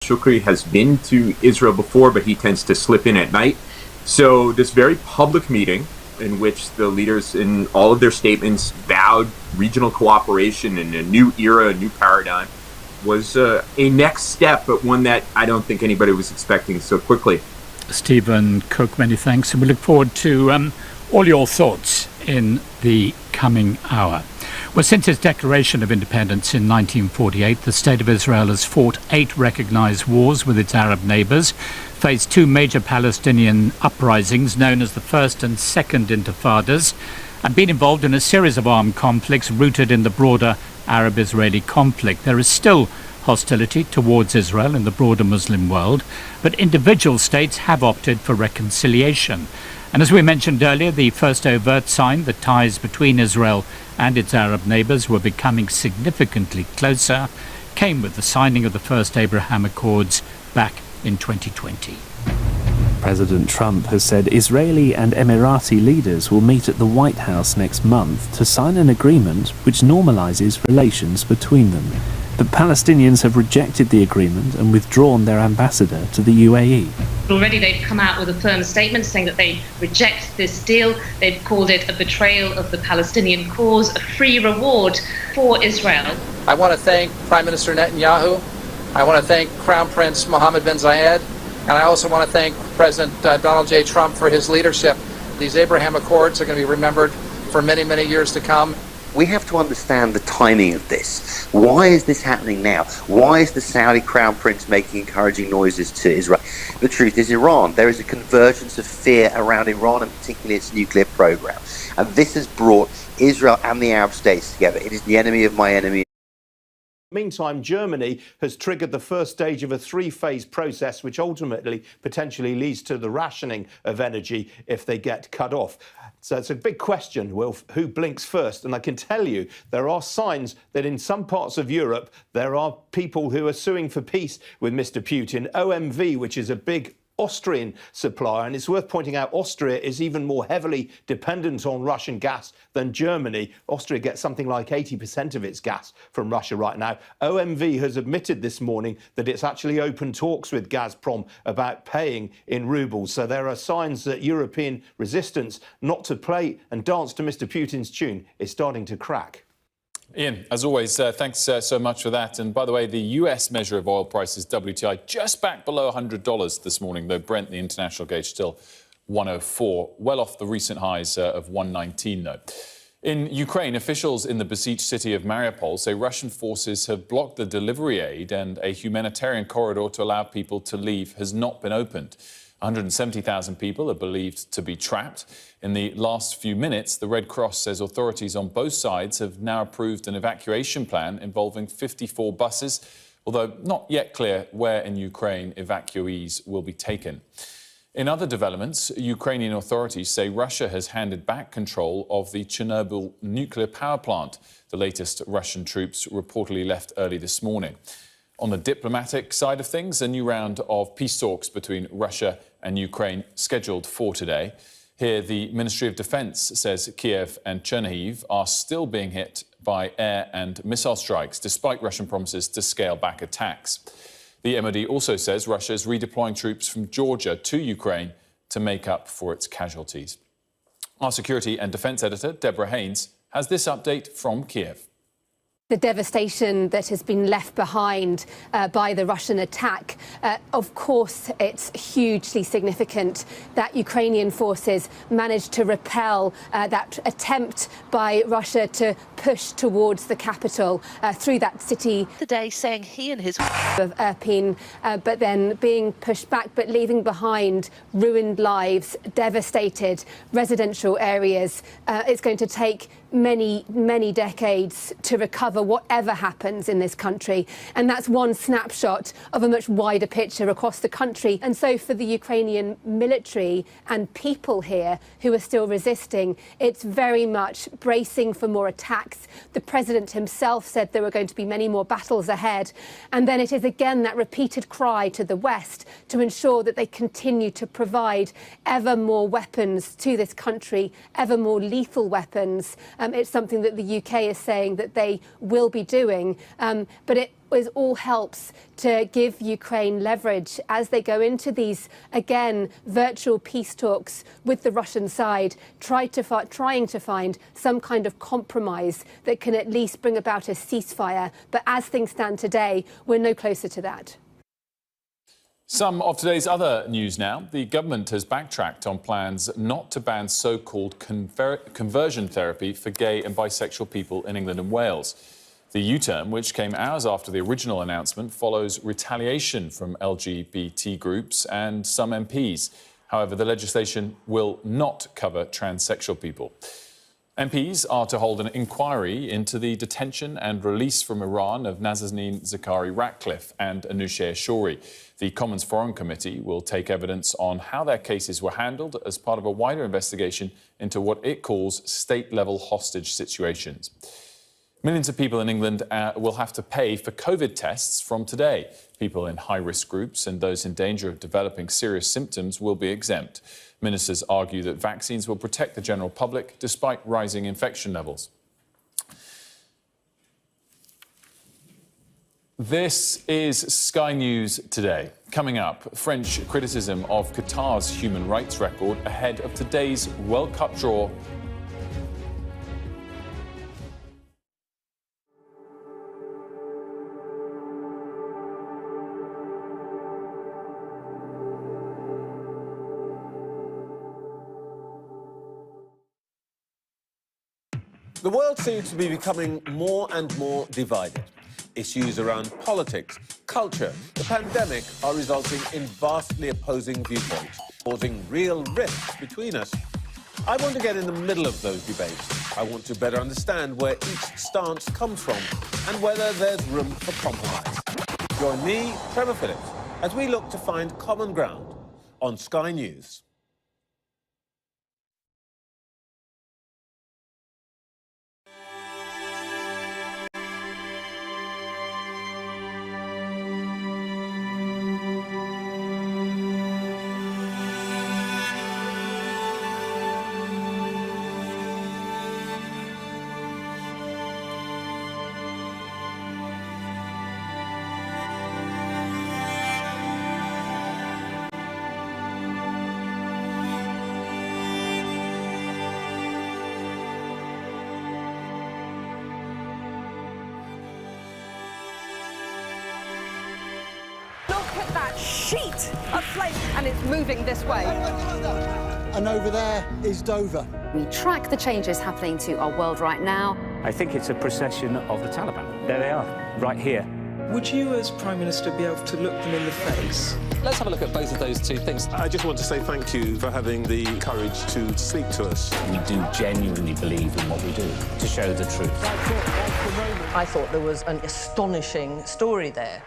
Shukri has been to Israel before, but he tends to slip in at night. So this very public meeting in which the leaders in all of their statements vowed regional cooperation and a new era, a new paradigm, was a next step, but one that I don't think anybody was expecting so quickly. Stephen Cook, many thanks, and we look forward to all your thoughts in the coming hour. Well, since its declaration of independence in 1948, the State of Israel has fought 8 recognised wars with its Arab neighbours, faced 2 major Palestinian uprisings known as the First and Second Intifadas, and been involved in a series of armed conflicts rooted in the broader Arab-Israeli conflict. There is still hostility towards Israel in the broader Muslim world, but individual states have opted for reconciliation. And as we mentioned earlier, the first overt sign that ties between Israel and its Arab neighbours were becoming significantly closer came with the signing of the first Abraham Accords back in 2020. President Trump has said Israeli and Emirati leaders will meet at the White House next month to sign an agreement which normalises relations between them. But Palestinians have rejected the agreement and withdrawn their ambassador to the UAE. Already they've come out with a firm statement saying that they reject this deal. They've called it a betrayal of the Palestinian cause, a free reward for Israel. I want to thank Prime Minister Netanyahu. I want to thank Crown Prince Mohammed bin Zayed. And I also want to thank President Donald J. Trump for his leadership. These Abraham Accords are going to be remembered for many, many years to come. We have to understand the timing of this. Why is this happening now? Why is the Saudi Crown Prince making encouraging noises to Israel? The truth is Iran. There is a convergence of fear around Iran and particularly its nuclear program. And this has brought Israel and the Arab states together. It is the enemy of my enemy. Meantime, Germany has triggered the first stage of a 3-phase process which ultimately potentially leads to the rationing of energy if they get cut off. So it's a big question, Wilf, who blinks first? And I can tell you there are signs that in some parts of Europe there are people who are suing for peace with Mr. Putin. OMV, which is a big Austrian supplier, and it's worth pointing out Austria is even more heavily dependent on Russian gas than Germany. Austria gets something like 80% of its gas from Russia right now. OMV has admitted this morning that it's actually open talks with Gazprom about paying in rubles. So there are signs that European resistance not to play and dance to Mr. Putin's tune is starting to crack. Ian, as always, thanks so much for that. And by the way, the US measure of oil prices, WTI, just back below $100 this morning, though Brent, the international gauge, still 104, well off the recent highs of 119, though. In Ukraine, officials in the besieged city of Mariupol say Russian forces have blocked the delivery aid and a humanitarian corridor to allow people to leave has not been opened. 170,000 people are believed to be trapped. In the last few minutes, the Red Cross says authorities on both sides have now approved an evacuation plan involving 54 buses, although not yet clear where in Ukraine evacuees will be taken. In other developments, Ukrainian authorities say Russia has handed back control of the Chernobyl nuclear power plant. The latest Russian troops reportedly left early this morning. On the diplomatic side of things, a new round of peace talks between Russia and Ukraine scheduled for today. Here, the Ministry of Defense says Kiev and Chernihiv are still being hit by air and missile strikes, despite Russian promises to scale back attacks. The MOD also says Russia is redeploying troops from Georgia to Ukraine to make up for its casualties. Our security and defense editor, Deborah Haynes, has this update from Kiev. The devastation that has been left behind by the Russian attack, of course, it's hugely significant that Ukrainian forces managed to repel that attempt by Russia to push towards the capital through that city. Today saying he and his of Irpin, but then being pushed back, but leaving behind ruined lives, devastated residential areas. It's going to take many decades to recover whatever happens in this country. And that's one snapshot of a much wider picture across the country. And so for the Ukrainian military and people here who are still resisting, it's very much bracing for more attacks. The president himself said there were going to be many more battles ahead. And then it is again that repeated cry to the West to ensure that they continue to provide ever more weapons to this country, ever more lethal weapons. It's something that the UK is saying that they will be doing. But it all helps to give Ukraine leverage as they go into these, again, virtual peace talks with the Russian side, trying to find some kind of compromise that can at least bring about a ceasefire. But as things stand today, we're no closer to that. Some of today's other news now. The government has backtracked on plans not to ban so-called conversion therapy for gay and bisexual people in England and Wales. The U-turn, which came hours after the original announcement, follows retaliation from LGBT groups and some MPs. However, the legislation will not cover transsexual people. MPs are to hold an inquiry into the detention and release from Iran of Nazanin Zaghari-Ratcliffe and Anousheh Shouri. The Commons Foreign Committee will take evidence on how their cases were handled as part of a wider investigation into what it calls state-level hostage situations. Millions of people in England will have to pay for COVID tests from today. People in high-risk groups and those in danger of developing serious symptoms will be exempt. Ministers argue that vaccines will protect the general public despite rising infection levels. This is Sky News Today. Coming up, French criticism of Qatar's human rights record ahead of today's World Cup draw. The world seems to be becoming more and more divided. Issues around politics, culture, the pandemic are resulting in vastly opposing viewpoints, causing real rifts between us. I want to get in the middle of those debates. I want to better understand where each stance comes from and whether there's room for compromise. Join me, Trevor Phillips, as we look to find common ground on Sky News. That sheet of flame, and it's moving this way. And over there is Dover. We track the changes happening to our world right now. I think it's a procession of the Taliban. There they are, right here. Would you, as Prime Minister, be able to look them in the face? Let's have a look at both of those two things. I just want to say thank you for having the courage to speak to us. We do genuinely believe in what we do, to show the truth. I thought there was an astonishing story there.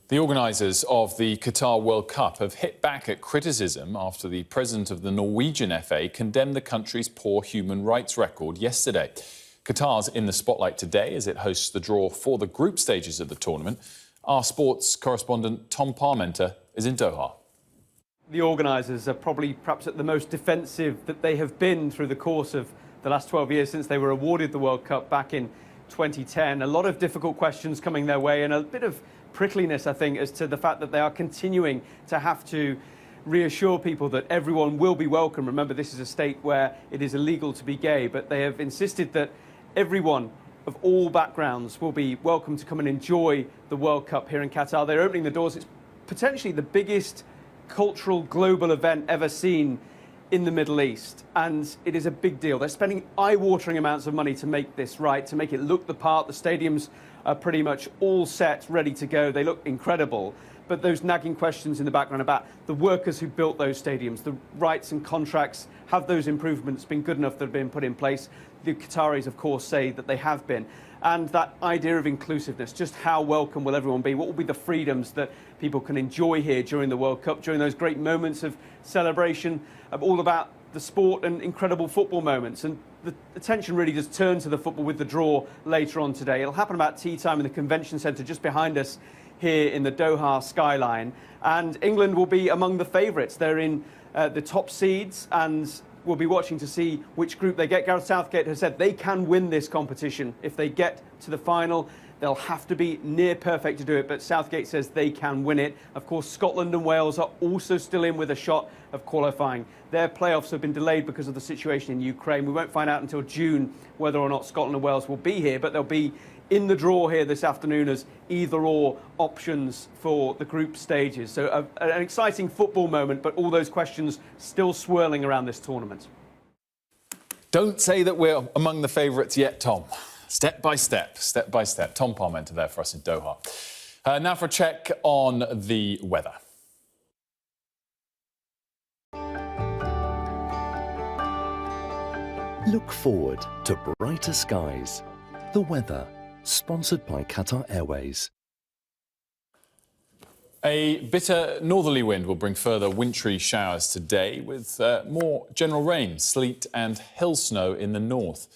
The organisers of the Qatar World Cup have hit back at criticism after the president of the Norwegian FA condemned the country's poor human rights record yesterday. Qatar's in the spotlight today as it hosts the draw for the group stages of the tournament. Our sports correspondent Tom Parmenter is in Doha. The organisers are probably perhaps at the most defensive that they have been through the course of the last 12 years since they were awarded the World Cup back in 2010. A lot of difficult questions coming their way and a bit of prickliness, I think, as to the fact that they are continuing to have to reassure people that everyone will be welcome. Remember, this is a state where it is illegal to be gay, but they have insisted that everyone of all backgrounds will be welcome to come and enjoy the World Cup here in Qatar. They're opening the doors. It's potentially the biggest cultural global event ever seen in the Middle East, and it is a big deal. They're spending eye-watering amounts of money to make this right, to make it look the part. The stadiums are pretty much all set, ready to go. They look incredible. But those nagging questions in the background about the workers who built those stadiums, the rights and contracts, have those improvements been good enough that have been put in place? The Qataris, of course, say that they have been. And that idea of inclusiveness, just how welcome will everyone be? What will be the freedoms that people can enjoy here during the World Cup, during those great moments of celebration, all about the sport and incredible football moments? And the attention really does turn to the football with the draw later on today. It'll happen about tea time in the convention centre just behind us here in the Doha skyline. And England will be among the favourites. They're in the top seeds, and we'll be watching to see which group they get. Gareth Southgate has said they can win this competition. If they get to the final, they'll have to be near perfect to do it, but Southgate says they can win it. Of course, Scotland and Wales are also still in with a shot of qualifying. Their playoffs have been delayed because of the situation in Ukraine. We won't find out until June whether or not Scotland and Wales will be here, but they'll be in the draw here this afternoon as either-or options for the group stages. So an exciting football moment, but all those questions still swirling around this tournament. Don't say that we're among the favourites yet, Tom. Step by step, step by step. Tom Parmenter there for us in Doha. Now for a check on the weather. Look forward to brighter skies. The weather, sponsored by Qatar Airways. A bitter northerly wind will bring further wintry showers today, with more general rain, sleet and hill snow in the north.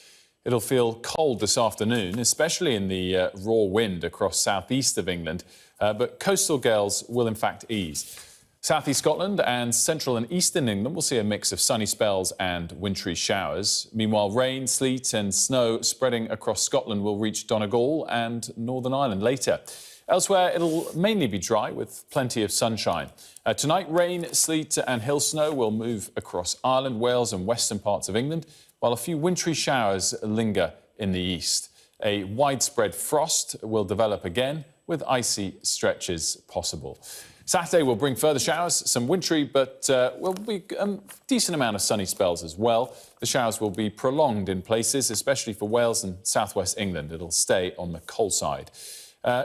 It'll feel cold this afternoon, especially in the raw wind across southeast of England, but coastal gales will in fact ease. Southeast Scotland and central and eastern England will see a mix of sunny spells and wintry showers. Meanwhile, rain, sleet and snow spreading across Scotland will reach Donegal and Northern Ireland later. Elsewhere, it'll mainly be dry with plenty of sunshine. Tonight, rain, sleet and hill snow will move across Ireland, Wales and western parts of England, while a few wintry showers linger in the east. A widespread frost will develop again, with icy stretches possible. Saturday will bring further showers, some wintry, but will be a decent amount of sunny spells as well. The showers will be prolonged in places, especially for Wales and southwest England. It'll stay on the cold side.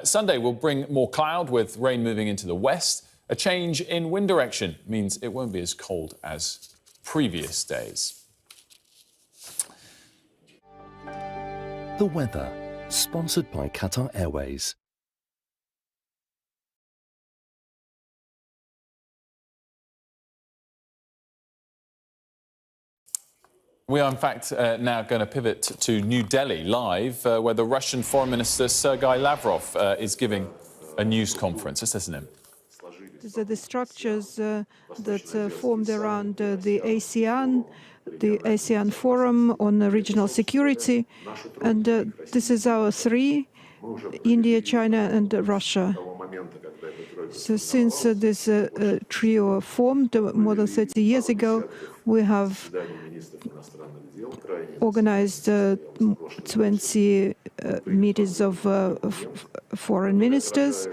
Sunday will bring more cloud with rain moving into the west. A change in wind direction means it won't be as cold as previous days. The weather, sponsored by Qatar Airways. We are, in fact, now going to pivot to New Delhi live, where the Russian Foreign Minister Sergei Lavrov is giving a news conference. Let's listen in. The structures that formed around the ASEAN Forum on Regional Security, and this is our three: India, China and Russia. So since this trio formed more than 30 years ago, we have organized 20 meetings of foreign ministers,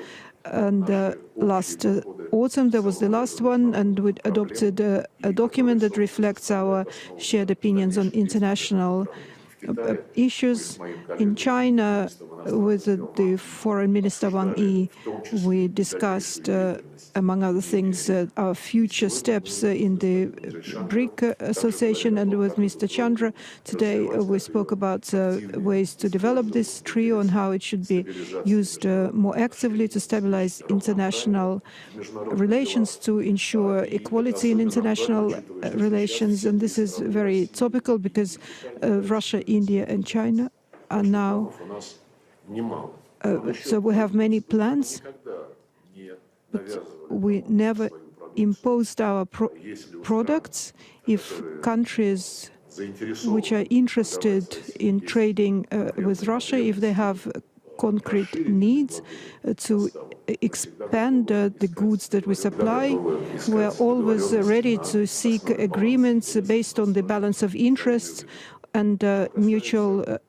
and last autumn there was the last one, and we adopted a document that reflects our shared opinions on international issues. In China, with the Foreign Minister Wang Yi, we discussed, among other things, our future steps in the BRIC Association, and with Mr. Chandra today we spoke about ways to develop this trio and how it should be used more actively to stabilize international relations, to ensure equality in international relations. And this is very topical because Russia, India and China are now so we have many plans, but we never imposed our products. If countries which are interested in trading with Russia, if they have concrete needs to expand the goods that we supply, we're always ready to seek agreements based on the balance of interests and mutual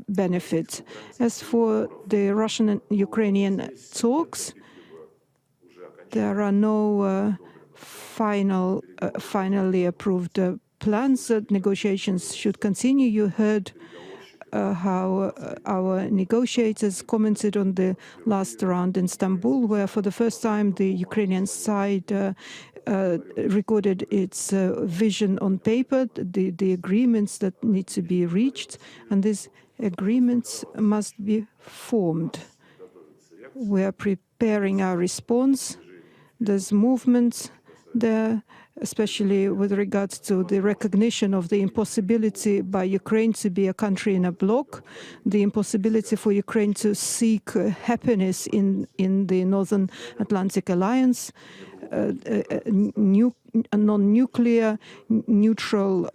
benefit. As for the Russian and Ukrainian talks, there are no finally approved plans. Negotiations should continue. You heard how our negotiators commented on the last round in Istanbul, where for the first time the Ukrainian side recorded its vision on paper, the agreements that need to be reached, and these agreements must be formed. We are preparing our response. There's movements there, especially with regards to the recognition of the impossibility by Ukraine to be a country in a bloc, the impossibility for Ukraine to seek happiness in the Northern Atlantic Alliance, non-nuclear, neutral,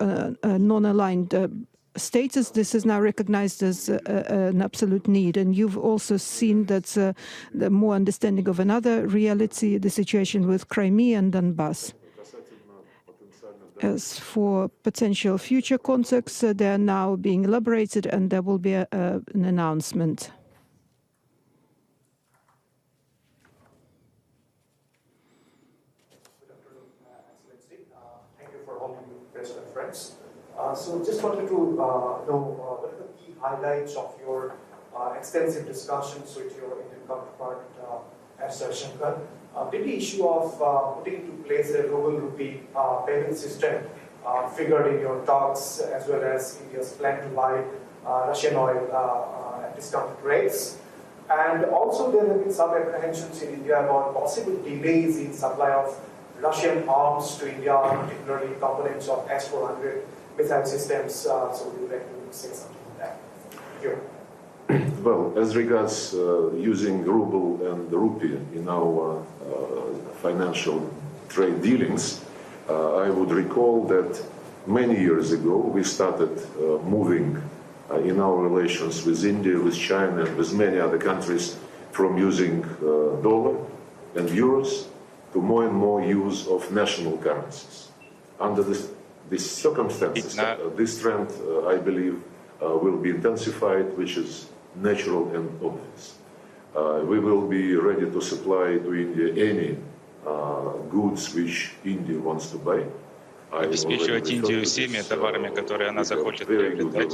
non-aligned status. This is now recognized as an absolute need. And you've also seen that the more understanding of another reality, the situation with Crimea and Donbass. As for potential future contacts, they are now being elaborated, and there will be an announcement. Thank you for holding the press conference. So just wanted to know what are the key highlights of your extensive discussions with your Indian counterpart, Sir Shankar. Did the issue of putting into place a ruble rupee payment system figured in your talks, as well as India's plan to buy Russian oil at discounted rates? And also there have been some apprehensions in India about possible delays in supply of Russian arms to India, particularly components of S-400 missile systems. So would you like to say something on that? Thank you. Well, as regards using ruble and rupee in our financial trade dealings, I would recall that many years ago we started moving in our relations with India, with China, and with many other countries from using dollar and euros to more and more use of national currencies. Under these circumstances, this trend, I believe, will be intensified, which is natural and obvious. We will be ready to supply to India any goods which India wants to buy. Обеспечивать Индию всеми товарами, которые она захочет приобретать.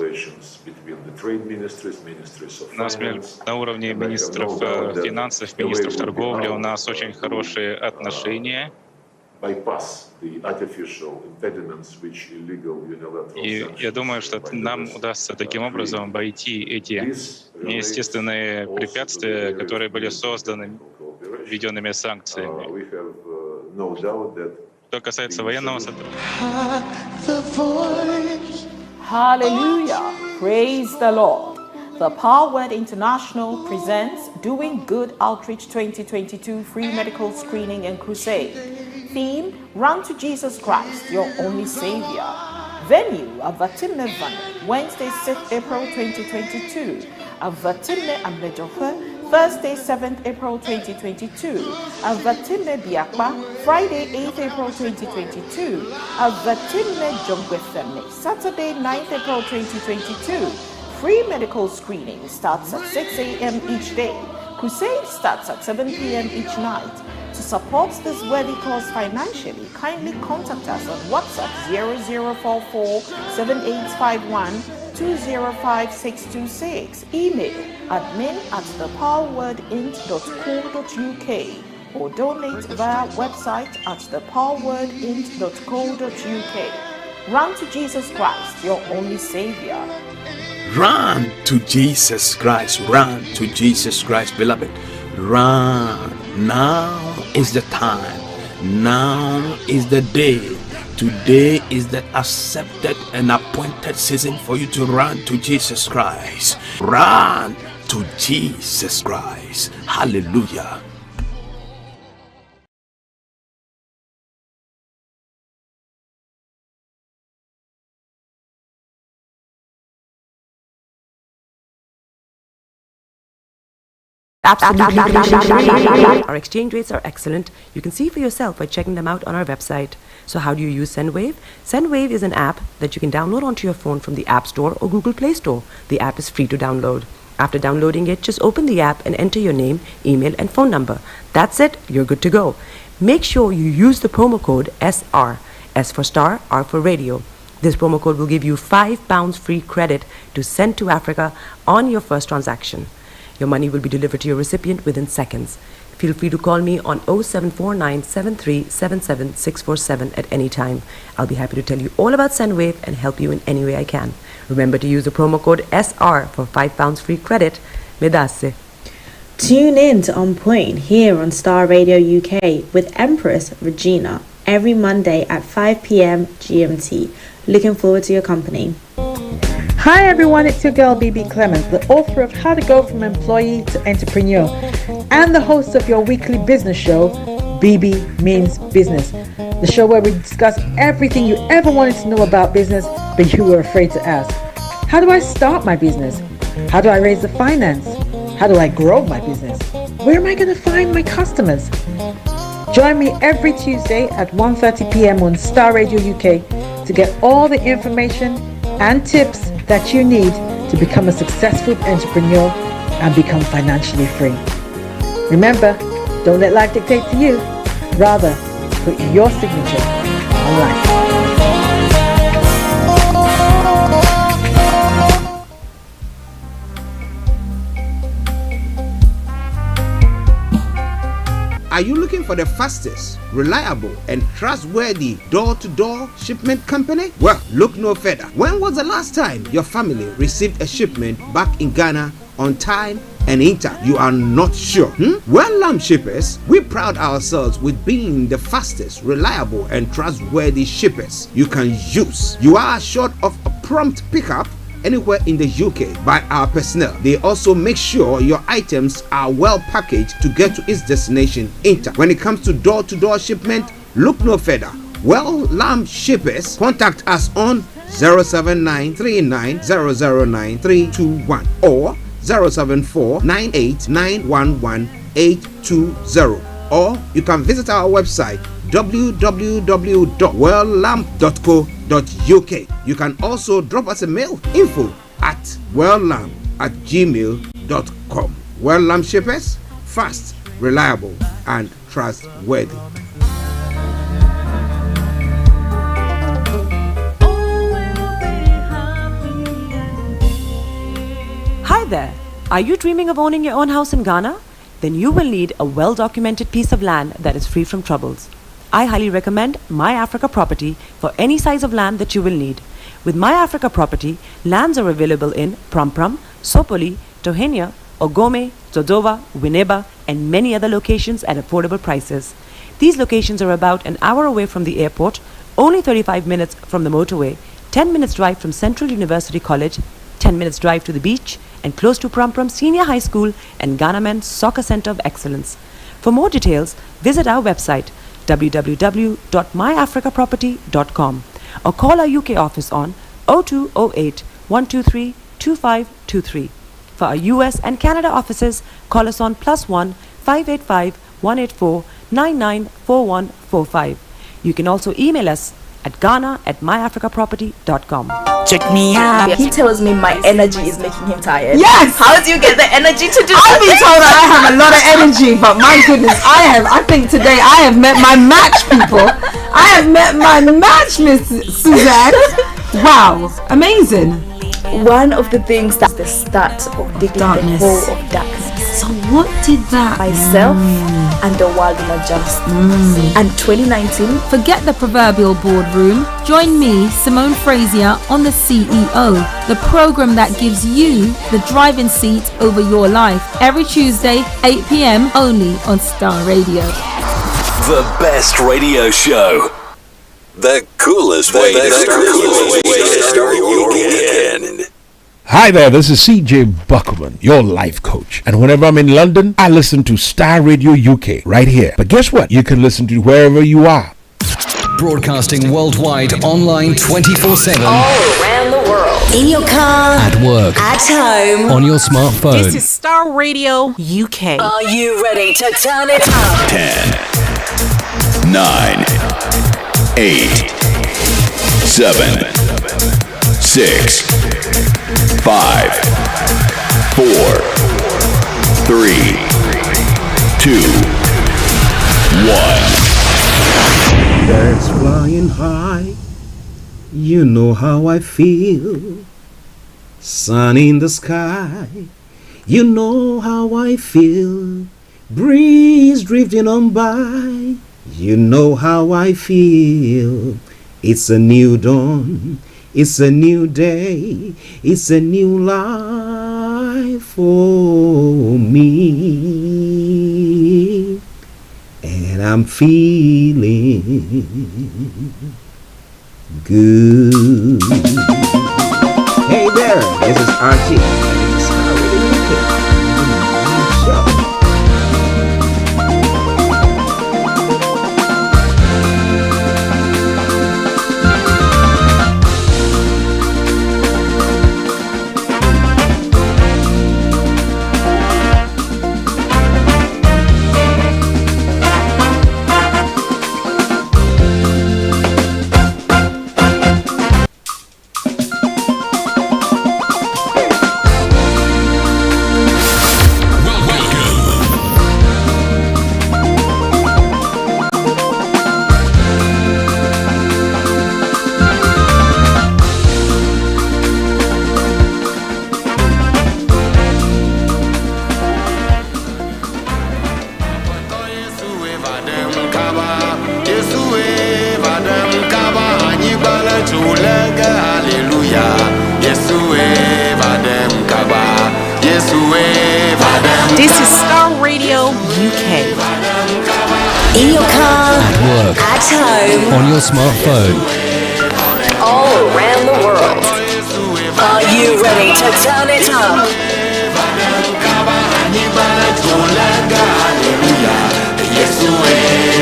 У нас на уровне министров финансов, министров торговли у нас очень хорошие отношения. И я думаю, что нам удастся таким образом обойти эти неестественные препятствия, которые были созданы введенными санкциями. Что касается военного сотрудничества. Hallelujah! Praise the Lord. The Power Word International presents Doing Good Outreach 2022 Free Medical Screening and Crusade. Theme, Run to Jesus Christ, Your Only Savior. Venue, Avatimne Vane, Wednesday, 6th April 2022. Avatimne Amlejofe, Thursday, 7th April 2022. Avatimne Biakba, Friday, 8th April 2022. Avatimne Jongwefemne, Saturday, 9th April 2022. Free medical screening starts at 6 a.m. each day. Crusade starts at 7 p.m. each night. To support this worthy cause financially, kindly contact us on WhatsApp 0044 7851 205626. Email admin@thepowerwordint.co.uk or donate via website at thepowerwordint.co.uk. Run to Jesus Christ, your only Savior. Run to Jesus Christ. Run to Jesus Christ, beloved. Run. Now is the time. Now is the day. Today is the accepted and appointed season for you to run to Jesus Christ. Run to Jesus Christ. Hallelujah. Our exchange rates are excellent. You can see for yourself by checking them out on our website. So how do you use SendWave? SendWave is an app that you can download onto your phone from the App Store or Google Play Store. The app is free to download. After downloading it, just open the app and enter your name, email, and phone number. That's it, you're good to go. Make sure you use the promo code SR, S for Star, R for Radio. This promo code will give you £5 free credit to send to Africa on your first transaction. Your money will be delivered to your recipient within seconds. Feel free to call me on 0749 7377 647 at any time. I'll be happy to tell you all about Sendwave and help you in any way I can. Remember to use the promo code SR for £5 free credit. Medasse. Tune in to On Point here on Star Radio UK with Empress Regina every Monday at 5 p.m. GMT. Looking forward to your company. Hi everyone, it's your girl BB Clemens, the author of How to Go From Employee to Entrepreneur and the host of your weekly business show, BB Means Business, the show where we discuss everything you ever wanted to know about business but you were afraid to ask. How do I start my business? How do I raise the finance? How do I grow my business? Where am I going to find my customers? Join me every Tuesday at 1:30 p.m. on Star Radio UK to get all the information and tips that you need to become a successful entrepreneur and become financially free. Remember, don't let life dictate to you. Rather, put your signature on life. Are you looking for the fastest, reliable, and trustworthy door-to-door shipment company? Well, look no further. When was the last time your family received a shipment back in Ghana on time and in time? You are not sure? Well, Lamb Shippers, we pride ourselves with being the fastest, reliable, and trustworthy shippers you can use. You are assured of a prompt pickup anywhere in the UK by our personnel. They also make sure your items are well packaged to get to its destination in time. When it comes to door-to-door shipment, look no further. Well, Lamb Shippers, contact us on 07939009321 or 07498911820, or you can visit our website www.welllamp.co.uk. You can also drop us a mail, info@welllamp@gmail.com. Well Lamp Shippers, fast, reliable, and trustworthy. Hi there. Are you dreaming of owning your own house in Ghana? Then you will need a well-documented piece of land that is free from troubles. I highly recommend My Africa Property for any size of land that you will need. With My Africa Property, lands are available in Pram, Sopoli, Tohenia, Ogome, Dodova, Winneba, and many other locations at affordable prices. These locations are about an hour away from the airport, only 35 minutes from the motorway, 10 minutes drive from Central University College, 10 minutes drive to the beach, and close to Pram Senior High School and Ghana Men's Soccer Center of Excellence. For more details, visit our website www.myafricaproperty.com or call our UK office on 0208 123 2523. For our US and Canada offices, call us on +1 585 184 994145. You can also email us at ghana@myafricaproperty.com. Check me out. He tells me my energy is making him tired. Yes! How do you get the energy to do I've been told that I have a lot of energy, but my goodness, I think today I have met my match, people. I have met my match, Miss Suzanne. Wow, amazing. One of the things that's the start of digging the hole of darkness. So what did that? Myself and the world will adjust. And 2019. Forget the proverbial boardroom. Join me, Simone Frazier, on The CEO, the program that gives you the driving seat over your life. Every Tuesday, 8 p.m. only on Star Radio. The best radio show. The coolest way to start your weekend. Hi there, this is CJ Buckman, your life coach. And whenever I'm in London, I listen to Star Radio UK right here. But guess what? You can listen to it wherever you are. Broadcasting worldwide, online 24/7. All around the world. In your car. At work. At home. On your smartphone. This is Star Radio UK. Are you ready to turn it up? 10, 9, 8, 7, 6, 5, 3, 2, 1. Birds flying high, you know how I feel. Sun in the sky, you know how I feel. Breeze drifting on by, you know how I feel. It's a new dawn, it's a new day, it's a new life for me. And I'm feeling good. Hey there, this is Archie. And this is Starr Radio UK. This is Starr Radio UK. In your car, at work, at home, on your smartphone, all around the world. Are you ready to turn it up?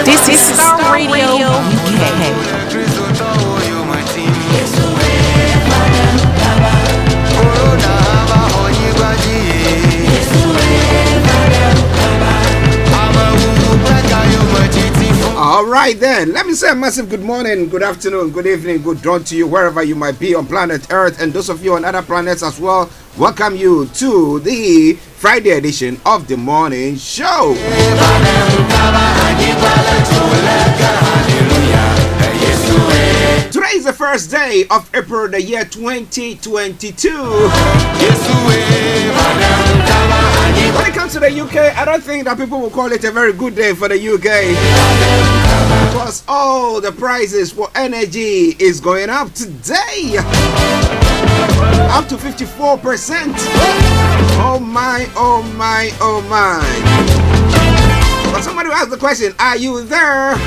This is Starr Radio UK. All right then, let me say a massive good morning, good afternoon, good evening, good dawn to you wherever you might be on planet Earth, and those of you on other planets as well. Welcome you to the Friday edition of the morning show. Today is the first day of April, the year 2022. When it comes to the UK, I don't think that people will call it a very good day for the UK, because all the prices for energy is going up today, up to 54%. Oh my, oh my, oh my. But somebody asked the question, are you there?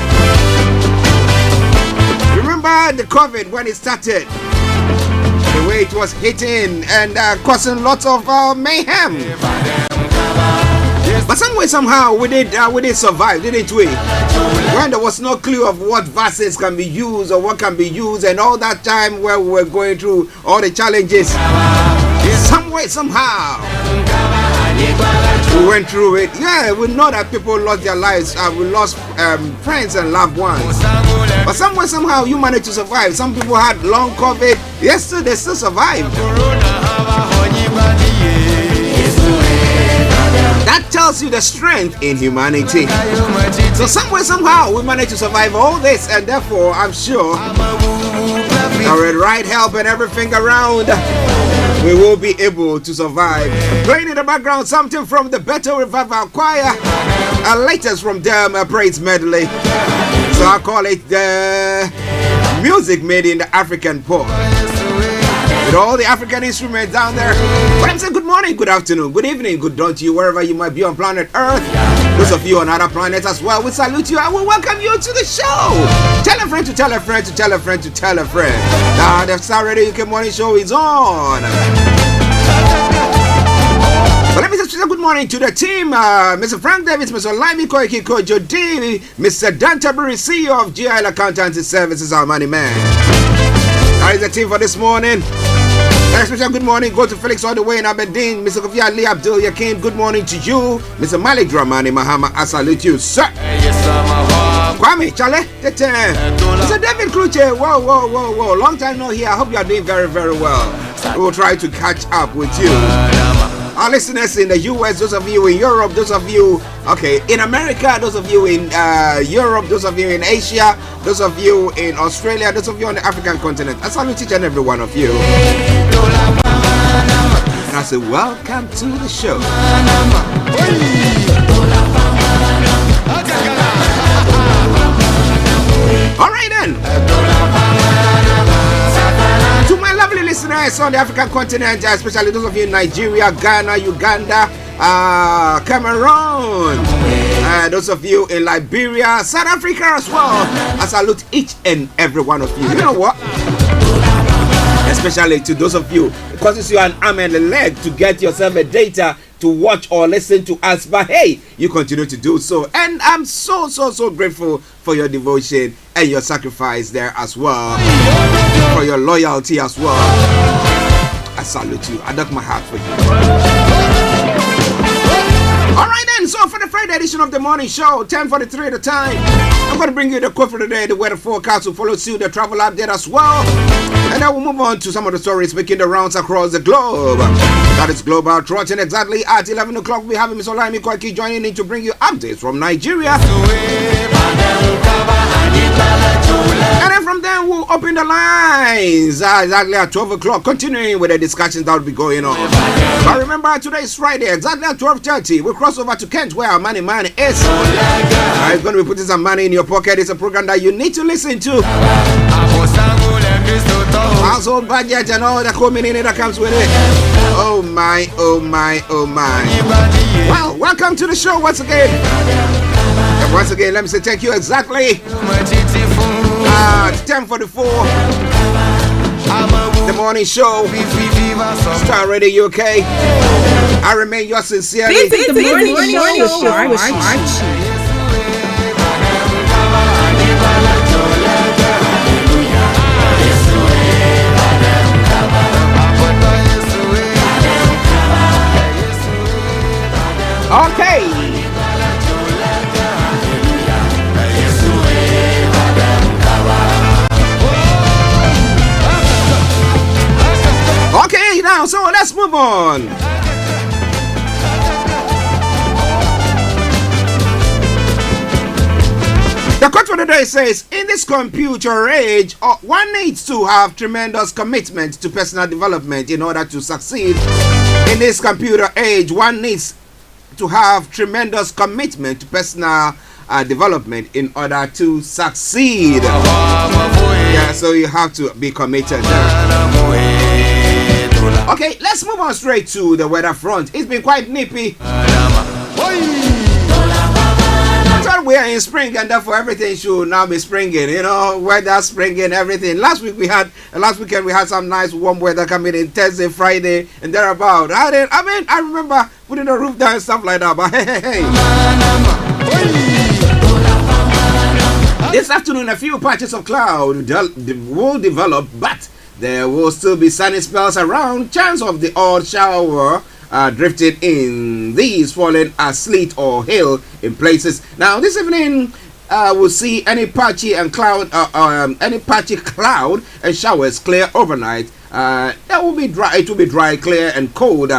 Remember the COVID when it started? The way it was hitting and causing lots of mayhem. But some way, somehow, we did survive, didn't we? When there was no clue of what vaccines can be used or what can be used, and all that time where we were going through all the challenges, some way, somehow, we went through it. Yeah, we know that people lost their lives. We lost friends and loved ones. But some way, somehow, you managed to survive. Some people had long COVID. Yes, still, they still survived. That tells you the strength in humanity. So some way, somehow, we managed to survive all this, and therefore, I'm sure, with right help and everything around, we will be able to survive. Playing in the background, something from the Better Revival Choir, latest from them, praise medley. So I call it the music made in the African pop, with all the African instruments down there. But I'm saying good morning, good afternoon, good evening, good dawn to you wherever you might be on planet Earth. Those of you on other planets as well, we salute you and we welcome you to the show. Tell a friend to tell a friend to tell a friend to tell a friend. Now the Starr Radio UK morning show is on. But let me just say good morning to the team, Mr. Frank Davis, Mr. Olayomi, Kojo D, Mr. Tabiri, CEO of GIL Accountancy Services, our money man. That is the team for this morning. A special good morning go to Felix all the way in Aberdeen, Mr. Kofi Ali Abdul Yakin, good morning to you, Mr. Malik Dramani Mahama, I salute you, sir. Kwame, Chale, Mr. David Kluche, whoa, long time no here, I hope you are doing very, very well. We will try to catch up with you. Our listeners in the US, those of you in Europe, those of you, in America, those of you in Europe, those of you in Asia, those of you in Australia, those of you on the African continent. I salute each and every one of you. And I say, welcome to the show. All right then. To my lovely listeners on the African continent, especially those of you in Nigeria, Ghana, Uganda, Cameroon, those of you in Liberia, South Africa as well, I salute each and every one of you. You know what? Especially to those of you, it costs you an arm and a leg to get yourself a data to watch or listen to us, but hey, you continue to do so, and I'm so grateful for your devotion and your sacrifice there as well, for your loyalty as well. I salute you. I knock my heart for you. Alright then, so for the Friday edition of the morning show, 10:43 at the time, I'm going to bring you the quote for the day, the weather forecast will follow suit, the travel update as well, and then we'll move on to some of the stories making the rounds across the globe. That is Global Trotting. Exactly at 11 o'clock, we have Miss Olayomi joining in to bring you updates from Nigeria. And then from there, we'll open the lines exactly at 12 o'clock, continuing with the discussions that will be going on. But remember, today is Friday, exactly at 12:30. We'll cross over to Kent, where our money man is. It's going to be putting some money in your pocket. It's a program that you need to listen to. Household budget and all the community that comes with it. Oh my. Well, welcome to the show once again. And once again, let me say thank you exactly. 10:44. The morning show. Starr Radio UK. I remain yours sincerely. This is the morning show with Archie. Okay. Okay, now, so let's move on. The quote for the day says, in this computer age, one needs to have tremendous commitment to personal development in order to succeed. In this computer age, one needs to have tremendous commitment to personal development in order to succeed. Yeah, so you have to be committed. Okay, let's move on straight to the weather front. It's been quite nippy. We are in spring, and therefore everything should now be springing. You know, weather springing, everything. Last weekend we had some nice warm weather coming in Thursday, Friday, and thereabout. I remember putting the roof down and stuff like that. But hey. This afternoon, a few patches of cloud will develop, but there will still be sunny spells around. Chance of the odd shower drifting in, these falling as sleet or hail in places. Now this evening we'll see any patchy cloud and showers clear overnight. That will be dry. It will be dry, clear and cold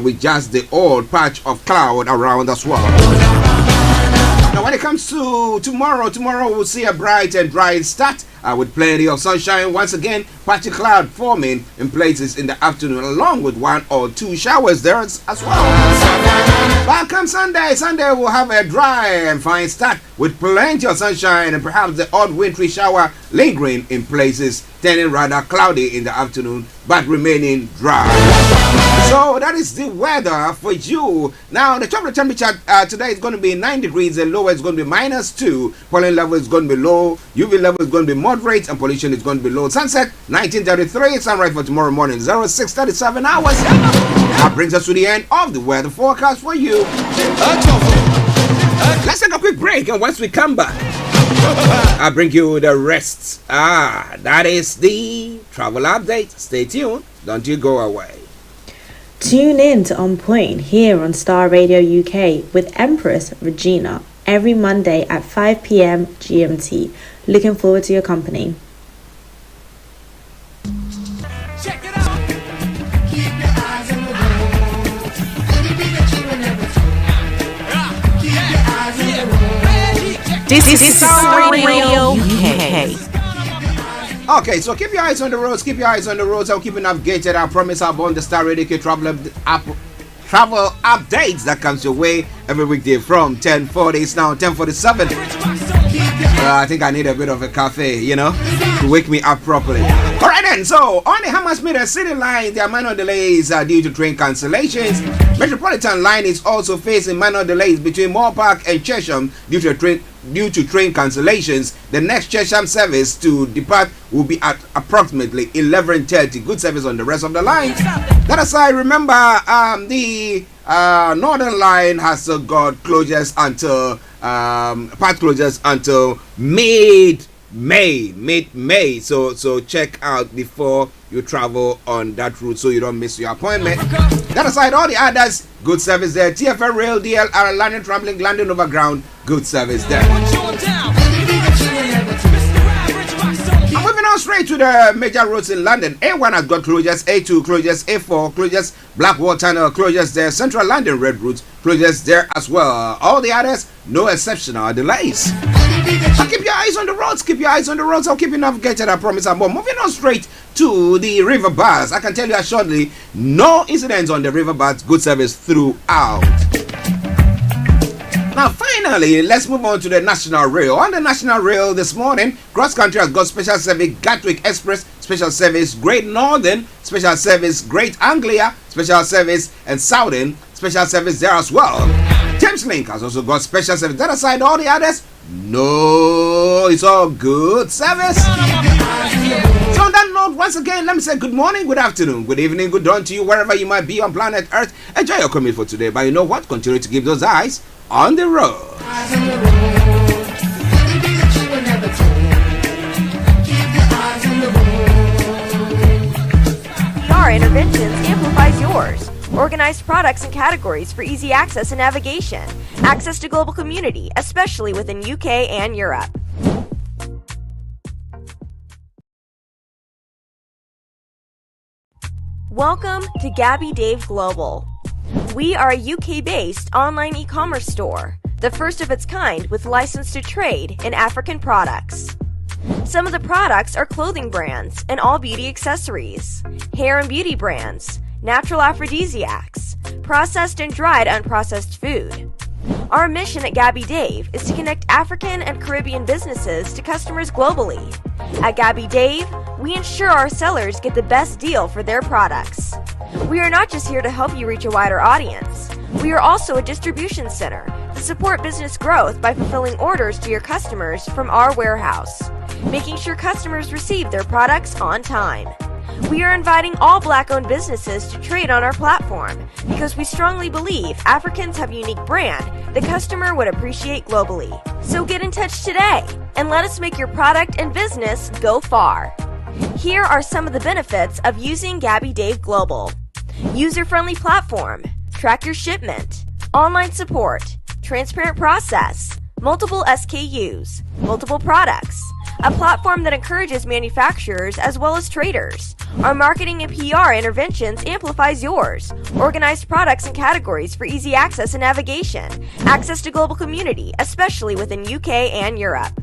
with just the odd patch of cloud around as well. Now when it comes to tomorrow we'll see a bright and dry start with plenty of sunshine. Once again, patchy cloud forming in places in the afternoon, along with one or two showers there as well. But come Sunday we'll have a dry and fine start with plenty of sunshine and perhaps the odd wintry shower lingering in places, turning rather cloudy in the afternoon but remaining dry. So that is the weather for you. Now the top of the temperature today is going to be 9 degrees. The lower is going to be -2. Pollen level is going to be low. UV level is going to be moderate, and pollution is going to be low. Sunset 19:33. Sunrise for tomorrow morning 06:37 hours. That brings us to the end of the weather forecast for you. Let's take a quick break, and once we come back, I'll bring you the rest. That is the travel update. Stay tuned. Don't you go away. Tune in to On Point here on Starr Radio UK with Empress Regina every Monday at 5 p.m. GMT. Looking forward to your company. Check it out. Keep your eyes on the road. This is Starr Radio UK. Okay, so keep your eyes on the roads. Keep your eyes on the roads. I'll keep you navigated. I promise I'll on the Starr Radio UK travel updates that comes your way every weekday from 10:40. It's now 10:47. I think I need a bit of a cafe, to wake me up properly. All right then. So on the Hammersmith City line, there are minor delays due to train cancellations. Metropolitan line is also facing minor delays between Moore Park and Chesham due to train cancellations. The next Chesham service to depart will be at approximately 11:30. Good service on the rest of the lines. That aside, remember the Northern line has got closures until part closures until mid-May. So check out before you travel on that route so you don't miss your appointment. That aside, all the others, good service there. TFL Rail, DLR, London Traveling, London Overground, good service there. I'm moving on straight to the major roads in London. A1 has got closures, A2 closures, A4 closures, Blackwall Tunnel closures there, Central London Red Routes closures there as well. All the others, no exceptional delays. I'll keep your eyes on the roads. Keep your eyes on the roads. I'll keep you navigated. I promise. I'm moving on straight to the river bars. I can tell you shortly, no incidents on the river bars. Good service throughout. Now, finally, let's move on to the National Rail. On the National Rail this morning, Cross Country has got special service Gatwick Express, special service Great Northern, special service Great Anglia, special service and Southern, special service there as well. Thames Link has also got special service. That aside, all the others, no, it's all good service. So on that note, once again, let me say good morning, good afternoon, good evening, good dawn to you, wherever you might be on planet Earth. Enjoy your commute for today. But you know what? Continue to keep those eyes on the road. Starr Interventions amplifies yours. Organized products and categories for easy access and navigation. Access to global community, especially within UK and Europe. Welcome to Gabby Dave Global. We are a UK-based online e-commerce store, the first of its kind with license to trade in African products. Some of the products are clothing brands and all beauty accessories, hair and beauty brands, natural aphrodisiacs, processed and dried unprocessed food. Our mission at Gabby Dave is to connect African and Caribbean businesses to customers globally. At Gabby Dave, we ensure our sellers get the best deal for their products. We are not just here to help you reach a wider audience. We are also a distribution center to support business growth by fulfilling orders to your customers from our warehouse, making sure customers receive their products on time. We are inviting all Black-owned businesses to trade on our platform because we strongly believe Africans have a unique brand the customer would appreciate globally. So get in touch today and let us make your product and business go far. Here are some of the benefits of using Gabby Dave Global. User-friendly platform, track your shipment, online support, transparent process, multiple SKUs, multiple products, a platform that encourages manufacturers as well as traders. Our marketing and PR interventions amplifies yours. Organized products and categories for easy access and navigation. Access to global community, especially within UK and Europe.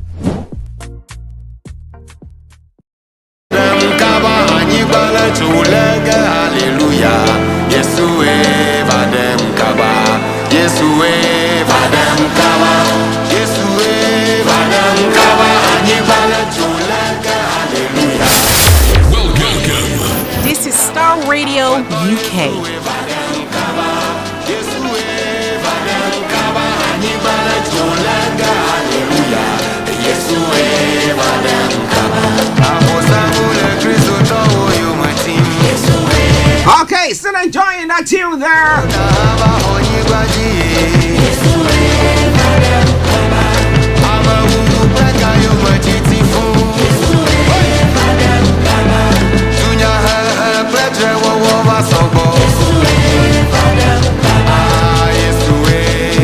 This is Starr Radio UK. Okay, still enjoying that tune there.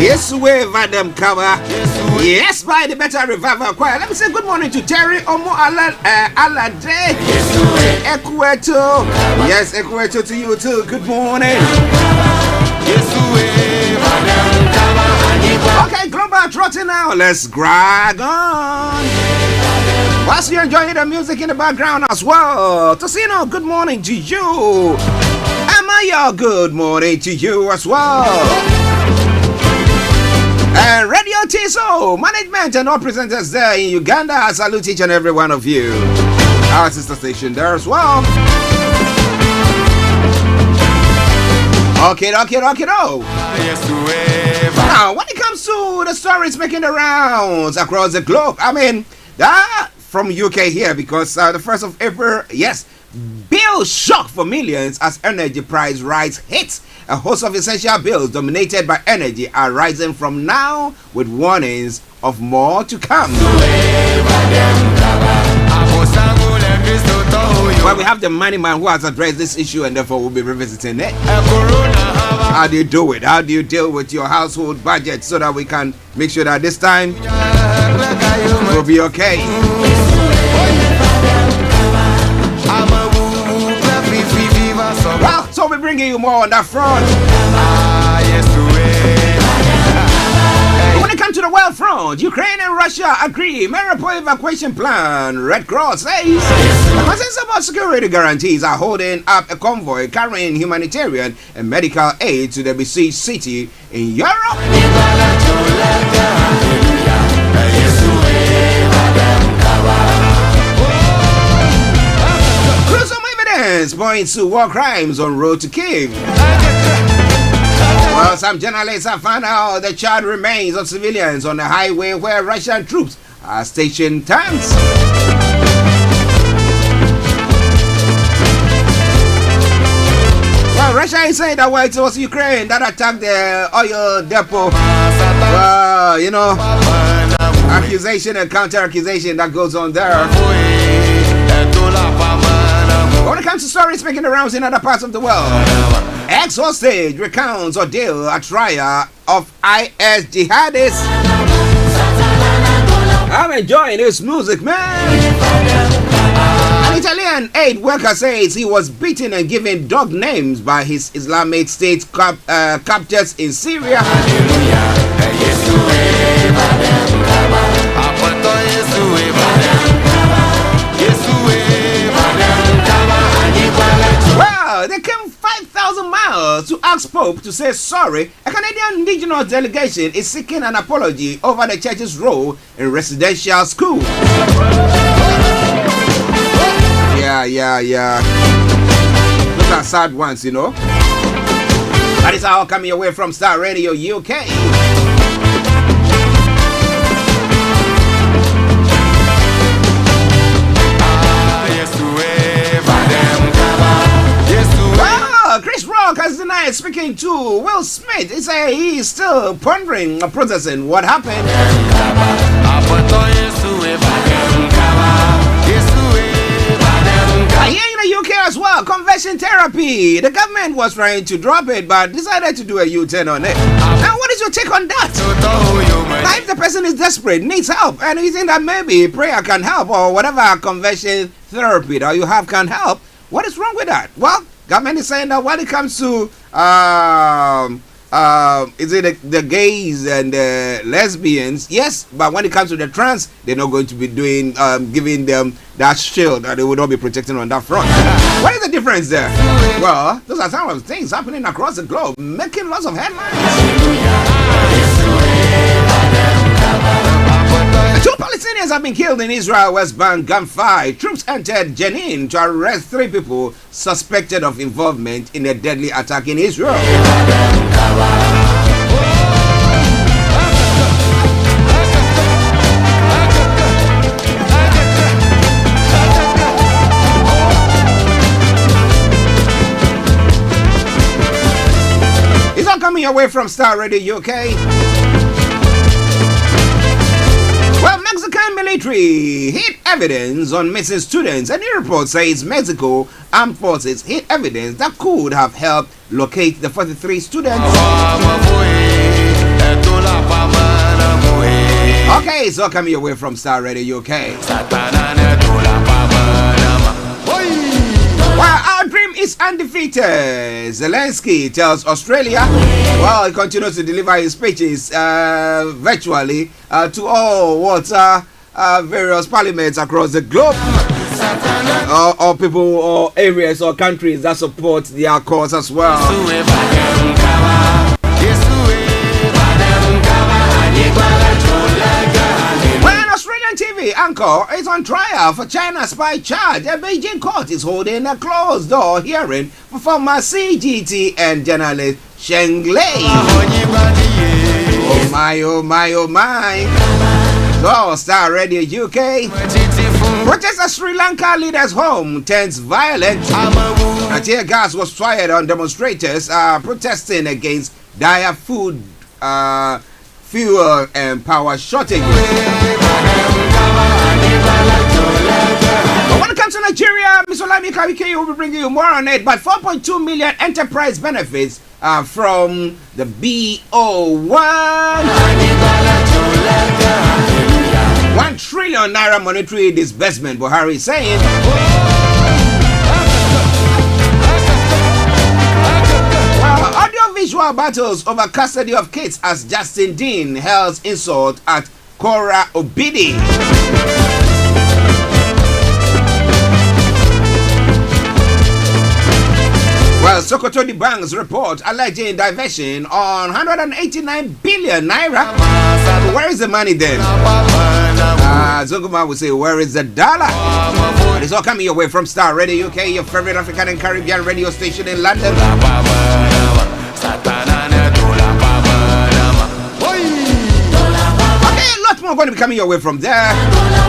Yes, we Vadam cover. Yes, by the Better Revival Choir. Let me say good morning to Terry Omo Alade. Equato. Yes, Equato to you too. Good morning. Okay, Global about trotting now. Let's grab on. Whilst you're enjoying the music in the background as well. Tosino, good morning to you. Amaya, good morning to you as well. And Radio Tiso, management and all presenters there in Uganda, I salute each and every one of you. Our sister station there as well. Okay. Now, when it comes to the stories making the rounds across the globe, I mean, that from UK here, because the 1st of April, yes, bill shock for millions as energy price rise hits. A host of essential bills dominated by energy are rising from now, with warnings of more to come. Well, we have the money man who has addressed this issue, and therefore we'll be revisiting it. How do you do it? How do you deal with your household budget so that we can make sure that this time we'll be okay? Well, so we're bringing you more on that front. When it comes to the world front, Ukraine and Russia agree Mariupol evacuation plan. Red Cross says concerns about security guarantees are holding up a convoy carrying humanitarian and medical aid to the besieged city in Europe. Gruesome evidence points to war crimes on road to Kyiv. Well, some journalists have found out the charred remains of civilians on the highway where Russian troops are stationed tanks. Well, Russia is saying that it was Ukraine that attacked the oil depot. Well, you know, accusation and counter-accusation that goes on there. When it comes to stories making the rounds in other parts of the world, ex-hostage recounts ordeal at trial of IS jihadists. I'm enjoying this music, man. An Italian aid worker says he was beaten and given dog names by his Islamic State captors in Syria. Well, they came 5,000 miles to ask Pope to say sorry. A Canadian indigenous delegation is seeking an apology over the church's role in residential school. Yeah. Those are sad ones, you know. That is all coming away from Starr Radio UK. Chris Rock has denied speaking to Will Smith. He said he is still pondering, processing what happened. Here in the UK as well, conversion therapy. The government was trying to drop it, but decided to do a U-turn on it. Now, what is your take on that? Now, if the person is desperate, needs help, and you think that maybe prayer can help, or whatever conversion therapy that you have can help, what is wrong with that? Well, government is saying that when it comes to is it the gays and the lesbians? Yes, but when it comes to the trans, they're not going to be doing giving them that shield that they will not be protecting on that front. What is the difference there? Well, those are some of the things happening across the globe, making lots of headlines. Two Palestinians have been killed in Israel West Bank gunfight. Troops entered Jenin to arrest 3 people suspected of involvement in a deadly attack in Israel. It's all coming away from Starr Radio UK. Well, Mexican military hid evidence on missing students. A new report says Mexico armed forces hid evidence that could have helped locate the 43 students. Okay, it's all coming away from Starr Radio UK. Well, our dream is undefeated. Zelensky tells Australia, while he continues to deliver his speeches virtually to all various parliaments across the globe. Or people or areas or countries that support their cause as well. When Australian TV anchor is on trial for China spy charge, a Beijing court is holding a closed door hearing for former CGT and journalist Sheng Lei. Oh my, oh my, oh my. So, Starr Radio UK. Protest at Sri Lanka leader's home turns violent. A tear gas was fired on demonstrators protesting against dire food, fuel and power shortages. But when it comes to Nigeria, Ms. Olayomi will be bringing you more on it. But 4.2 million enterprise benefits from the BO1. 1 trillion naira monetary disbursement, Buhari is saying. Well, audio-visual battles over custody of kids as Justin Dean hurls insult at Cora Obidi. Well, Sokoto the banks report alleging diversion on 189 billion naira. Where is the money then? Zoguma will say, where is the dollar? And it's all coming your way from Starr Radio UK, your favorite African and Caribbean radio station in London. More going to be coming your way from there.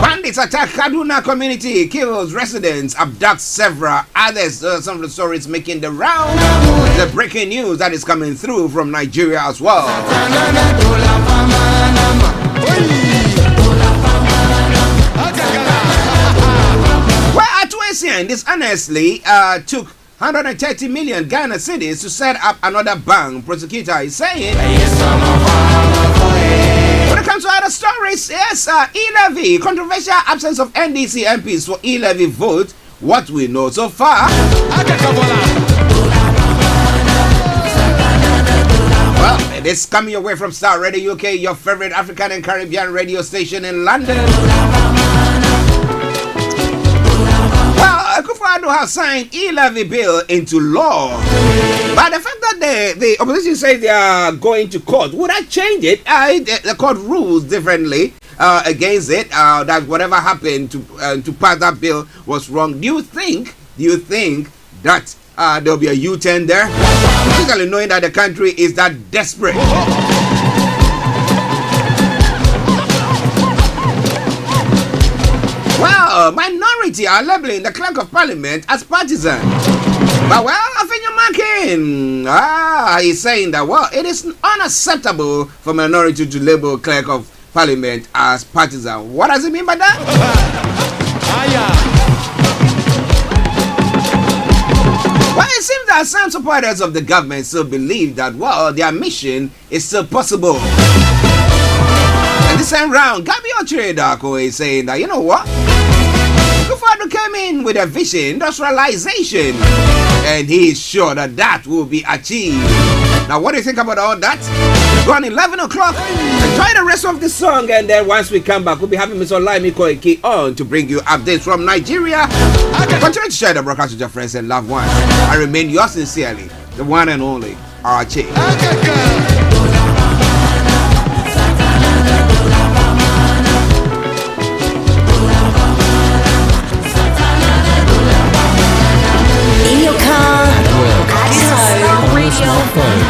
Bandits attack Kaduna community, kills residents, abduct several others. Some of the stories making the round. The breaking news that is coming through from Nigeria as well. Well, Atuesian dishonestly took 130 million Ghana cedis to set up another bank. Prosecutor is saying. When it comes to other stories, yes, e-levy, controversial absence of NDC MPs for e-levy vote. What we know so far. Well, it is coming away from Starr Radio UK, your favorite African and Caribbean radio station in London. Well, Akufo-Addo has signed e-levy bill into law. But the fact that the opposition says they are going to court, would that change it? The court rules differently against it. That whatever happened to pass that bill was wrong. Do you think that there'll be a U-turn there? Particularly knowing that the country is that desperate. Well, minority are labeling the clerk of parliament as partisan. But well, Afenyomakin is saying that, well, it is unacceptable for minority to label clerk of parliament as partisan. What does it mean by that? Well, it seems that some supporters of the government still believe that, well, their mission is still possible. And this time round, Gabi Ochiredako is saying that, you know what? Akufo-Addo came in with a vision, industrialization, and he is sure that that will be achieved. Now, what do you think about all that? Go on 11 o'clock. Enjoy the rest of the song, and then once we come back, we'll be having Mr. Olayomi on to bring you updates from Nigeria. Continue to share the broadcast with your friends and loved ones. I remain yours sincerely, the one and only Archie. In your car, at home, on your smartphone.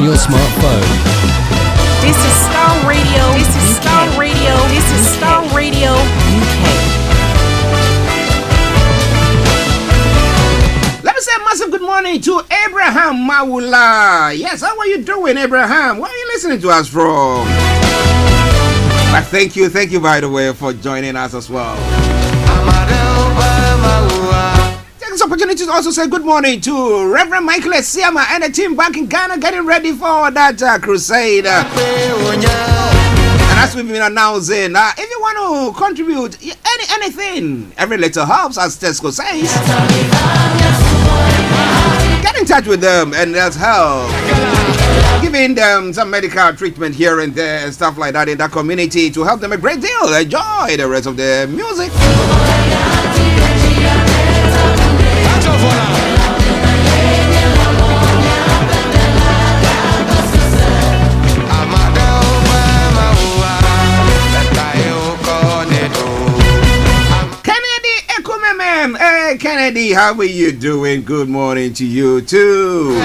your smartphone. This is Starr Radio. This is Starr Radio. This is Starr Radio UK. Let me say a massive good morning to Abraham Mawula. Yes, how are you doing, Abraham? Where are you listening to us from? But thank you, by the way, for joining us as well. Take this opportunity to also say good morning to Reverend Michael Esiama and the team back in Ghana getting ready for that crusade. And as we've been announcing, if you want to contribute anything, every little helps, as Tesco says. Get in touch with them and let's help. Giving them some medical treatment here and there and stuff like that in that community to help them a great deal. Enjoy the rest of the music. Hey Kennedy, how are you doing? Good morning to you too.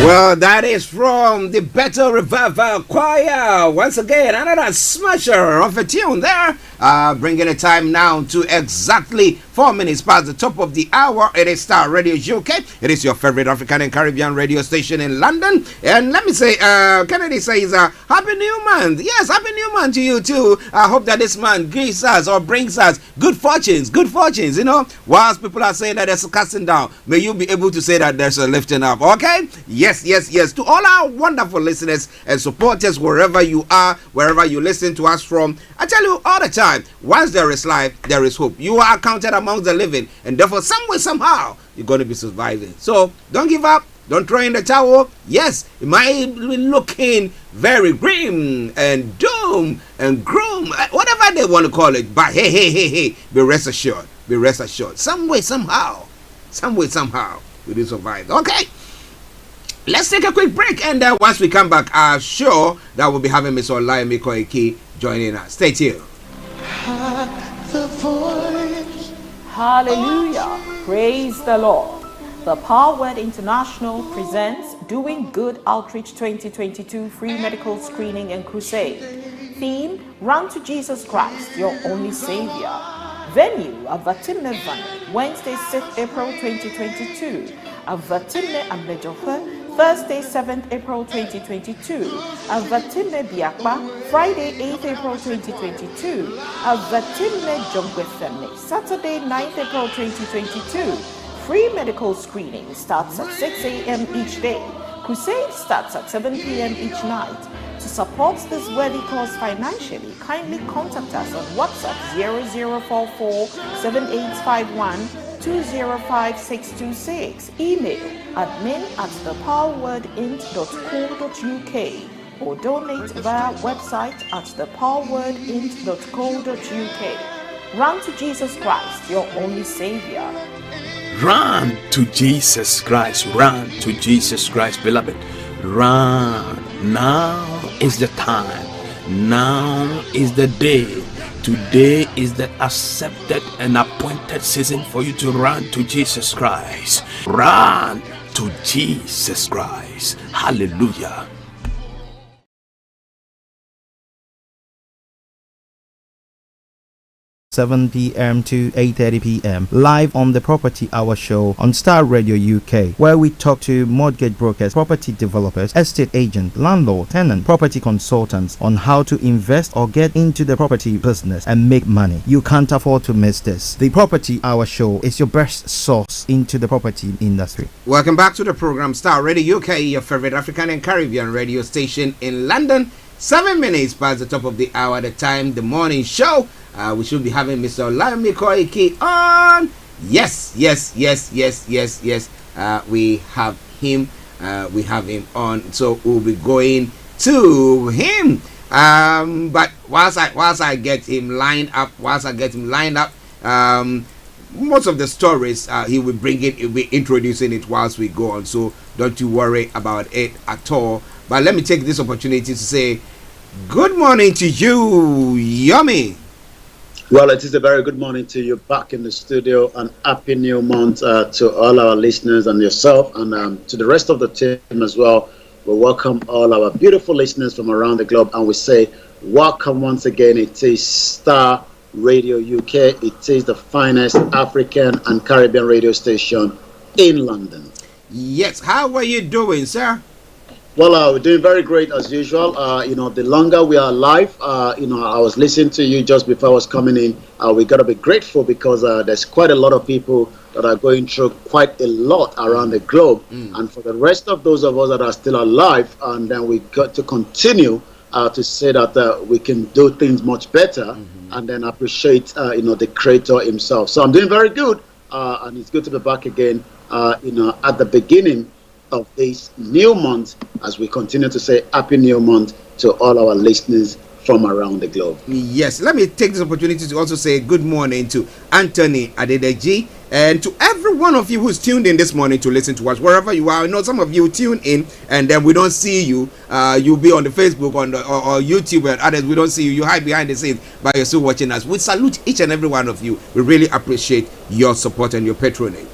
Well, that is from the Better Revival Choir. Once again, another smasher of a tune there. Bringing the time now to exactly 4 minutes past the top of the hour. It is Starr Radio UK. It is your favorite African and Caribbean radio station in London. And let me say, Kennedy says, Happy New Month. Yes, Happy New Month to you too. I hope that this month gives us or brings us good fortunes. You know, whilst people are saying that there's a casting down, may you be able to say that there's a lifting up. Okay? Yes. To all our wonderful listeners and supporters, wherever you are, wherever you listen to us from, I tell you all the time, once there is life, there is hope. You are counted among the living, and therefore, some way, somehow, you're going to be surviving. So, don't give up. Don't throw in the towel. Yes, it might be looking very grim and doom and gloom, whatever they want to call it. But hey, be rest assured. Some way, somehow, we will survive. Okay? Let's take a quick break, and once we come back, I'm sure that we'll be having Miss Olayomi joining us. Stay tuned. Hallelujah. Praise the Lord. The Power Word International presents Doing Good Outreach 2022 Free Medical Screening and Crusade. Theme, Run to Jesus Christ, Your Only Savior. Venue, Avatimne Van, Wednesday, 6th April 2022. Avatimne Ambejofe, Thursday, 7th April 2022. Avatimne Biakpa, Friday, 8th April 2022. Avatimne Jongwefeme, Saturday, 9th April 2022. Free medical screening starts at 6 a.m. each day. Crusade starts at 7 p.m. each night. To support this worthy cause financially, kindly contact us on WhatsApp 0044 7851 205626. Email admin@thepowerwordint.co.uk or donate via website at thepowerwordint.co.uk. Run to Jesus Christ, your only Savior. Run to Jesus Christ. Run to Jesus Christ, beloved. Run. Now is the time. Now is the day. Today is the accepted and appointed season for you to run to Jesus Christ. Run to Jesus Christ. Hallelujah. 7 p.m. to 8:30 p.m. live on the Property Hour show on Starr Radio UK, where we talk to mortgage brokers, property developers, estate agents, landlord, tenant, property consultants on how to invest or get into the property business and make money. You can't afford to miss this. The Property Hour show is your best source into the property industry. Welcome back to the program Starr Radio UK, your favorite African and Caribbean radio station in London. 7 minutes past the top of the hour, the time, the morning show. We should be having Mr. Olayomi on. Yes. We have him. We have him on. So we'll be going to him. But whilst I get him lined up, most of the stories he will bring it. He'll be introducing it whilst we go on. So don't you worry about it at all. But let me take this opportunity to say good morning to you, Yomi. Well, it is a very good morning to you back in the studio, and happy new month to all our listeners and yourself, and to the rest of the team as well. We welcome all our beautiful listeners from around the globe, and we say welcome once again. It is Starr Radio UK. It is the finest African and Caribbean radio station in London. Yes, how are you doing, sir? Well, we're doing very great as usual. The longer we are alive, I was listening to you just before I was coming in. We got to be grateful because there's quite a lot of people that are going through quite a lot around the globe. And for the rest of those of us that are still alive, and then we got to continue to say that we can do things much better and then appreciate, the Creator himself. So I'm doing very good, and it's good to be back again, at the beginning of this new month, as we continue to say happy new month to all our listeners from around the globe. Yes, let me take this opportunity to also say good morning to Anthony Adedeji and to every one of you who's tuned in this morning to listen to us wherever you are. I know some of you tune in and then we don't see you. You'll be on the Facebook or YouTube and others. We don't see you. You hide behind the scenes, but you're still watching us. We salute each and every one of you. We really appreciate your support and your patronage.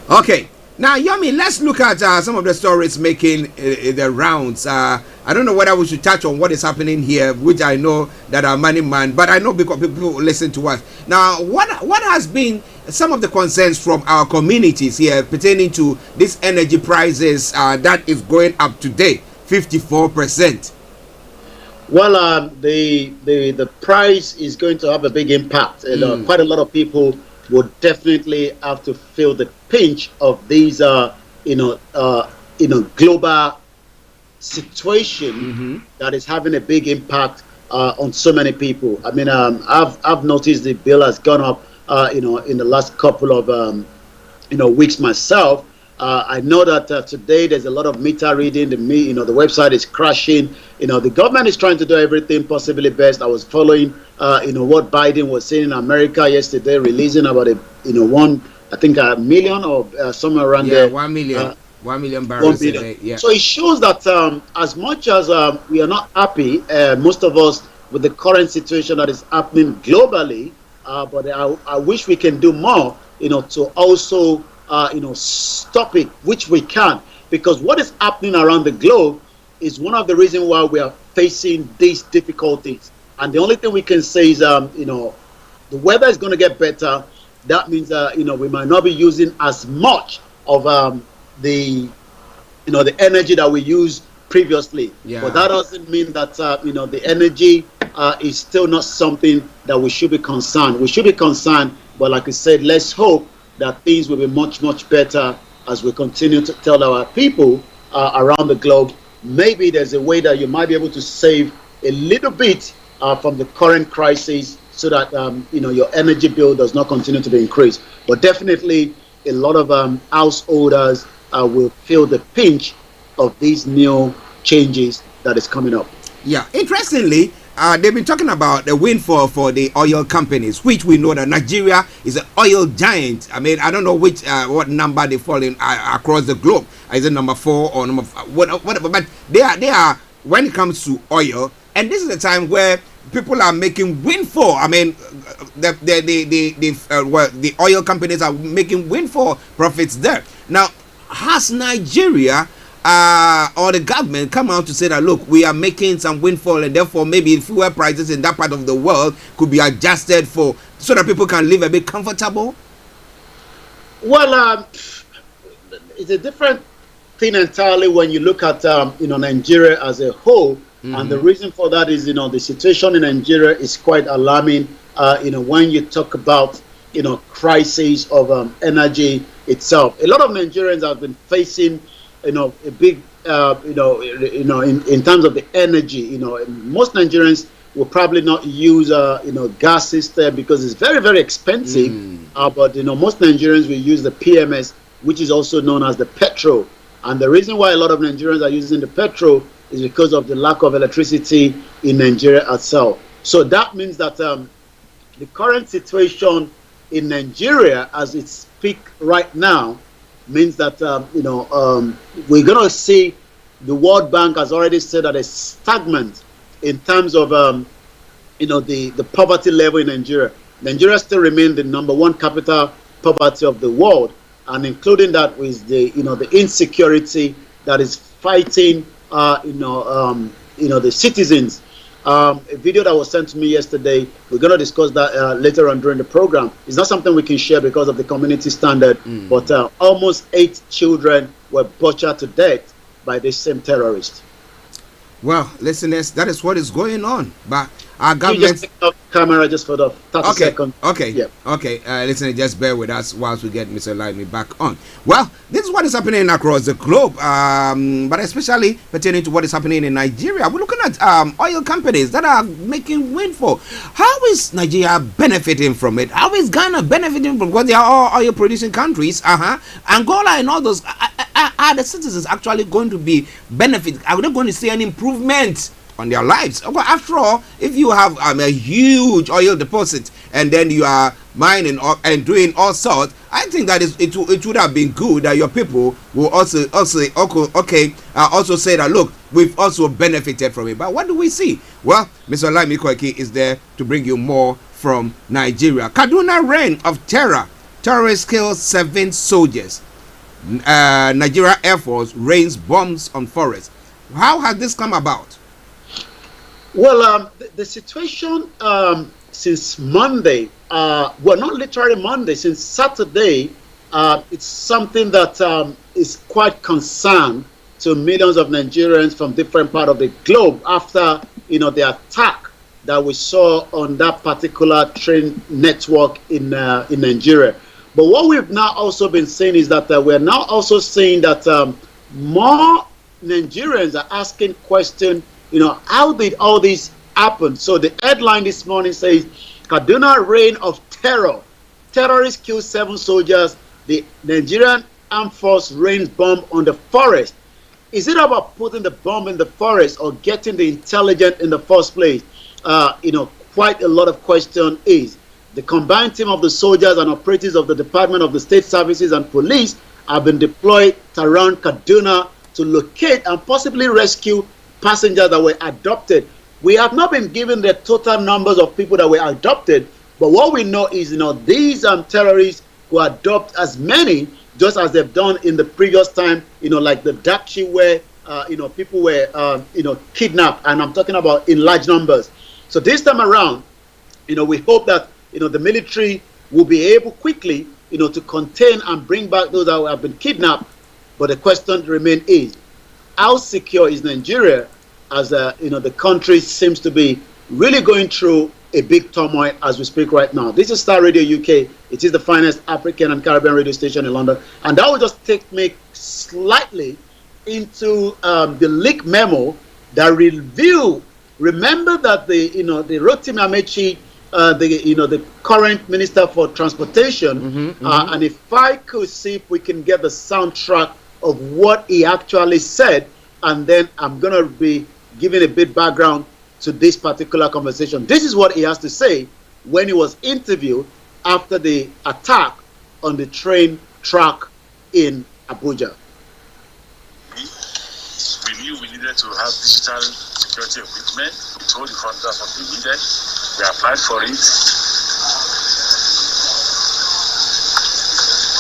Okay. Now, Yomi, let's look at some of the stories making the rounds. I don't know whether we should touch on what is happening here, which I know that are money man, but I know because people listen to us. Now, what has been some of the concerns from our communities here pertaining to these energy prices that is going up today, 54%? Well, the price is going to have a big impact. Quite a lot of people would definitely have to feel the pinch of these, global situation that is having a big impact on so many people. I mean, I've noticed the bill has gone up, in the last couple of, weeks myself. I know that today there's a lot of meter reading. The website is crashing. The government is trying to do everything possibly best. I was following, what Biden was saying in America yesterday, releasing about a million or somewhere around there. 1 million. 1 million barrels a day. Yeah. So it shows that as much as we are not happy, most of us, with the current situation that is happening globally, but I wish we can do more, to also stop it, which we can, because what is happening around the globe is one of the reasons why we are facing these difficulties. And the only thing we can say is, the weather is going to get better. That means, we might not be using as much of the energy that we used previously. Yeah. But that doesn't mean that, the energy is still not something that we should be concerned. We should be concerned, but like I said, let's hope that things will be much, much better as we continue to tell our people around the globe. Maybe there's a way that you might be able to save a little bit from the current crisis so that, your energy bill does not continue to be increased. But definitely a lot of householders will feel the pinch of these new changes that is coming up. Yeah, interestingly, they've been talking about the windfall for the oil companies, which we know that Nigeria is an oil giant. I mean, I don't know what number they fall in across the globe. Is it number 4 or number 5, whatever? But they are when it comes to oil. And this is a time where people are making windfall. I mean, the oil companies are making windfall profits there. Now, has Nigeria or the government come out to say that, look, we are making some windfall, and therefore maybe fuel prices in that part of the world could be adjusted for so that people can live a bit comfortable? Well, it's a different thing entirely when you look at Nigeria as a whole. And the reason for that is, the situation in Nigeria is quite alarming. When you talk about, crisis of energy itself, a lot of Nigerians have been facing, a big, in terms of the energy. Most Nigerians will probably not use, gas system because it's very, very expensive. But most Nigerians will use the PMS, which is also known as the petrol. And the reason why a lot of Nigerians are using the petrol is because of the lack of electricity in Nigeria itself. So that means that the current situation in Nigeria, as it speaks right now, means that we're going to see the World Bank has already said that it's stagnant in terms of the poverty level in Nigeria. Nigeria still remains the #1 capital poverty of the world, and including that with the the insecurity that is fighting the citizens. A video that was sent to me yesterday, we're going to discuss that later on during the program. It's not something we can share because of the community standard, but almost 8 children were butchered to death by the same terrorist. Well, listeners, that is what is going on. But our government... Just pick up camera just for the 30 seconds. Okay. Yeah. Okay. Listeners, just bear with us whilst we get Mr. Olayomi back on. Well, this is what is happening across the globe, but especially pertaining to what is happening in Nigeria. We're looking at oil companies that are making windfall. How is Nigeria benefiting from it? How is Ghana benefiting from it? Because they are all oil producing countries. Angola and all those. Are the citizens actually going to be benefiting? Are they going to see any improvement on their lives? After all, if you have a huge oil deposit and then you are mining and doing all sorts, I think that it would have been good that your people will also say that, look, we've also benefited from it. But what do we see? Well, Mr. Olayomi Koiki is there to bring you more from Nigeria. Kaduna reign of terror. Terrorists kill 7 soldiers. Nigeria Air Force rains bombs on forests. How has this come about? Well, the situation since Monday, well, not literally Monday, since Saturday, it's something that is quite concerned to millions of Nigerians from different parts of the globe after the attack that we saw on that particular train network in Nigeria. But what we've now also been saying is that we're now also seeing that more Nigerians are asking questions, how did all this happen? So the headline this morning says, Kaduna reign of terror. Terrorists kill 7 soldiers. The Nigerian Armed Force rains bomb on the forest. Is it about putting the bomb in the forest or getting the intelligence in the first place? Quite a lot of question is. The combined team of the soldiers and operatives of the Department of the State Services and Police have been deployed around Kaduna to locate and possibly rescue passengers that were abducted. We have not been given the total numbers of people that were abducted, but what we know is, these terrorists who adopt as many, just as they've done in the previous time, like the Dachi where, people were, kidnapped, and I'm talking about in large numbers. So this time around, we hope that the military will be able quickly, to contain and bring back those that have been kidnapped. But the question remains is, how secure is Nigeria as, the country seems to be really going through a big turmoil as we speak right now. This is Starr Radio UK. It is the finest African and Caribbean radio station in London. And that will just take me slightly into the leak memo that review. Remember that the Rotimi Amechi, the current Minister for Transportation, and if I could see if we can get the soundtrack of what he actually said, and then I'm going to be giving a bit background to this particular conversation. This is what he has to say when he was interviewed after the attack on the train track in Abuja. We knew we needed to have digital security equipment. We told the contractors what we needed. We applied for it.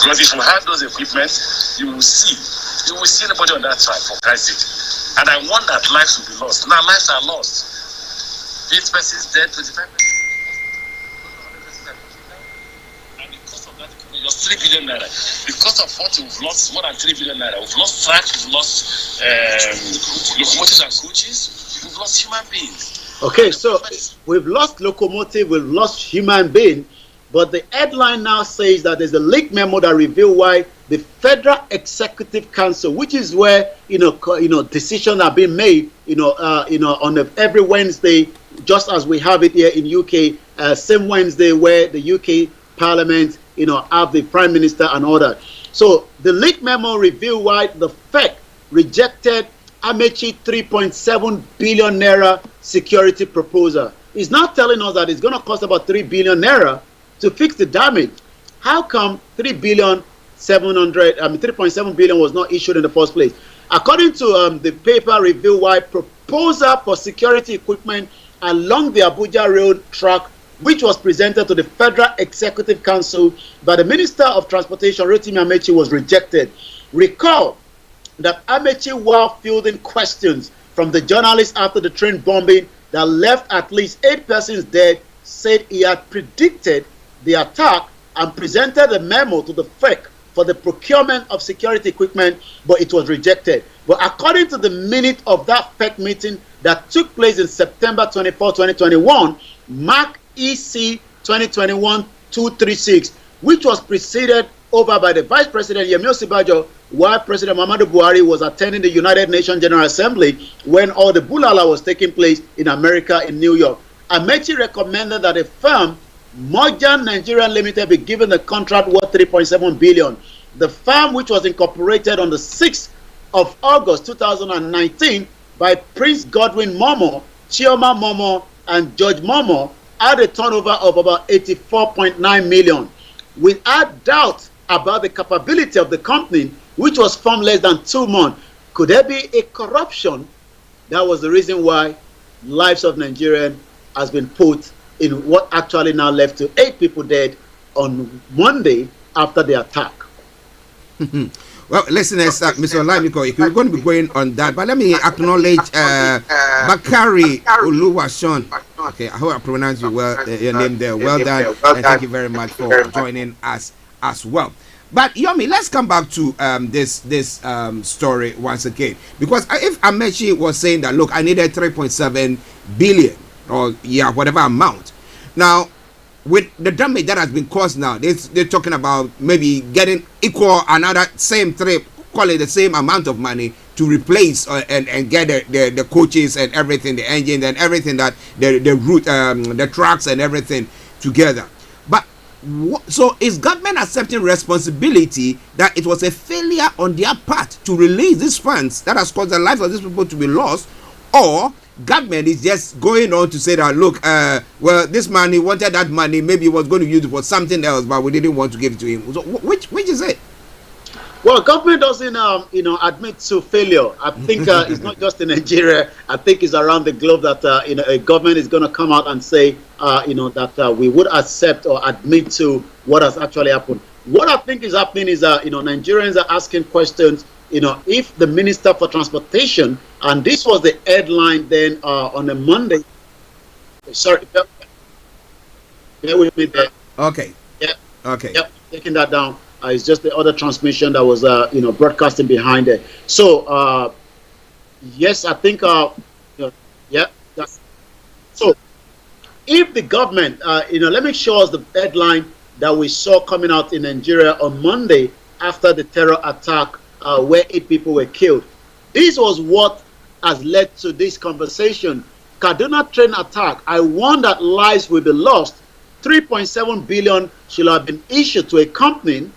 Because if we have those equipment, you will see anybody on that track, for Christ's sake. And I want that lives will be lost. Now lives are lost. 8 persons dead, 25 persons. And because of that, it was 3 billion naira. Because of what we've lost, more than 3 billion naira. We've lost tracks, we've lost locomotives and coaches, we've lost human beings. Okay, so we've lost locomotive, we've lost human being, but the headline now says that there's a leaked memo that reveal why the Federal Executive Council, which is where decisions are being made, on every Wednesday, just as we have it here in UK, same Wednesday where the UK Parliament, have the Prime Minister and all that. So the leaked memo reveal why the FEC rejected Amechi 3.7 billion naira security proposal. It's now telling us that it's going to cost about 3 billion naira to fix the damage. How come 3.7 billion was not issued in the first place? According to the paper review why proposal for security equipment along the Abuja Road track, which was presented to the Federal Executive Council by the Minister of Transportation, Rotimi Amechi, was rejected. Recall that Amechi, while fielding questions from the journalists after the train bombing that left at least 8 persons dead, said he had predicted the attack and presented a memo to the FEC for the procurement of security equipment, but it was rejected. But according to the minute of that FEC meeting that took place in September 24, 2021, Mark EC 2021-236, which was preceded over by the Vice President Yemi Osinbajo, while President Muhammadu Buhari was attending the United Nations General Assembly when all the bulala was taking place in America, in New York. Amechi recommended that a firm, Morgan Nigeria Limited, be given the contract worth 3.7 billion. The firm, which was incorporated on the 6th of August 2019 by Prince Godwin Momo, Chioma Momo, and George Momo, had a turnover of about 84.9 million. Without doubt about the capability of the company, which was formed less than 2 months, could there be a corruption? That was the reason why lives of Nigerians has been put in what actually now left to 8 people dead on Monday after the attack. Well, listeners, Mr. Olamiko, if you're going to be going on that, but let me acknowledge Bakari Oluwaseun. Okay, I hope I pronounced your name there. Well done, and thank you very much for joining us as well. But Yomi, let's come back to this story once again, because if Amechi was saying that, look, I needed 3.7 billion or whatever amount, now with the damage that has been caused now, they're talking about maybe getting equal another same trip, call it the same amount of money to replace and get the coaches and everything, the engine and everything, that the route, the trucks and everything together. But so is government accepting responsibility that it was a failure on their part to release these funds that has caused the lives of these people to be lost, or government is just going on to say that, look, well, this man, he wanted that money, maybe he was going to use it for something else, but we didn't want to give it to him. So which is it? Well, government doesn't, admit to failure. I think it's not just in Nigeria. I think it's around the globe that, a government is going to come out and say, that we would accept or admit to what has actually happened. What I think is happening is, Nigerians are asking questions, if the Minister for Transportation, and this was the headline then on a Monday. Sorry, bear with me there. Okay. Yeah. Okay. Yep. Taking that down. It's just the other transmission that was, broadcasting behind it. So, yes, I think, yeah. So, if the government, let me show us the headline that we saw coming out in Nigeria on Monday after the terror attack, where 8 people were killed. This was what has led to this conversation. Kaduna train attack. I warned that lives will be lost. 3.7 billion should have been issued to a company,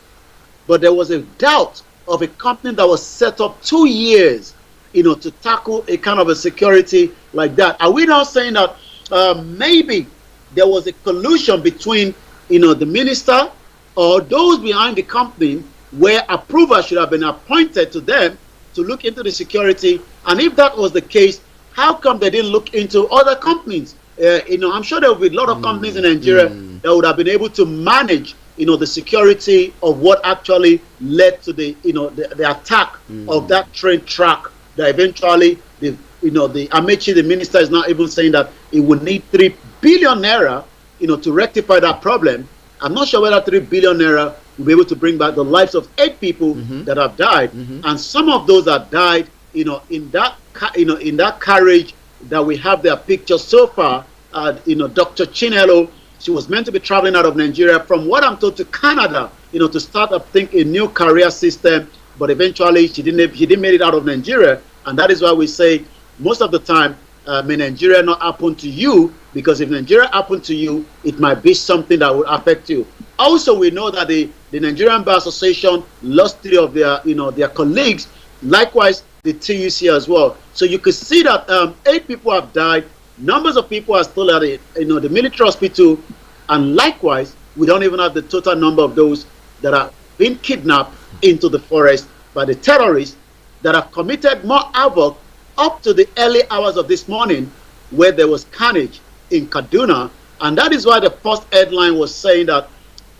but there was a doubt of a company that was set up 2 years, to tackle a kind of a security like that. Are we now saying that maybe there was a collusion between, the minister or those behind the company, where approval should have been appointed to them to look into the security? And if that was the case, how come they didn't look into other companies? I'm sure there will be a lot of companies in Nigeria that would have been able to manage, the security of what actually led to the attack of that train track. That eventually, the Amechi, the minister, is now even saying that it would need 3 billion naira, to rectify that problem. I'm not sure whether 3 billion naira will be able to bring back the lives of 8 people that have died, and some of those that died, in that carriage that we have their picture so far. Dr. Chinelo, she was meant to be traveling out of Nigeria, from what I'm told, to Canada, to start up a new career system, but eventually she didn't make it out of Nigeria, and that is why we say most of the time, may Nigeria not happen to you, because if Nigeria happened to you, it might be something that would affect you. Also, we know that the Nigerian Bar Association lost 3 of their colleagues, likewise the TUC as well. So you could see that 8 people have died, numbers of people are still at the military hospital, and likewise, we don't even have the total number of those that are being kidnapped into the forest by the terrorists that have committed more havoc up to the early hours of this morning, where there was carnage in Kaduna. And that is why the first headline was saying that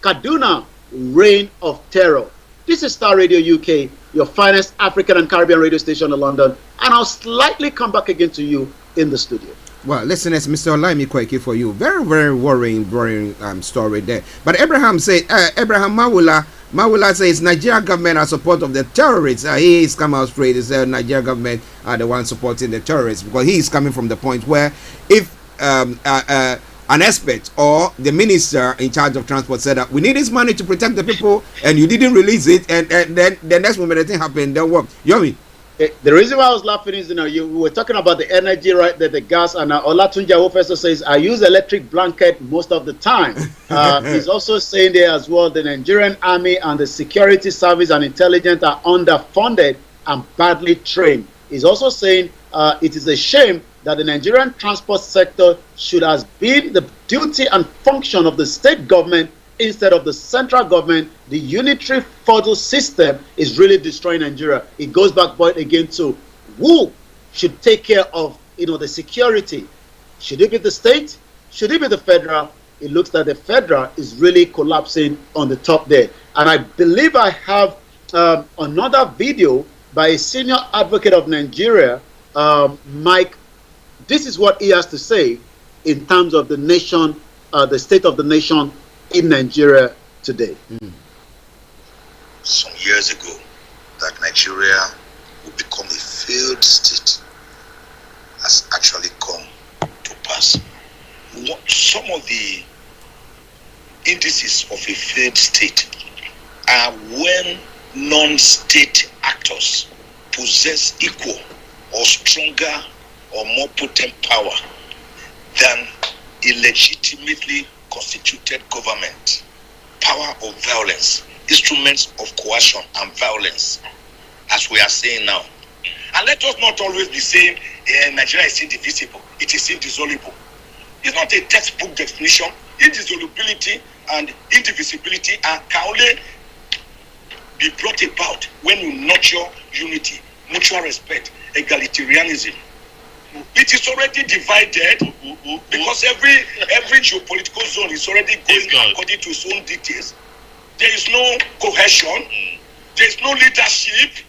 Kaduna, reign of terror. This is Star Radio UK, your finest African and Caribbean radio station in London, and I'll slightly come back again to you in the studio. Well, listeners, Mr. Olayomi Kweke for you. Very, very worrying story there. But Abraham Mawula says Nigeria government are support of the terrorists. He is come out straight. He said Nigeria government are the ones supporting the terrorists, because he is coming from the point where if an expert or the minister in charge of transport said that we need this money to protect the people, and you didn't release it, and then the next moment the thing happened, then what? Yomi? The reason why I was laughing is, we were talking about the energy, right? The gas, and Olatunji Awofeso says, I use electric blanket most of the time. He's also saying there as well, the Nigerian army and the security service and intelligence are underfunded and badly trained. He's also saying it is a shame that the Nigerian transport sector should have been the duty and function of the state government instead of the central government. The unitary federal system is really destroying Nigeria. It goes back again to who should take care of the security. Should it be the state? Should it be the federal? It looks like the federal is really collapsing on the top there. And I believe I have another video by a senior advocate of Nigeria, Mike. This is what he has to say in terms of the nation, the state of the nation in Nigeria today. Some years ago, that Nigeria would become a failed state has actually come to pass. Some of the indices of a failed state are when non-state actors possess equal or stronger or more potent power than a legitimately constituted government. Power of violence, instruments of coercion and violence, as we are saying now. And let us not always be saying Nigeria is indivisible, it is indissoluble. It's not a textbook definition. Indissolubility and indivisibility can only be brought about when you nurture unity, mutual respect, egalitarianism. It is already divided because every geopolitical zone is already going according to its own details. There is no cohesion. There is no leadership.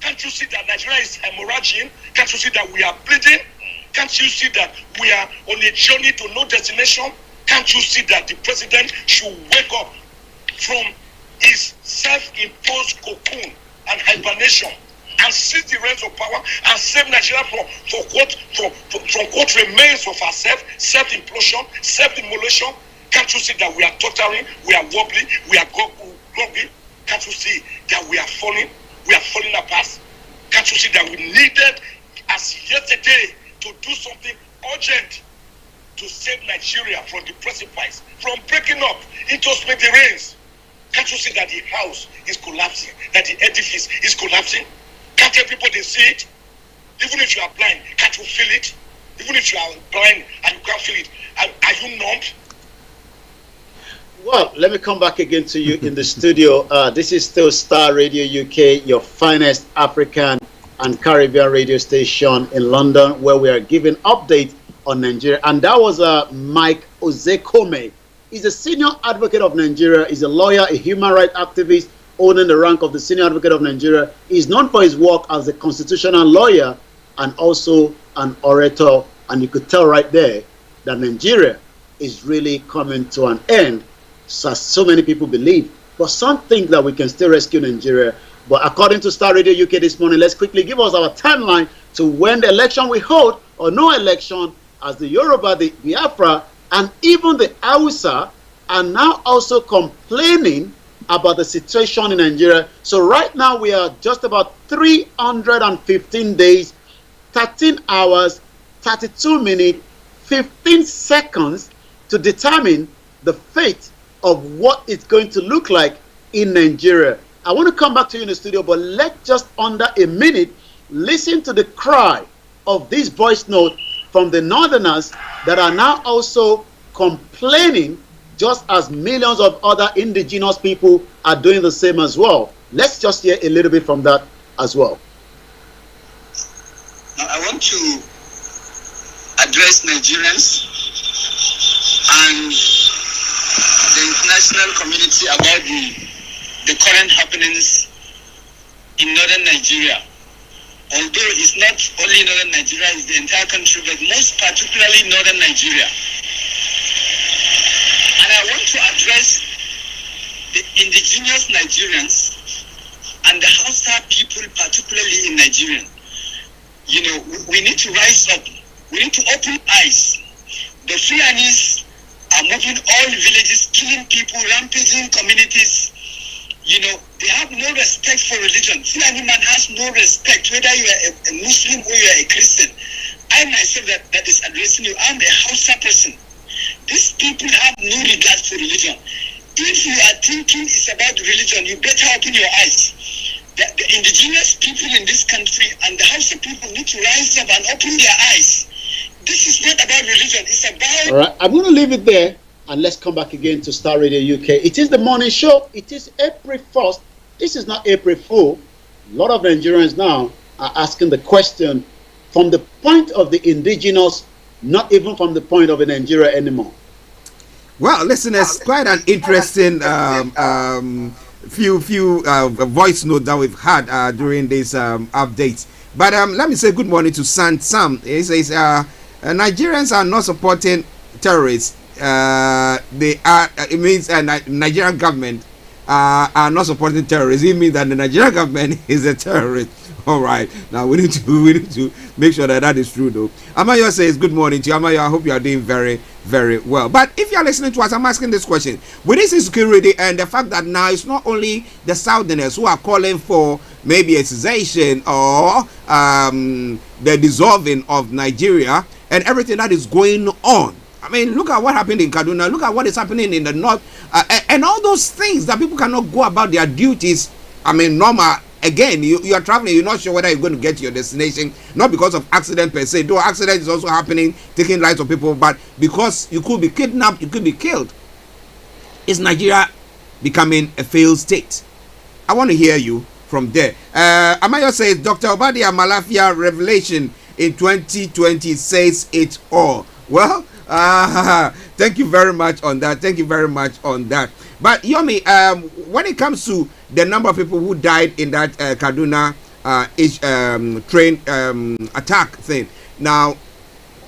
Can't you see that Nigeria is hemorrhaging? Can't you see that we are bleeding? Can't you see that we are on a journey to no destination? Can't you see that the president should wake up from his self-imposed cocoon and hibernation and seize the reins of power and save Nigeria from what remains of ourselves, self-implosion, self-demolition? Can't you see that we are tottering, we are wobbly, we are groggy? Can't you see that we are falling apart? Can't you see that we needed, as yesterday, to do something urgent to save Nigeria from the precipice, from breaking up into smithereens? Can't you see that the house is collapsing, that the edifice is collapsing? Can't everybody see it? Even if you are blind, can't you feel it? Even if you are blind and you can't feel it, are you numb? Well, let me come back again to you in the studio. This is still Star Radio UK, your finest African and Caribbean radio station in London, where we are giving updates on Nigeria. And that was Mike Ozekome. He's a senior advocate of Nigeria. He's a lawyer, a human rights activist, owning the rank of the senior advocate of Nigeria. He's known for his work as a constitutional lawyer and also an orator. And you could tell right there that Nigeria is really coming to an end, so many people believe. But some think that we can still rescue Nigeria. But according to Star Radio UK this morning, let's quickly give us our timeline to when the election we hold or no election, as the Yoruba, the Biafra, and even the Hausa are now also complaining about the situation in Nigeria. So right now we are just about 315 days, 13 hours, 32 minutes, 15 seconds to determine the fate of what it's going to look like in Nigeria. I want to come back to you in the studio, but let's just under a minute listen to the cry of this voice note from the Northerners that are now also complaining, just as millions of other indigenous people are doing the same as well. Let's just hear a little bit from that as well. Now, I want to address Nigerians and the international community about the current happenings in northern Nigeria. Although it's not only northern Nigeria, it's the entire country, but most particularly northern Nigeria. And I want to address the indigenous Nigerians and the Hausa people, particularly in Nigeria. You know, we need to rise up. We need to open eyes. The Fulanis are moving all villages, killing people, rampaging communities. You know, they have no respect for religion. Fulani man has no respect, whether you are a Muslim or you are a Christian. I myself that is addressing you, I'm a Hausa person. These people have no regard for religion. If you are thinking it's about religion, you better open your eyes. The indigenous people in this country and the Hausa people need to rise up and open their eyes. This is not about religion, it's about... All right, I'm going to leave it there and let's come back again to Star Radio UK. It is the morning show. It is April 1st. This is not April Fool. A lot of Nigerians now are asking the question from the point of the indigenous, not even from the point of a Nigeria anymore. Well, listeners, quite an interesting few voice note that we've had during this update. But let me say good morning to Sam. He says Nigerians are not supporting terrorists. They are. It means Nigerian government are not supporting terrorists. It means that the Nigerian government is a terrorist. All right. Now we need to make sure that is true, though. Amayo says good morning to you. Amayo, I hope you are doing very, very well. But if you are listening to us, I'm asking this question: with this insecurity and the fact that now it's not only the Southerners who are calling for maybe a cessation or the dissolving of Nigeria and everything that is going on. I mean, look at what happened in Kaduna. Look at what is happening in the north, and all those things that people cannot go about their duties. I mean, normal. Again, you are traveling, you're not sure whether you're going to get to your destination, not because of accident per se, though accident is also happening, taking lives of people, but because you could be kidnapped, you could be killed. Is Nigeria becoming a failed state? I want to hear you from there. Amayo says, Dr. Obadia Malafia revelation in 2020 says it all. Well, thank you very much on that. Thank you very much on that. But Yomi, when it comes to the number of people who died in that Kaduna train attack thing, now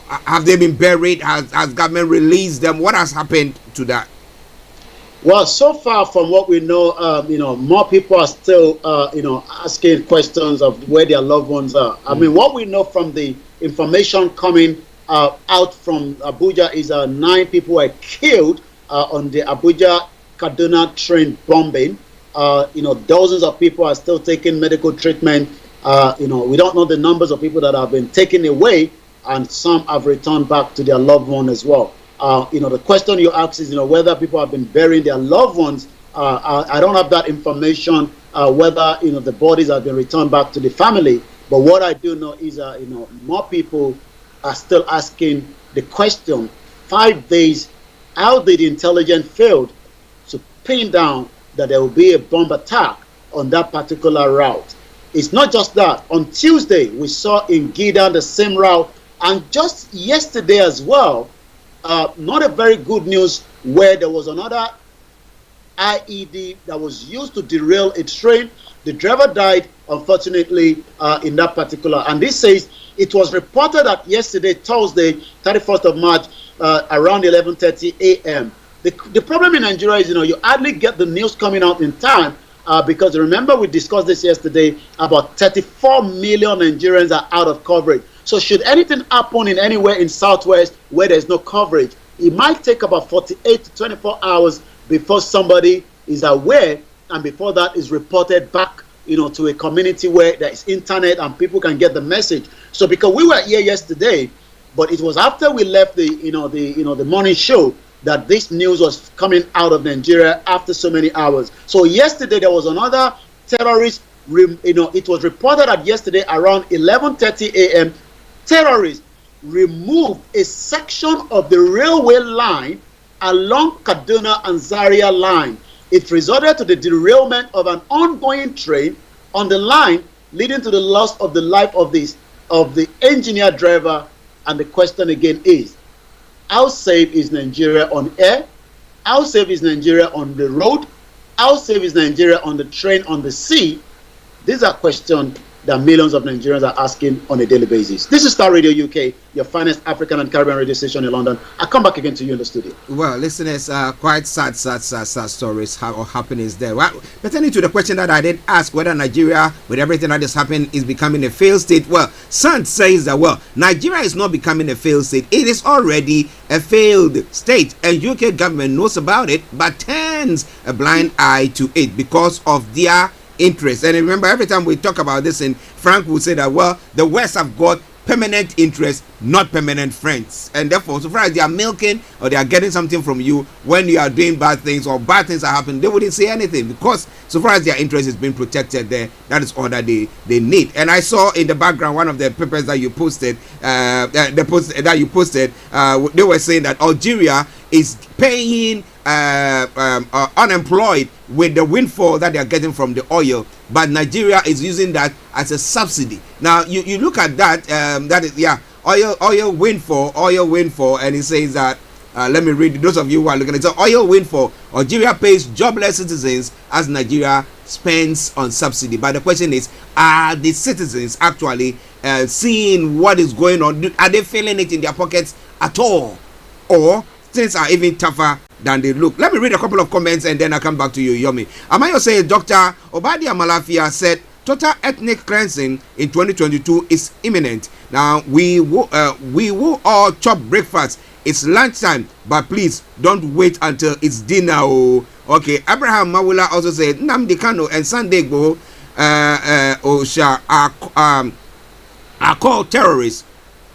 have they been buried? Has government released them? What has happened to that? Well, so far from what we know, more people are still, asking questions of where their loved ones are. I mean, what we know from the information coming out from Abuja is 9 people were killed on the Abuja-Kaduna train bombing. Dozens of people are still taking medical treatment. We don't know the numbers of people that have been taken away, and some have returned back to their loved one as well. The question you ask is, whether people have been burying their loved ones. I don't have that information, whether, the bodies have been returned back to the family. But what I do know is, more people are still asking the question, 5 days, how did the intelligence fail pinned down that there will be a bomb attack on that particular route. It's not just that. On Tuesday, we saw in Gidan the same route, and just yesterday as well, not a very good news, where there was another IED that was used to derail a train. The driver died, unfortunately, in that particular. And this says it was reported that yesterday, Thursday, 31st of March, around 11:30 a.m. The problem in Nigeria is, you hardly get the news coming out in time, because remember we discussed this yesterday, about 34 million Nigerians are out of coverage. So should anything happen in anywhere in Southwest where there's no coverage, it might take about 48 to 24 hours before somebody is aware, and before that is reported back, to a community where there is internet and people can get the message. So because we were here yesterday, but it was after we left the morning show that this news was coming out of Nigeria after so many hours. So yesterday there was another terrorist. It was reported that yesterday around 11:30 a.m. terrorists removed a section of the railway line along Kaduna and Zaria line. It resulted to the derailment of an ongoing train on the line, leading to the loss of the life of the engineer driver. And the question again is, how safe is Nigeria on air? How safe is Nigeria on the road? How safe is Nigeria on the train, on the sea? These are questions that millions of Nigerians are asking on a daily basis. This is Star Radio UK, your finest African and Caribbean radio station in London. I'll come back again to you in the studio. Well, listeners, quite sad stories or happenings there. Well, pertaining to the question that I did ask, whether Nigeria, with everything that is happening, is becoming a failed state. Well, Sant says that, well, Nigeria is not becoming a failed state. It is already a failed state, and UK government knows about it, but turns a blind eye to it because of their interest. And remember, every time we talk about this, and Frank will say that, well, the West have got permanent interest, not permanent friends, and therefore so far as they are milking or they are getting something from you when you are doing bad things or bad things are happening, they wouldn't say anything, because so far as their interest is being protected there, that is all that they need. And I saw in the background one of the papers that you posted, they were saying that Algeria is paying unemployed with the windfall that they are getting from the oil, but Nigeria is using that as a subsidy. Now you look at that, that is, oil windfall, and it says that, let me read, those of you who are looking at it. So oil windfall, Algeria pays jobless citizens as Nigeria spends on subsidy. But the question is, are the citizens actually seeing what is going on? Are they feeling it in their pockets at all, or things are even tougher than they look? Let me read a couple of comments and then I'll come back to you, Yomi. Amayo says, Dr. Obadia Malafia said, total ethnic cleansing in 2022 is imminent. Now, we will all chop breakfast. It's lunchtime, but please don't wait until it's dinner. Oh. Okay, Abraham Mawula also said, Nnamdi Kanu and Sunday Igboho are called terrorists.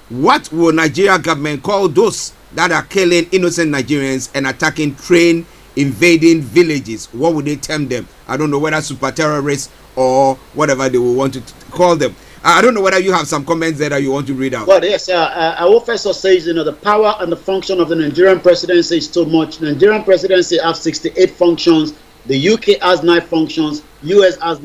What will Nigeria government call those that are killing innocent Nigerians and attacking train invading villages? What would they term them? I don't know, whether super terrorists or whatever they will want to call them. I don't know whether you have some comments there that you want to read out. Well, yes, our professor says, the power and the function of the Nigerian presidency is too much. Nigerian presidency has 68 functions. The UK has 9 functions. US has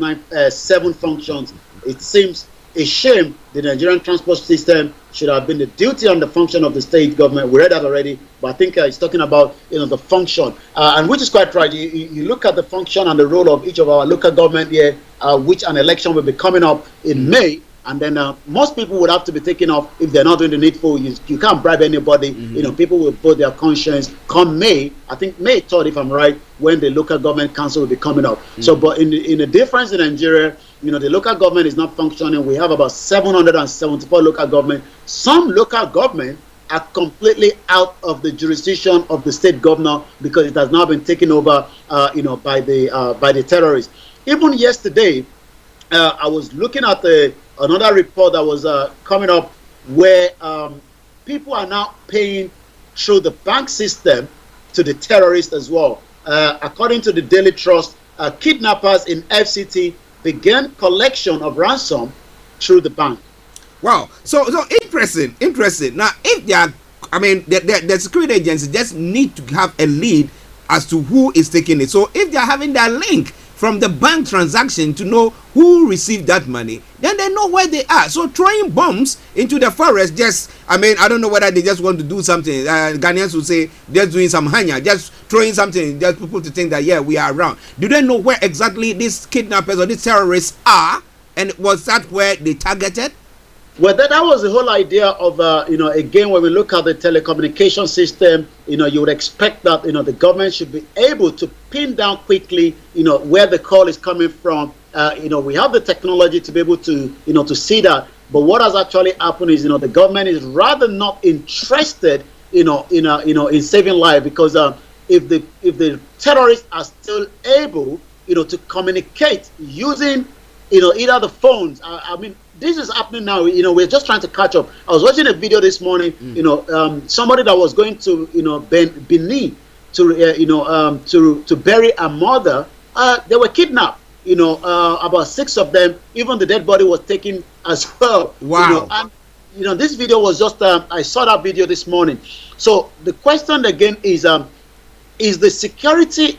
7 functions. It seems a shame the Nigerian transport system should have been the duty and the function of the state government. We read that already, but I think it's talking about the function, and which is quite right. You look at the function and the role of each of our local government here, which an election will be coming up in May, and then most people would have to be taken off if they're not doing the needful. You can't bribe anybody. People will vote their conscience come May. I think May 3rd, if I'm right, when the local government council will be coming up. So, but in the difference in Nigeria, the local government is not functioning. We have about 774 local government. Some local government are completely out of the jurisdiction of the state governor because it has now been taken over, by the terrorists. Even yesterday, I was looking at another report that was coming up where people are now paying through the bank system to the terrorists as well. According to the Daily Trust, kidnappers in FCT began collection of ransom through the bank. Wow, so interesting. Now, if they are, the security agencies just need to have a lead as to who is taking it. So if they are having that link from the bank transaction to know who received that money, then they know where they are. So throwing bombs into the forest, I don't know whether they just want to do something. Ghanaians will say just doing some hanya, just throwing something, just people to think that, yeah, we are around. Do they know where exactly these kidnappers or these terrorists are? And was that where they targeted? Well, that was the whole idea of, again, when we look at the telecommunication system, you would expect that, the government should be able to pin down quickly, where the call is coming from. We have the technology to be able to, to see that. But what has actually happened is, the government is rather not interested, in saving life, because if the terrorists are still able, to communicate using, either the phones, this is happening now. We're just trying to catch up. I was watching a video this morning. Somebody that was going to, Benin to bury a mother. They were kidnapped. About 6 of them. Even the dead body was taken as well. Wow. And this video was just. I saw that video this morning. So the question again is the security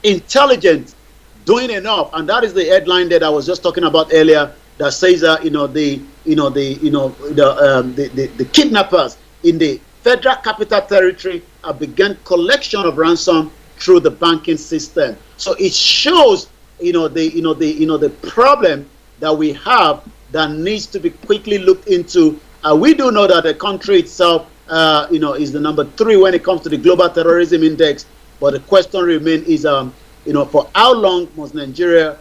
intelligence doing enough? And that is the headline that I was just talking about earlier, that says that the kidnappers in the Federal Capital Territory have begun collection of ransom through the banking system. So it shows the problem that we have that needs to be quickly looked into. We do know that the country itself is the number 3 when it comes to the global terrorism index, but the question remains is for how long must Nigeria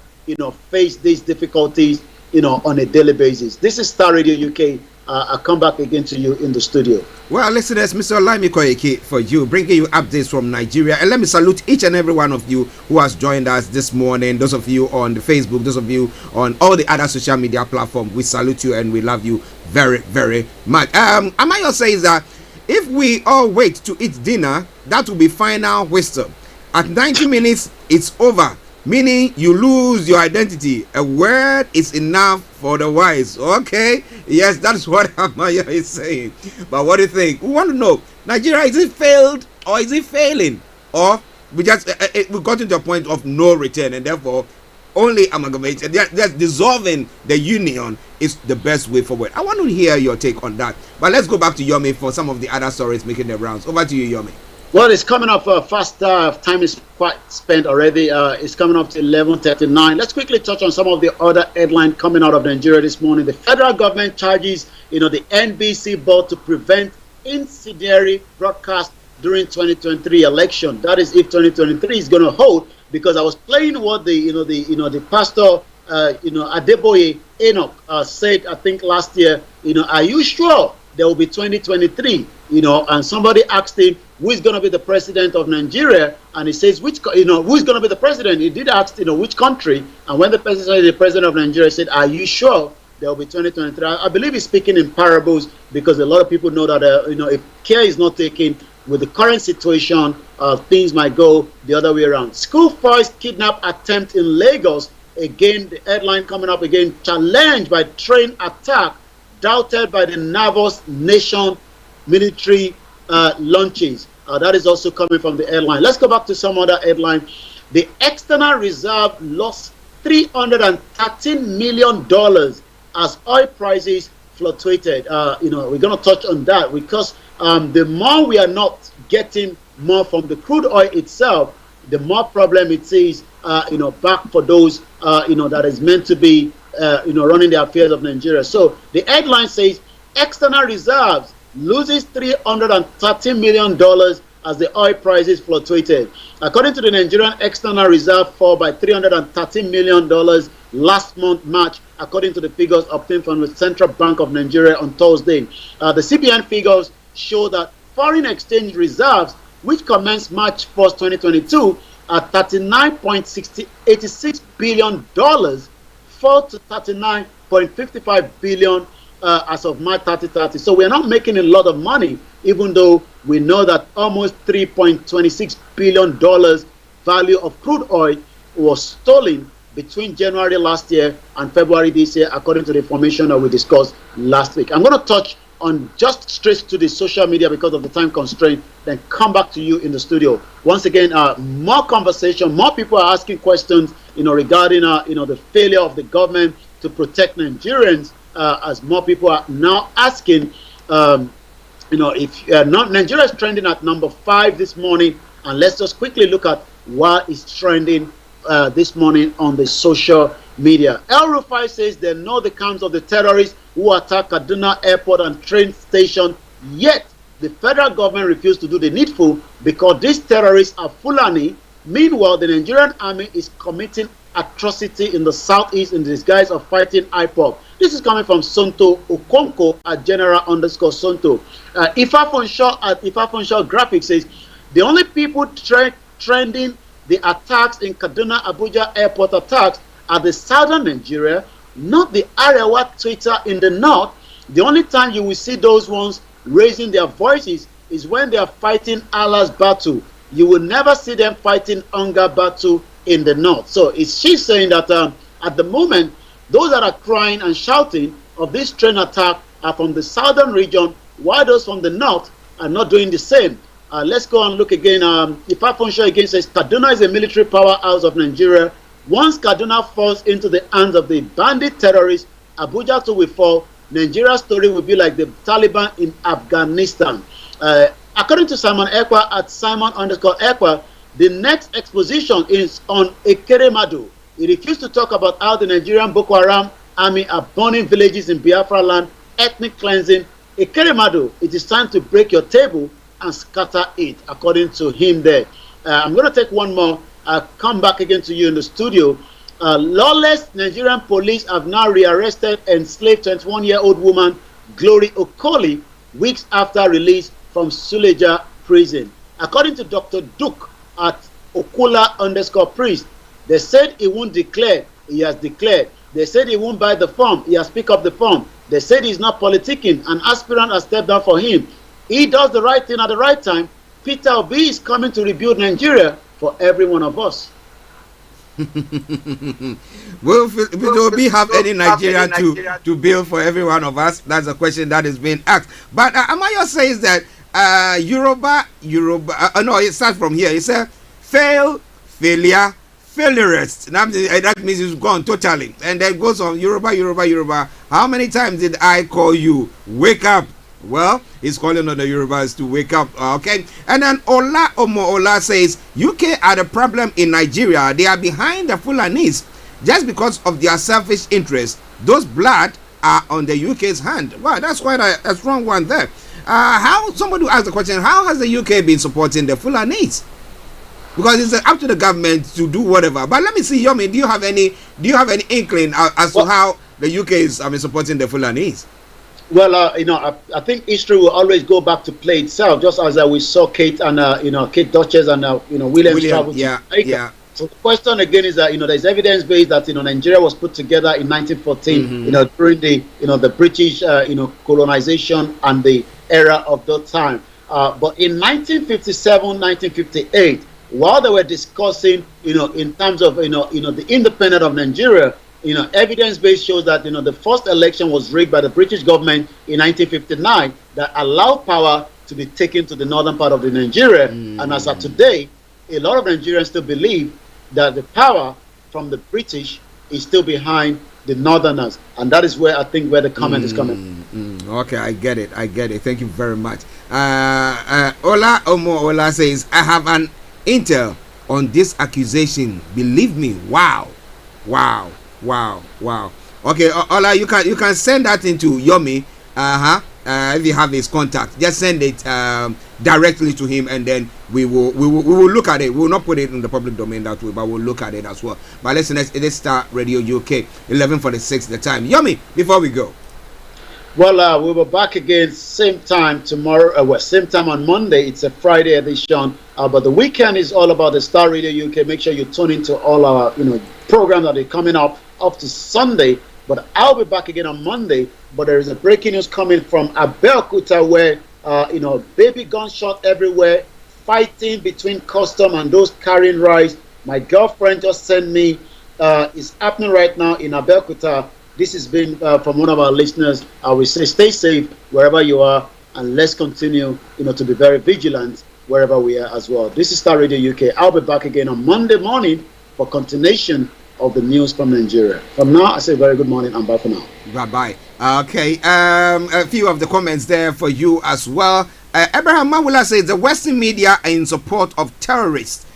face these difficulties on a daily basis. This is Star Radio UK. I'll come back again to you in the studio. Well, listeners, Mr. Olayomi Koiki for you, bringing you updates from Nigeria. And let me salute each and every one of you who has joined us this morning. Those of you on the Facebook, those of you on all the other social media platforms, we salute you and we love you very, very much. Amayo says that if we all wait to eat dinner, that will be final wisdom. At 90 minutes, it's over. Meaning you lose your identity. A word is enough for the wise. Okay, yes, that's what Amaya is saying. But what do you think? We want to know, Nigeria, is it failed or is it failing? Or we just we got into a point of no return, and therefore only amalgamation, just dissolving the union is the best way forward. I want to hear your take on that. But let's go back to Yomi for some of the other stories making the rounds. Over to you, Yomi. Well, it's coming up fast. Time is quite spent already. It's coming up to 11:39. Let's quickly touch on some of the other headlines coming out of Nigeria this morning. The federal government charges, the NBC board to prevent incendiary broadcast during 2023 election. That is, if 2023 is going to hold, because I was playing what the pastor, Adeboye Enoch said, I think last year. Are you sure there will be 2023? And somebody asked him, who is going to be the president of Nigeria? And he says, who is going to be the president? He did ask, which country? And when the president of Nigeria said, are you sure there will be 2023? I believe he's speaking in parables, because a lot of people know that, if care is not taken with the current situation, things might go the other way around. School boys kidnap attempt in Lagos. Again, the headline coming up again, challenged by train attack, doubted by the nervous nation military launches. That is also coming from the airline. Let's go back to some other headline. The external reserve lost $313 million as oil prices fluctuated. We're going to touch on that, because the more we are not getting more from the crude oil itself, the more problem it is, back for those, that is meant to be, running the affairs of Nigeria. So the headline says, external reserves loses $313 million as the oil prices fluctuated. According to the Nigerian external reserve, fall by $313 million last month, March, according to the figures obtained from the Central Bank of Nigeria on Thursday. The CBN figures show that foreign exchange reserves, which commenced March 1st, 2022, at $39.86 billion, fall to $39.55 billion as of March 2030. So we're not making a lot of money, even though we know that almost $3.26 billion value of crude oil was stolen between January last year and February this year, according to the information that we discussed last week. I'm going to touch on just straight to the social media because of the time constraint, then come back to you in the studio. Once again, more conversation, more people are asking questions, regarding, the failure of the government to protect Nigerians, as more people are now asking, if Nigeria is trending at number 5 this morning, and let's just quickly look at what is trending this morning on the social media. El Rufai says they know the camps of the terrorists who attacked Kaduna Airport and train station, yet the federal government refused to do the needful because these terrorists are Fulani. Meanwhile, the Nigerian army is committing atrocity in the southeast in the disguise of fighting IPOB. This is coming from Sonto Okonko at General_Sonto. Ifa Fonshaw at Ifa Fonshaw Graphics says the only people trending the attacks in Kaduna Abuja airport attacks are the southern Nigeria, not the Arewa Twitter in the north. The only time you will see those ones raising their voices is when they are fighting Allah's battle. You will never see them fighting hunger battle in the north. So she's saying that at the moment, those that are crying and shouting of this train attack are from the southern region, while those from the north are not doing the same. Let's go and look again. Ifa Fonshaw again says Kaduna is a military powerhouse of Nigeria. Once Kaduna falls into the hands of the bandit terrorists, Abuja too will fall. Nigeria's story will be like the Taliban in Afghanistan. According to Simon Ekwa at Simon_Ekwa, the next exposition is on Ekeremadu. He refused to talk about how the Nigerian Boko Haram army are burning villages in Biafra land, ethnic cleansing. Ekeremadu, it is time to break your table and scatter it, according to him there. I'm going to take one more. I'll come back again to you in the studio. Lawless Nigerian police have now rearrested enslaved 21-year-old woman Glory Okoli weeks after release from Suleja prison. According to Dr. Duke at Okula_priest, they said he won't declare. He has declared. They said he won't buy the form. He has picked up the form. They said he's not politicking. An aspirant has stepped down for him. He does the right thing at the right time. Peter Obi is coming to rebuild Nigeria for every one of us. Will Obi have any Nigerian to build for every one of us? That's a question that is being asked. But Amayo says that Yoruba, no, it starts from here. It says failure, failurist. That means it's gone totally. And then goes on Yoruba. How many times did I call you? Wake up. Well, he's calling on the Yorubas to wake up. Okay. And then Ola says UK are the problem in Nigeria. They are behind the Fulanis just because of their selfish interests. Those blood are on the UK's hand. Wow, that's quite a strong one there. How somebody asked the question, how has the UK been supporting the Fulanis? Because it's up to the government to do whatever. But let me see, Yomi, do you have any inkling as to how the UK is supporting the Fulanis? Well, I think history will always go back to play itself, just as we saw Kate and Kate Duchess and William travel to America. Yeah. So the question again is that there's evidence based that Nigeria was put together in 1914, during the British colonization and the era of that time. But in 1957, 1958, while they were discussing, in terms of the independence of Nigeria. Evidence base shows that the first election was rigged by the British government in 1959 that allowed power to be taken to the northern part of the Nigeria. And as of today, a lot of Nigerians still believe that the power from the British is still behind the northerners, and that is where I think where the comment is coming. Okay, I get it. Thank you very much. Ola says, I have an intel on this accusation. Believe me. Wow. Okay, Ola, you can send that into Yomi. If you have his contact, just send it directly to him, and then we will look at it. We will not put it in the public domain that way, but we'll look at it as well. But listen, it is Star Radio UK, 11:46 the time. Yomi, before we go. Well, we'll be back again same time tomorrow. Same time on Monday. It's a Friday edition, but the weekend is all about the Star Radio UK. Make sure you tune into all our programs that are coming up to Sunday. But I'll be back again on Monday. But there is a breaking news coming from Abeokuta where baby gunshot everywhere, fighting between custom and those carrying rice. My girlfriend just sent me. It's happening right now in Abeokuta. This has been from one of our listeners. I will say, stay safe wherever you are, and let's continue, to be very vigilant wherever we are as well. This is Star Radio UK. I'll be back again on Monday morning for continuation of the news from Nigeria. From now, I say very good morning and bye for now. Bye-bye. Okay, a few of the comments there for you as well. Abraham Mawula says the Western media are in support of terrorists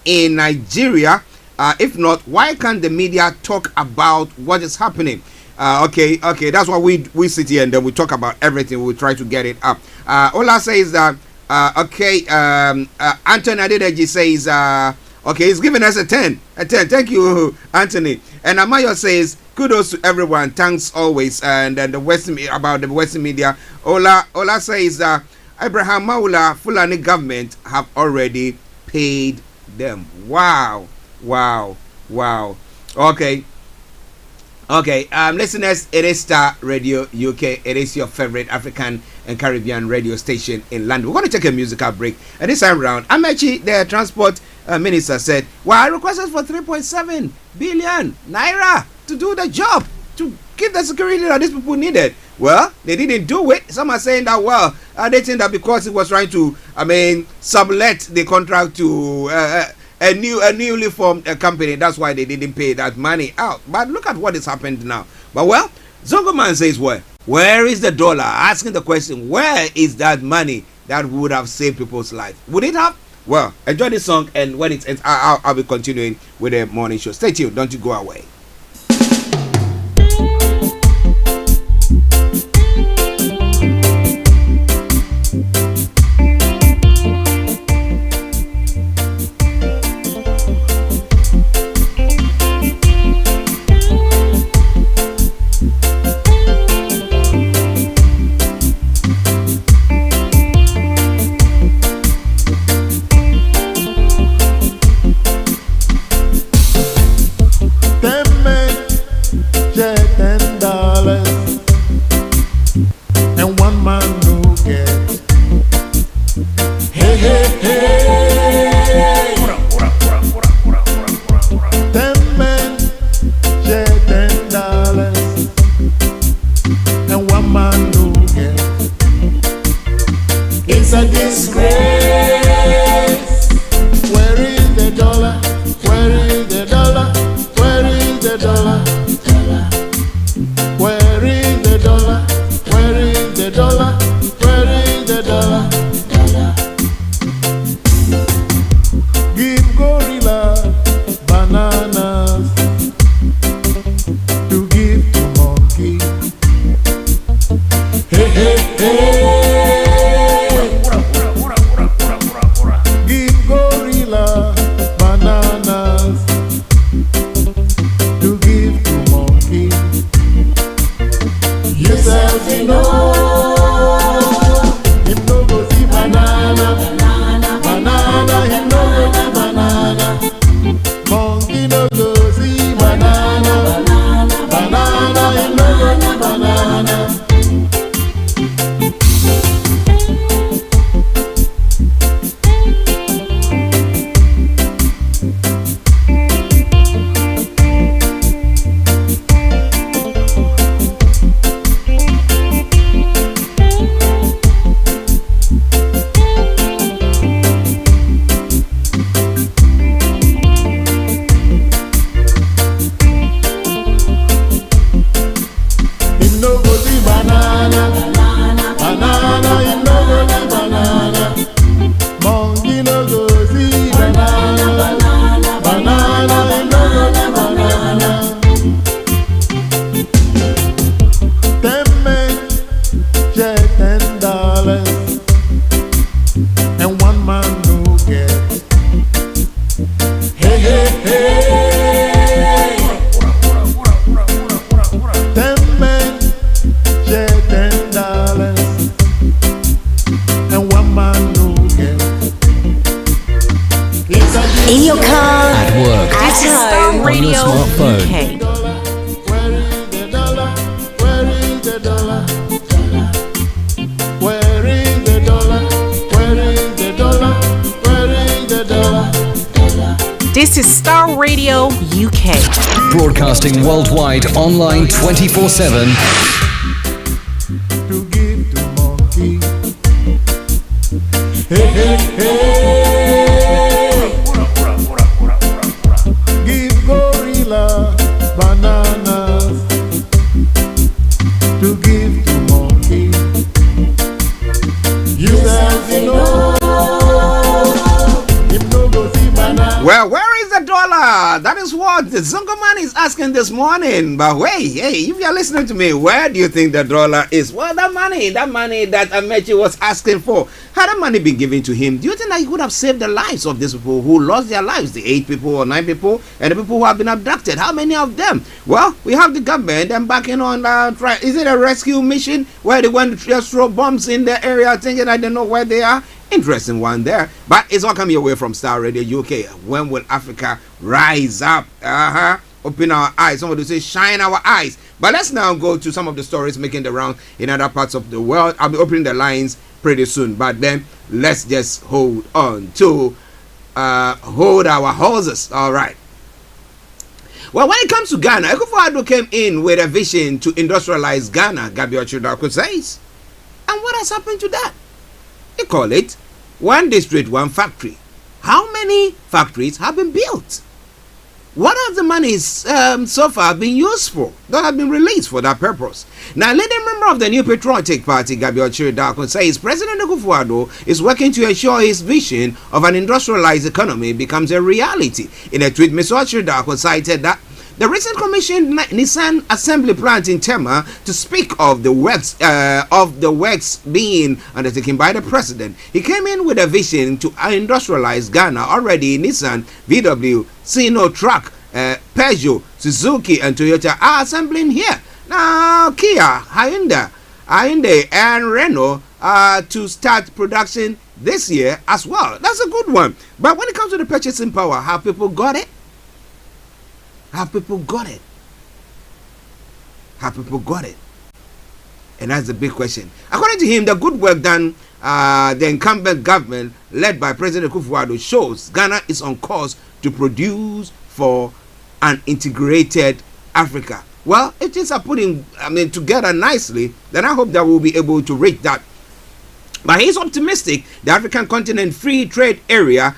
in Nigeria. If not, why can't the media talk about what is happening? Okay, that's why we sit here and then we talk about everything. We try to get it up. Ola says that, Anthony Adedeji says, okay, he's giving us a 10. Thank you, Anthony. And Amayo says, kudos to everyone. Thanks always. And then the Western media. Ola says, Abraham Mawula, Fulani government have already paid them. Wow. Okay, listeners, it is Star Radio UK. It is your favorite African and Caribbean radio station in London. We're going to take a musical break. And this time around, Amechi, the transport minister, said, well, I requested for 3.7 billion naira to do the job, to give the security that these people needed. Well, they didn't do it. Some are saying that, well, they think that because it was trying to, sublet the contract to a newly formed company, that's why they didn't pay that money out. But look at what has happened now. But well, Zongoman says, where is the dollar? Asking the question, where is that money that would have saved people's lives? Would it have? Well, enjoy this song, and when it ends, I'll be continuing with the morning show. Stay tuned, don't you go away. This is Star Radio UK. Broadcasting worldwide, online 24/7. To give to monkey. Hey, hey, hey. Give gorilla bananas. To give to monkey. You say no. If no go see banana. Well, where is the dollar? That is what the Zongo man is asking this morning. But wait, hey, if you're listening to me, where do you think the dollar is? Well, that money that Amechi was asking for, had that money been given to him, do you think that he would have saved the lives of these people who lost their lives, the 8 people or 9 people, and the people who have been abducted? How many of them? Well, we have the government embarking on, is it a rescue mission where they went to just throw bombs in the area thinking I don't know where they are? Interesting one there. But it's all coming away from Star Radio UK. When will Africa rise up? Open our eyes. Somebody say shine our eyes. But let's now go to some of the stories making the round in other parts of the world. I'll be opening the lines pretty soon. But then let's just hold on to hold our horses. All right. Well, when it comes to Ghana, Akufo-Addo came in with a vision to industrialize Ghana, Gabi Ochodako says. And what has happened to that? They call it one district, one factory. How many factories have been built? What have the monies so far been used for that have been released for that purpose? Now, leading member of the New Patriotic Party, Gabi Ochodako, says President Akufo-Addo is working to ensure his vision of an industrialized economy becomes a reality. In a tweet, Mr. Ochodako cited that the recent commissioned Nissan assembly plant in Tema to speak of the works being undertaken by the president. He came in with a vision to industrialize Ghana. Already Nissan, VW, Sino Truck, Peugeot, Suzuki and Toyota are assembling here. Now Kia, Hyundai and Renault are to start production this year as well. That's a good one. But when it comes to the purchasing power, have people got it? Have people got it? Have people got it? And that's the big question. According to him, the good work done, the incumbent government led by President Akufo-Addo shows Ghana is on course to produce for an integrated Africa. Well, if things are putting together nicely, then I hope that we'll be able to reach that. But he's optimistic the African continent free trade area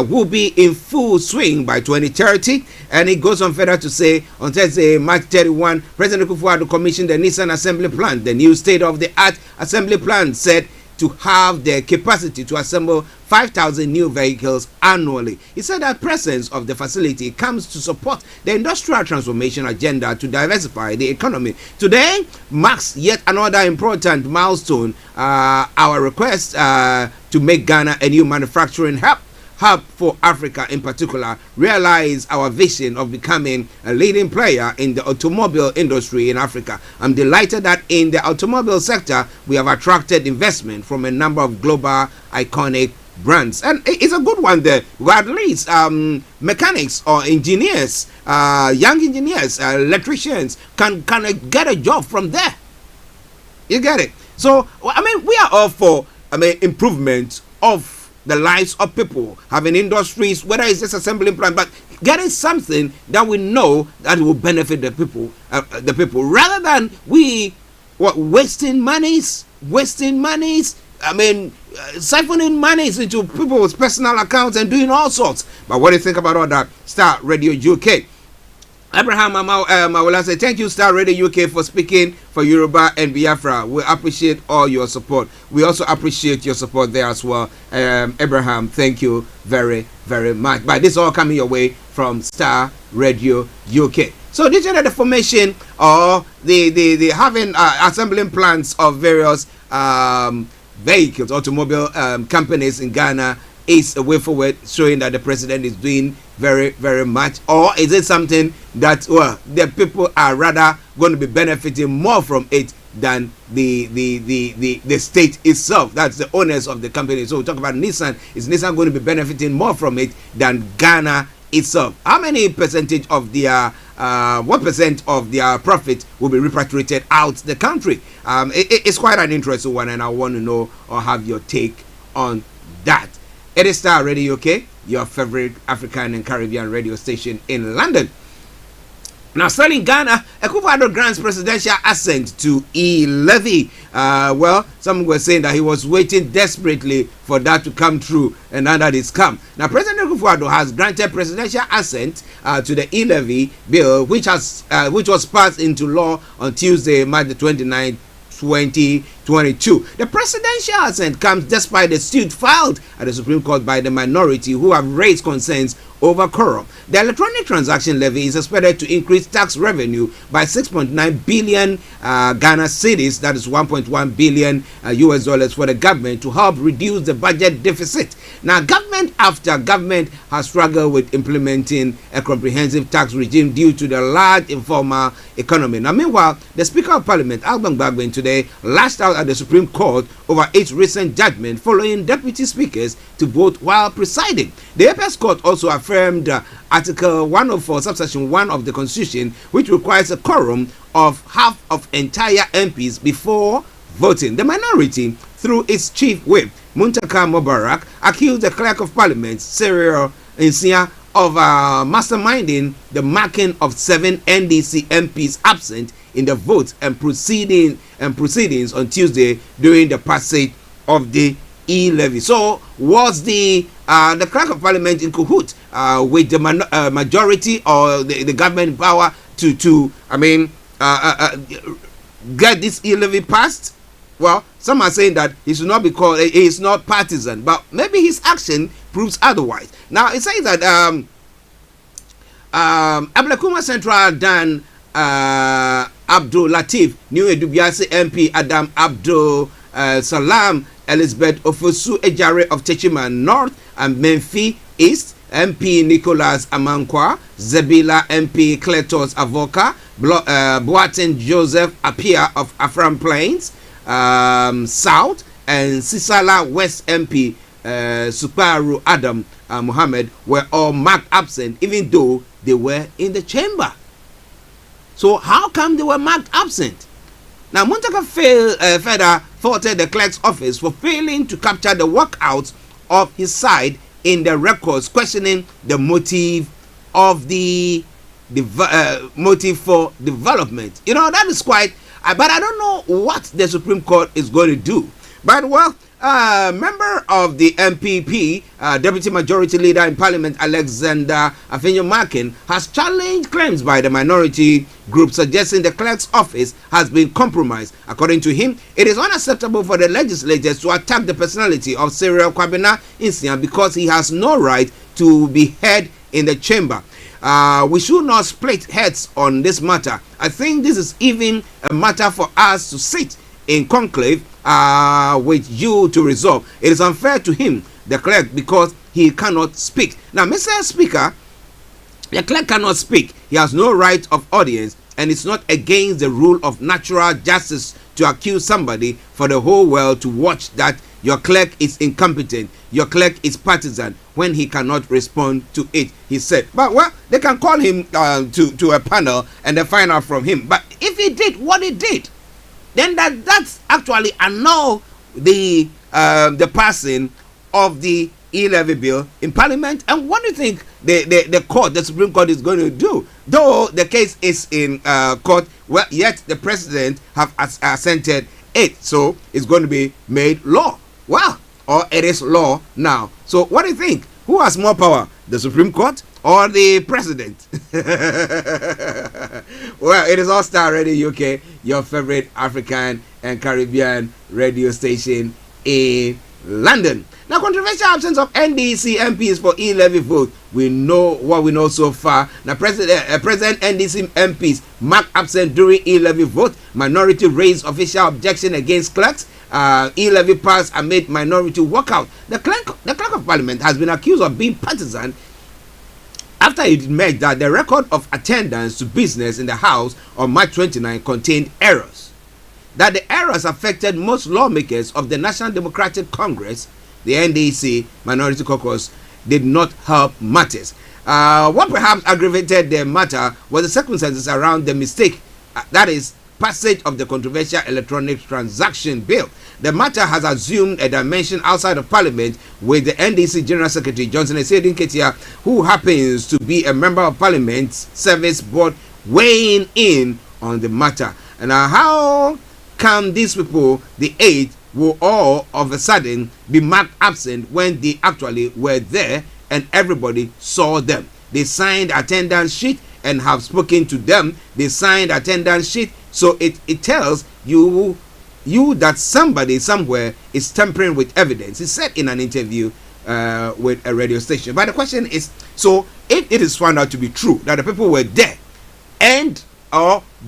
will be in full swing by 2030. And he goes on further to say, on Thursday, March 31, President Akufo-Addo commissioned the Nissan assembly plant. The new state-of-the-art assembly plant said to have the capacity to assemble 5,000 new vehicles annually. He said that presence of the facility comes to support the industrial transformation agenda to diversify the economy. Today marks yet another important milestone, our request to make Ghana a new manufacturing hub for Africa in particular, realize our vision of becoming a leading player in the automobile industry in Africa. I'm delighted that in the automobile sector, we have attracted investment from a number of global iconic brands. And it's a good one there. Where at least mechanics or engineers, young engineers, electricians can get a job from there. You get it? So, we are all for, improvement of the lives of people, having industries, whether it's just assembling plant, but getting something that we know that will benefit the people, rather than wasting monies, siphoning monies into people's personal accounts and doing all sorts. But what do you think about all that? Star Radio UK. Abraham Mawala said, thank you, Star Radio UK, for speaking for Yoruba and Biafra. We appreciate all your support. We also appreciate your support there as well. Abraham, thank you very, very much. But this is all coming your way from Star Radio UK. So digital formation or the having assembling plants of various vehicles, automobile companies in Ghana is a way forward, showing that the president is doing very, very much? Or is it something that the people are rather going to be benefiting more from it than the state itself? That's the owners of the company. So we talk about Nissan. Is Nissan going to be benefiting more from it than Ghana itself? How many percentage of their what percent of their profit will be repatriated out the country? It's quite an interesting one, and I want to know or have your take on that. It is Star Radio UK, your favorite African and Caribbean radio station in London. Now, still in Ghana, Akufo-Addo grants presidential assent to e-levy. Well, some were saying that he was waiting desperately for that to come true, and now that it's come. Now, President Akufo-Addo has granted presidential assent to the e-levy bill, which was passed into law on Tuesday, March the 29th, 2022. The presidential assent comes despite the suit filed at the Supreme Court by the minority who have raised concerns over quorum. The electronic transaction levy is expected to increase tax revenue by 6.9 billion Ghana cedis, that is 1.1 billion US dollars for the government to help reduce the budget deficit. Now, government after government has struggled with implementing a comprehensive tax regime due to the large informal economy. Now, meanwhile, the Speaker of Parliament, Alban Gbagben, today lashed out at the Supreme Court over its recent judgment following deputy speakers to vote while presiding. The Apex Court also affirmed Article 104, subsection 1 of the Constitution, which requires a quorum of half of entire MPs before voting. The minority, through its chief whip, Muntaka Mubarak, accused the Clerk of Parliament, Cyril Nsia, of masterminding the marking of 7 NDC MPs absent in the votes and proceedings on Tuesday during the passage of the e-levy. So, was the Clerk of Parliament in cahoot with the majority or the government power to get this e-levy passed? Well, some are saying that he should not be called, he is not partisan, but maybe his action proves otherwise. Now, it says that Ablekuma Central Dan Abdul Latif, New Edubiase MP Adam Abdul Salam, Elizabeth Ofosu Ejare of Techima North and Menfi East, MP Nicholas Amankwa, Zebila MP Cletus Avoka, Boaten Joseph Apia of Afram Plains South, and Sisala West MP Suparu Adam Muhammad were all marked absent, even though they were in the chamber. So how come they were marked absent? Now, Muntaka Feda faulted the clerk's office for failing to capture the walkouts of his side in the records, questioning the motive of the motive for development. You know, that is quite, but I don't know what the Supreme Court is going to do. But, well, member of the MPP, Deputy Majority Leader in Parliament, Alexander Afenyo-Markin, has challenged claims by the minority group suggesting the clerk's office has been compromised. According to him, it is unacceptable for the legislators to attack the personality of Cyril Kwabena Nsia because he has no right to be heard in the chamber. We should not split heads on this matter. I think this is even a matter for us to sit in conclave with you to resolve. It is unfair to him, the clerk, because he cannot speak. Now, Mr. Speaker, the clerk cannot speak. He has no right of audience, and it's not against the rule of natural justice to accuse somebody for the whole world to watch that your clerk is incompetent, your clerk is partisan, when he cannot respond to it, he said. But, well, they can call him to a panel and then find out from him. But if he did what he did, then that's actually annul the passing of the e-levy bill in Parliament. And what do you think the Supreme Court is going to do? Though the case is in court, well, yet the president have assented it, so it's going to be made law. Well, or it is law now. So what do you think? Who has more power, the Supreme Court or the president? Well, it is all Starr Radio UK, your favorite African and Caribbean radio station in London. Now, controversial absence of NDC MPs for e-levy vote. We know what we know so far. Now, present NDC MPs marked absent during e-levy vote. Minority raised official objection against clerks. E-levy passed amid minority walkout. The clerk of Parliament has been accused of being partisan after it emerged that the record of attendance to business in the House on March 29 contained errors. That the errors affected most lawmakers of the National Democratic Congress, the NDC Minority Caucus, did not help matters. What perhaps aggravated the matter was the circumstances around the mistake, that is, passage of the controversial electronic transaction bill. The matter has assumed a dimension outside of Parliament, with the NDC General Secretary Johnson Esedin Ketia, who happens to be a member of Parliament's Service Board weighing in on the matter. And how come these people, the 8, will all of a sudden be marked absent when they actually were there and everybody saw them? They signed attendance sheet and have spoken to them. They signed attendance sheet, so it tells you that somebody somewhere is tampering with evidence. He said in an interview with a radio station. But the question is, so if it is found out to be true that the people were there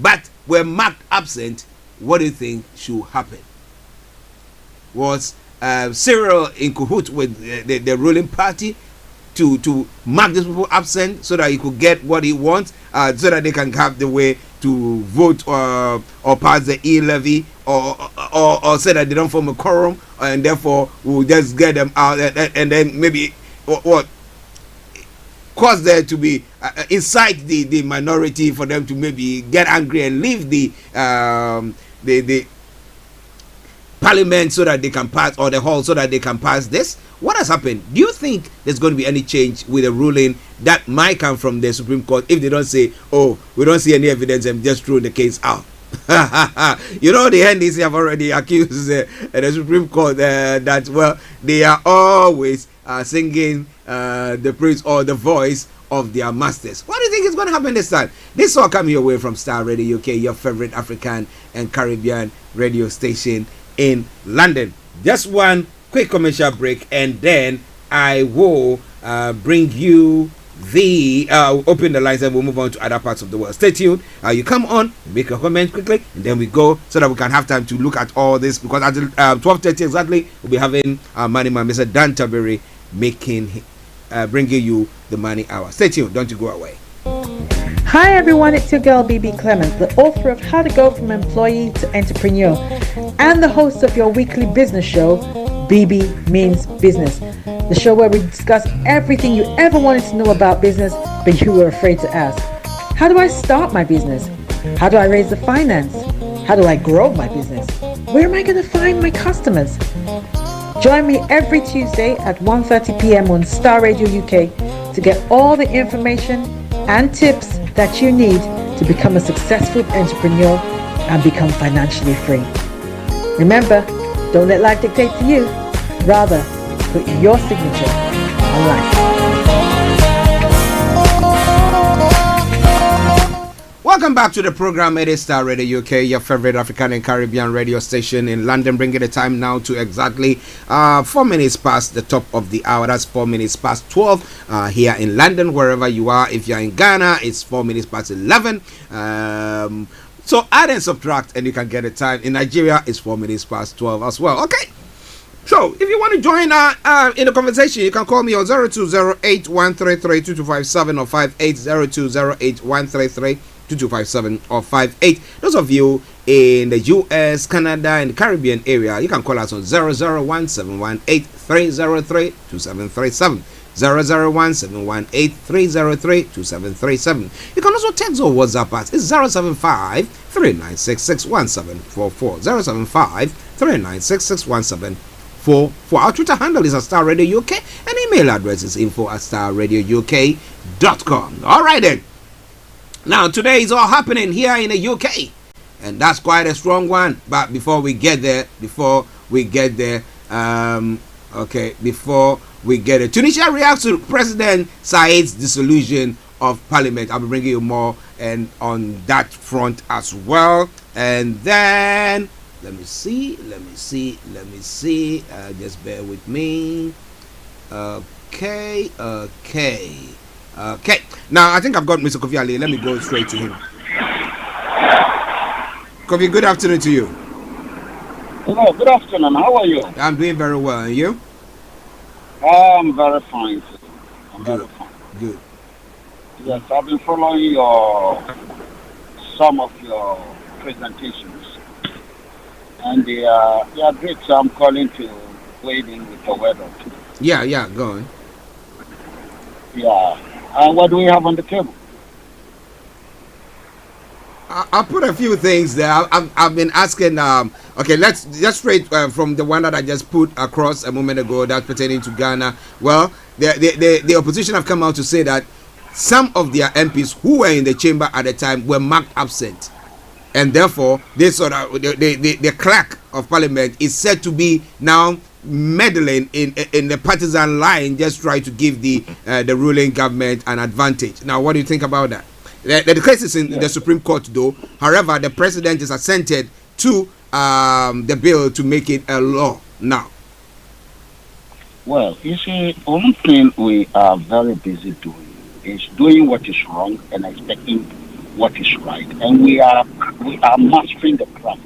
but were marked absent, what do you think should happen? Was Cyril in cahoot with the ruling party to mark these people absent so that he could get what he wants, so that they can have the way to vote or pass the e-levy, or say that they don't form a quorum, and therefore we'll just get them out, and then maybe what cause there to be incite the minority for them to maybe get angry and leave the parliament so that they can pass, or the hall so that they can pass this. What has happened? Do you think there's going to be any change with a ruling that might come from the Supreme Court if they don't say, oh, we don't see any evidence and just throw the case out? You know, the NDC have already accused the Supreme Court that, well, they are always singing the praise or the voice of their masters. What do you think is going to happen this time? This all coming your way from Starr Radio UK, your favorite African and Caribbean radio station in London. Just one quick commercial break, and then I will bring you the open the lines and we'll move on to other parts of the world. Stay tuned. You come on, make a comment quickly, and then we go so that we can have time to look at all this, because at 12:30 exactly we'll be having Money Man, Mr. Dan Tabiri, bringing you the Money Hour. Stay tuned. Don't you go away. Hi everyone, it's your girl BB Clement, the author of How to Go From Employee to Entrepreneur and the host of your weekly business show, BB Means Business, the show where we discuss everything you ever wanted to know about business but you were afraid to ask. How do I start my business? How do I raise the finance? How do I grow my business? Where am I going to find my customers? Join me every Tuesday at 1:30 p.m. on Starr Radio UK to get all the information and tips that you need to become a successful entrepreneur and become financially free. Remember, don't let life dictate to you. Rather, put your signature on life. Welcome back to the program. It is Starr Radio UK, your favorite African and Caribbean radio station in London, bringing the time now to exactly 4 minutes past the top of the hour. That's 4 minutes past 12 here in London, wherever you are. If you're in Ghana, it's 4 minutes past 11. So add and subtract and you can get a time. In Nigeria, it's 4 minutes past 12 as well. Okay. So if you want to join in the conversation, you can call me on 0208-133-2257 or 580208-133-2257 or 58. Those of you in the US, Canada, and the Caribbean area, you can call us on 001-718-303-2737. 001-718-303-2737. You can also text or WhatsApp us. It's 075-3966-1744. 075-3966-1744. Our Twitter handle is Starr Radio UK, and email address is info@starradiouk.com. All right then. Now today is all happening here in the UK, and that's quite a strong one. But before we get there, Tunisia reacts to President Said's dissolution of Parliament. I'll be bringing you more and on that front as well. And then let me see. Just bear with me. Okay. Now I think I've got Mr. Kofi Ali. Let me go straight to him. Kofi, good afternoon to you. Hello, good afternoon. How are you? I'm doing very well. And you? I'm very fine. Good. Yes, I've been following some of your presentations, and they are great. So I'm calling to wade in with the weather. Yeah, go on. Yeah, and what do we have on the table? I'll put a few things there. I've been asking. Okay, let's just straight from the one that I just put across a moment ago, that's pertaining to Ghana. Well, the opposition have come out to say that some of their MPs who were in the chamber at the time were marked absent. And therefore, the clerk of parliament is said to be now meddling in the partisan line, just try to give the ruling government an advantage. Now, what do you think about that? The case is in the Supreme Court, though. However, the president is assented to the bill to make it a law now. Well, you see, one thing we are very busy doing is doing what is wrong and expecting what is right, and we are mastering the craft.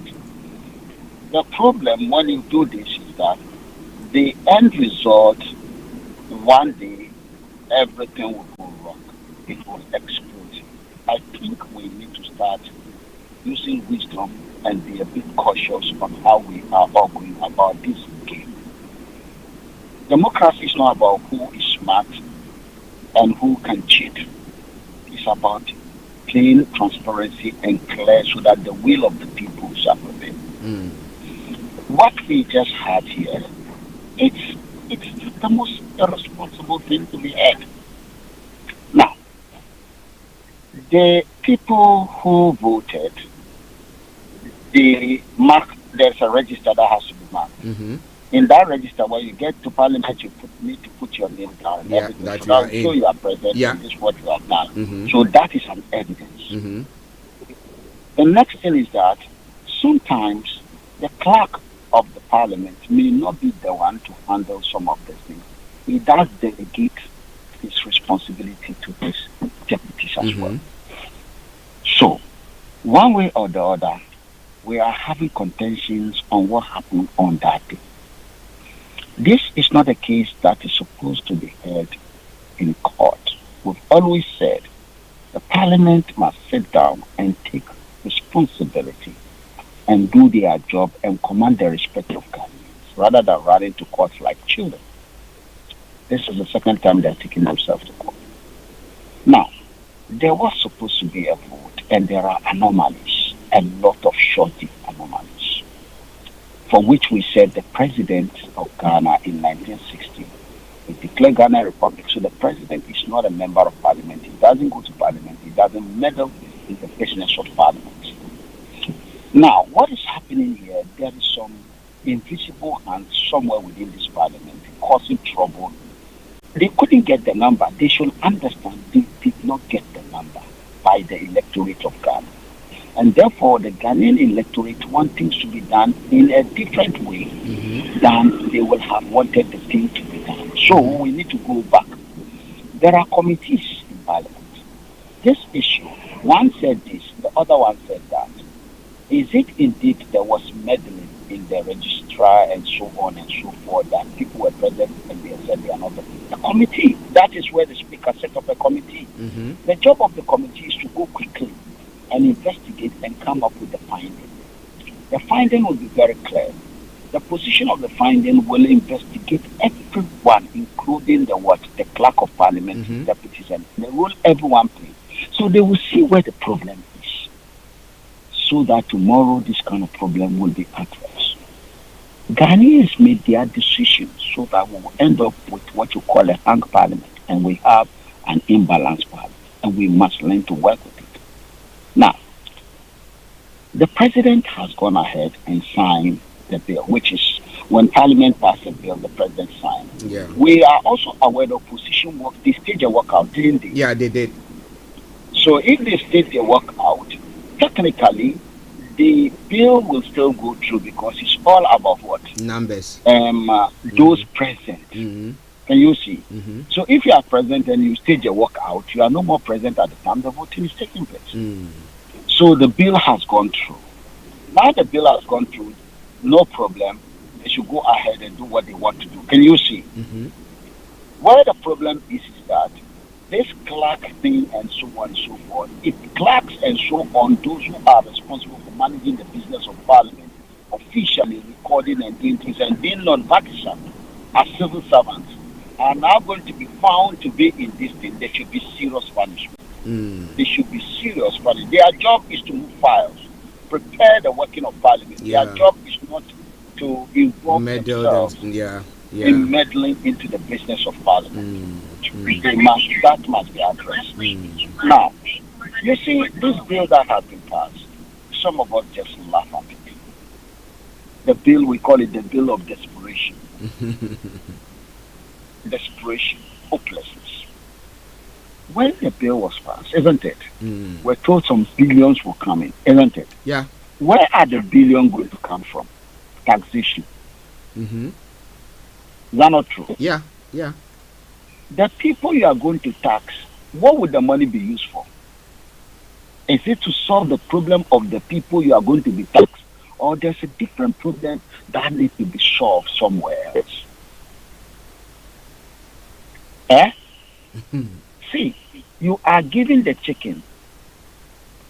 The problem when you do this is that the end result, one day, everything will go wrong. It will explode. I think we need to start using wisdom and be a bit cautious on how we are all going about this game. Democracy is not about who is smart and who can cheat. It's about plain transparency and clear so that the will of the people shall prevail. What we just had here, it's the most irresponsible thing to be had. Now, the people who voted, there's a register that has to be marked. In that register, when you get to parliament, you need to put your name down and everything. So that show you are present, and this is what you have done. So that is an evidence. The next thing is that sometimes the clerk of the parliament may not be the one to handle some of these things. He does delegate his responsibility to his deputies as well. So, one way or the other, we are having contentions on what happened on that day. This is not a case that is supposed to be heard in court. We've always said the parliament must sit down and take responsibility and do their job and command the respect of Ghanaians rather than running to court like children. This is the second time they're taking themselves to court. Now, there was supposed to be a vote, and there are anomalies, a lot of shorty anomalies, for which we said the president of Ghana in 1960, we declared Ghana a republic, so the president is not a member of parliament. He doesn't go to parliament. He doesn't meddle in the business of parliament. Now, what is happening here, there is some invisible hand somewhere within this parliament causing trouble. They couldn't get the number. They should understand they did not get the number by the electorate of Ghana. And therefore, the Ghanaian electorate want things to be done in a different way than they would have wanted the thing to be done. So we need to go back. There are committees in parliament. This issue, one said this, the other one said that. Is it indeed there was meddling in the registrar and so on and so forth that people were present and they said they are not the committee? That is where the speaker set up a committee. The job of the committee is to go quickly and investigate and come up with the finding. The finding will be very clear. The position of the finding will investigate everyone, including the clerk of parliament, his deputies, and the role everyone plays. So they will see where the problem is, so that tomorrow this kind of problem will be addressed. Ghanaians made their decisions so that we will end up with what you call a hung parliament, and we have an imbalanced parliament, and we must learn to work with it. Now, the president has gone ahead and signed the bill, which is when parliament passed a bill, the president signed. We are also aware of opposition work. They staged a workout, didn't they? Yeah, they did. So if they staged a workout, technically, the bill will still go through because it's all about what? Numbers. Those present. Can you see? So if you are present and you stage a workout, you are no more present at the time the voting is taking place. So the bill has gone through. Now the bill has gone through, no problem. They should go ahead and do what they want to do. Can you see? Where the problem is that this clerk thing and so on and so forth, if clerks and so on, those who are responsible for managing the business of parliament, officially recording and doing things and being non-partisan as civil servants, are now going to be found to be in this thing, there should be serious punishment. They should be serious punishment. Their job is to move files, prepare the working of parliament. Their job is not to involve themselves in meddling into the business of parliament. That must be addressed. Now, you see, this bill that has been passed, some of us just laugh at it. The bill, we call it the bill of desperation. Desperation, hopelessness. When the bill was passed, isn't it? We're told some billions were coming, isn't it? Yeah. Where are the billions going to come from? Taxation. Mm-hmm. Is that not true? Yeah, yeah. The people you are going to tax, what would the money be used for? Is it to solve the problem of the people you are going to be taxed? Or there's a different problem that needs to be solved somewhere else? See, you are giving the chicken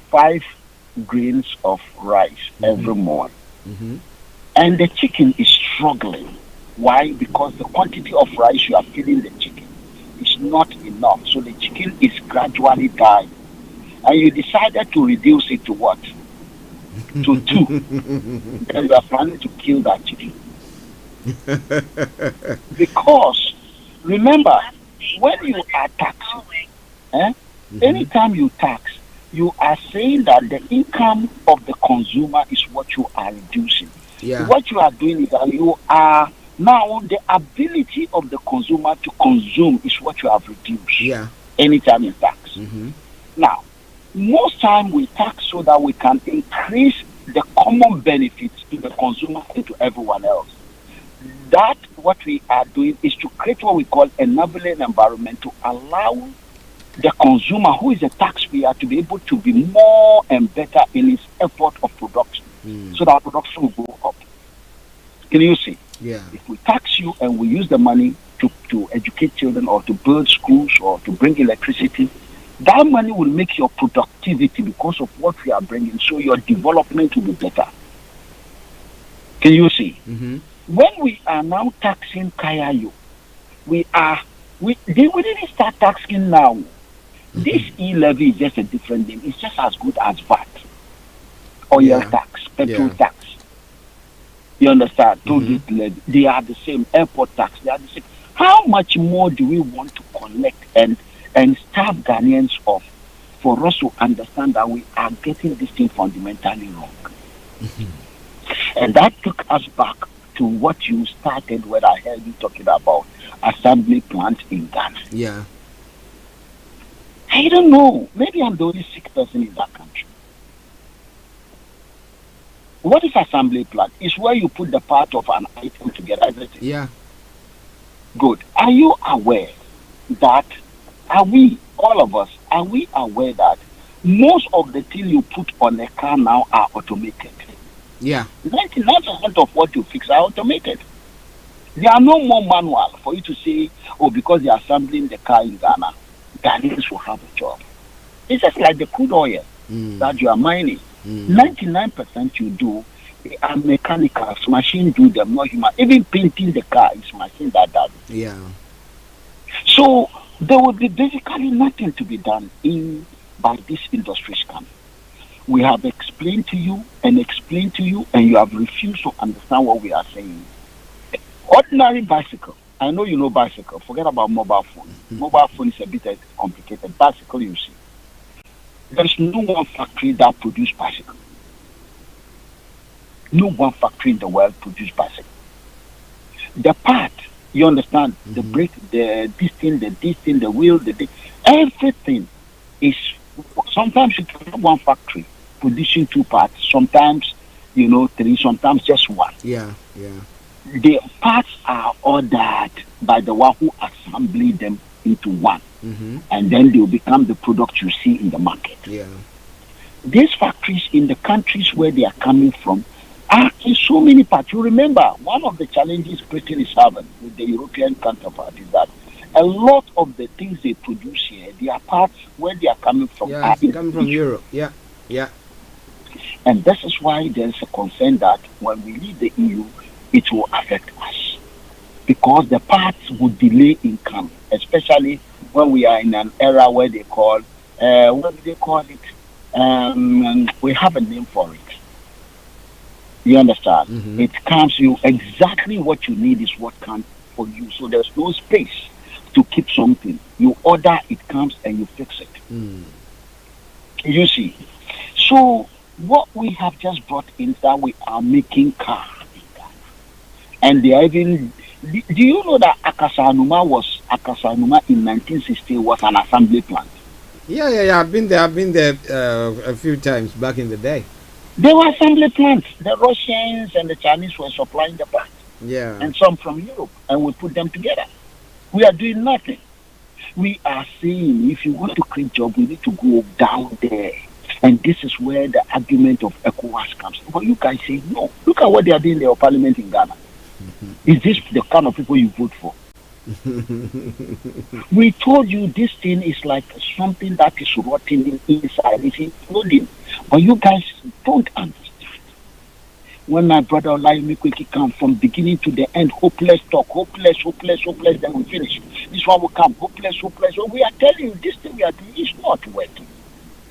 5 grains of rice every morning. And the chicken is struggling. Why? Because the quantity of rice you are feeding the chicken is not enough. So the chicken is gradually dying. And you decided to reduce it to what? To 2. And you are planning to kill that chicken. Because, remember, when you are taxing, anytime you tax, you are saying that the income of the consumer is what you are reducing. Yeah. What you are doing is that you are now the ability of the consumer to consume is what you have reduced. Yeah. Anytime you tax. Now, most time we tax so that we can increase the common benefits to the consumer and to everyone else. That what we are doing is to create what we call a enabling environment to allow the consumer who is a taxpayer to be able to be more and better in his effort of production, so that production will go up. Can you see? Yeah. If we tax you and we use the money to educate children or to build schools or to bring electricity, that money will make your productivity because of what we are bringing, so your development will be better. Can you see? When we are now taxing Kayayo, we didn't start taxing now. This e-levy is just a different name. It's just as good as VAT, oil tax, petrol tax. You understand? Levy. They are the same. Airport tax, they are the same. How much more do we want to collect and starve Ghanaians off for us to understand that we are getting this thing fundamentally wrong? And that took us back to what you started when I heard you talking about assembly plants in Ghana. Yeah. I don't know. Maybe I'm the only sick person in that country. What is assembly plant? It's where you put the part of an item together, isn't it? Yeah. Good. Are you aware that, all of us, are we aware that most of the things you put on a car now are automated? Yeah. 99% of what you fix are automated. There are no more manual for you to say, because they are assembling the car in Ghana, Ghanaians will have a job. It's just like the crude oil that you are mining. 99% you do, they are mechanicals. Machine do them, not human. Even painting the car is machine that does it. Yeah. So there will be basically nothing to be done by this industry coming. We have explained to you, and you have refused to understand what we are saying. Ordinary bicycle. I know you know bicycle. Forget about mobile phone. Mobile phone is a bit complicated. Bicycle, you see. There is no one factory that produces bicycle. No one factory in the world produces bicycle. The part, you understand, the brake, this thing, the wheel, everything is. Sometimes you can have one factory producing 2 parts. Sometimes, 3. Sometimes just 1. Yeah. The parts are ordered by the one who assembly them into one, and then they will become the product you see in the market. Yeah. These factories in the countries where they are coming from are in so many parts. You remember, one of the challenges Britain is having with the European counterpart is that a lot of the things they produce here, their parts where they are coming from are coming from Europe. Yeah. And this is why there is a concern that when we leave the EU, it will affect us, because the parts will delay in coming, especially when we are in an era where they call, what do they call it? We have a name for it. You understand? It comes, you exactly what you need is what comes for you. So there's no space to keep something. You order, it comes, and you fix it. You see. So what we have just brought in is that we are making cars in Ghana. And they are even... Do you know that Akasanuma in 1960 was an assembly plant? Yeah. I've been there a few times back in the day. They were assembly plants. The Russians and the Chinese were supplying the parts. Yeah. And some from Europe, and we put them together. We are doing nothing. We are saying if you want to create job, we need to go down there. And this is where the argument of ECOWAS comes. But you guys say no. Look at what they are doing in their parliament in Ghana. Is this the kind of people you vote for? We told you this thing is like something that is rotting inside, it's imploding. But you guys don't understand. When my brother Olayomi quickly come from beginning to the end, hopeless talk, hopeless, then we finish. This one will come, hopeless. So we are telling you this thing we are doing is not working.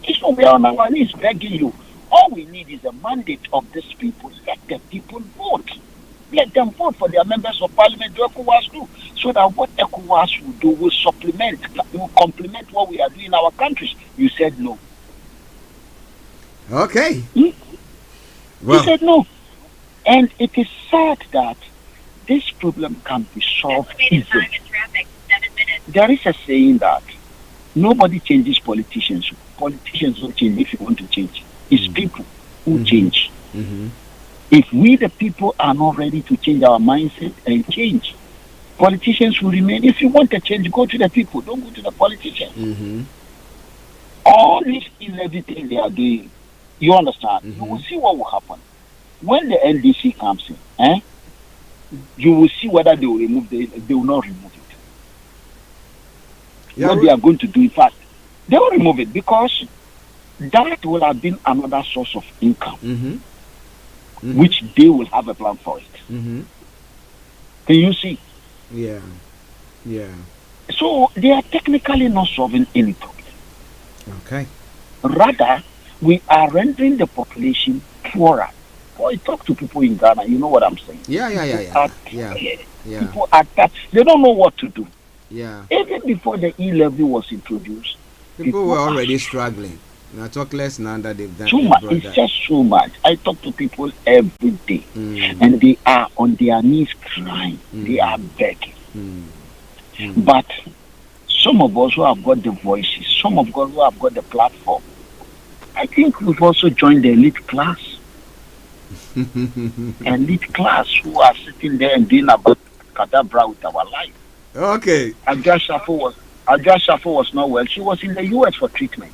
It's not, we are on our knees begging you. All we need is a mandate of these people. Let the people vote. Let them vote for their members of parliament to ECOWAS do. So that what ECOWAS will do will complement what we are doing in our countries. You said no. Okay. Well, you said no. And it is sad that this problem can be solved easily. There is a saying that nobody changes politicians. Politicians don't change if you want to change. It's people who change. If we, the people, are not ready to change our mindset and change, politicians will remain. If you want a change, go to the people. Don't go to the politicians. All this everything they are doing, you understand? You will see what will happen. When the NDC comes in, you will see whether they will remove they will not remove it. What they are going to do, in fact, they will remove it because that will have been another source of income, which they will have a plan for it. Can you see? Yeah. So they are technically not solving any problem. Okay. Rather, we are rendering the population poorer. Boy, talk to people in Ghana, you know what I'm saying? Yeah. People are that they don't know what to do. Yeah. Even before the E-level was introduced, people were already struggling. Now talk less now that they've done too much. It's just so much. I talk to people every day, and they are on their knees crying. They are begging. But some of us who have got the voices, some of us who have got the platform, I think we've also joined the elite class. Elite class who are sitting there and doing about cadabra with our life. Okay. Ajah Shafo was not well. She was in the US for treatment.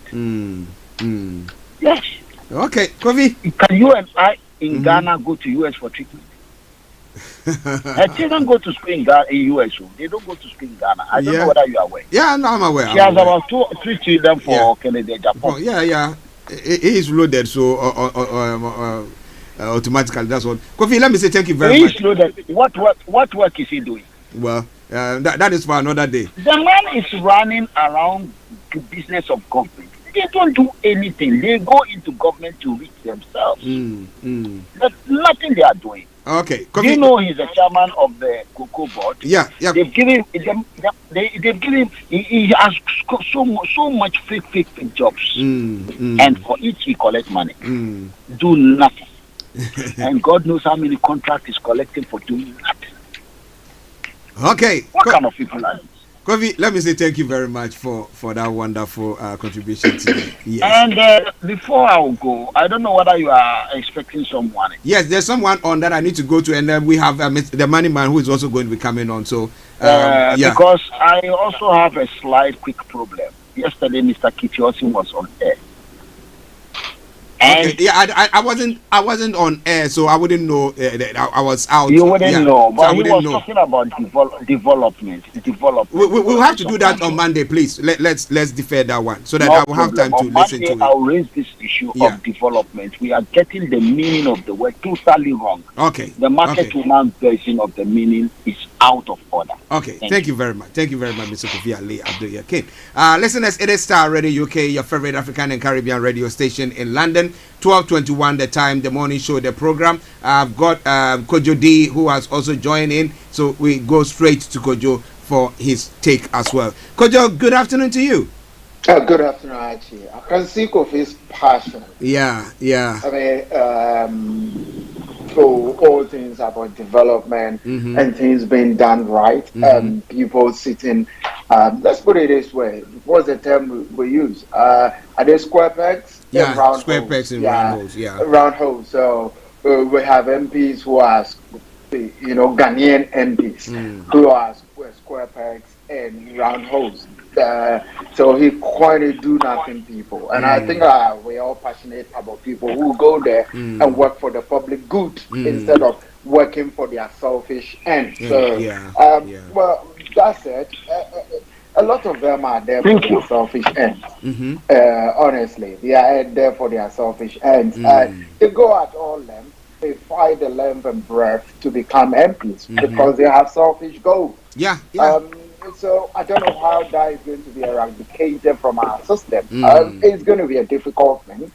Yes. Okay, Kofi. Can you and I in Ghana go to US for treatment? Her children go to school in US. They don't go to school in Ghana. I don't know whether you are aware. Yeah, no, I'm aware. She has about 2 or 3 children for Kennedy, Japan. Yeah. It is loaded, so automatically. That's what. Kofi, let me say thank you very much. He is loaded. What work is he doing? Well, that is for another day. The man is running around the business of government. They don't do anything. They go into government to reach themselves. There's nothing they are doing. Okay. Do you know he's the chairman of the Cocoa board? Yeah. They've given him. They've given him. He has so much fake jobs, and for each he collects money. Do nothing, and God knows how many contracts he's collecting for doing nothing. Okay. What kind of people are these? Kofi, let me say thank you very much for that wonderful contribution today. Yes. And before I will go, I don't know whether you are expecting someone. Yes, there's someone on that I need to go to, and then we have the money man who is also going to be coming on. So, because I also have a slight quick problem. Yesterday, Mr. Kitiosin was on air. Okay. Yeah, I wasn't on air, so I wouldn't know. I was out. You wouldn't know, but so he was talking about development. We'll have to do that on Monday, please. Let's defer that one so that I will have time to listen to it. I'll raise this issue of development. We are getting the meaning of the word totally wrong. Okay. The market woman version of the meaning is out of order. Okay. Thank you very much. Thank you very much, Mr. Kofi Ali Abdul Yakin. Listeners, it is Starr Radio UK, your favorite African and Caribbean radio station in London. 12:21 the time, the morning show, the program. I've got Kojo D who has also joined in, so we go straight to Kojo for his take as well. Kojo, good afternoon to you. Good afternoon, Archie. I can think of his passion. Yeah. I mean, for all things about development and things being done right, people sitting, let's put it this way, what's the term we use? Are they square pegs? Yeah, round square holes. pegs and round holes, yeah. Round holes. So we have MPs who are, Ghanaian MPs who are square pegs and round holes. So he quite a do-nothing people, and I think we're all passionate about people who go there and work for the public good instead of working for their selfish ends. So, well, that said, a lot of them are there for their selfish ends. Honestly, they are there for their selfish ends. They go at all lengths. They fight the length and breadth to become MPs because they have selfish goals. So I don't know how that is going to be eradicated from our system. It's going to be a difficult thing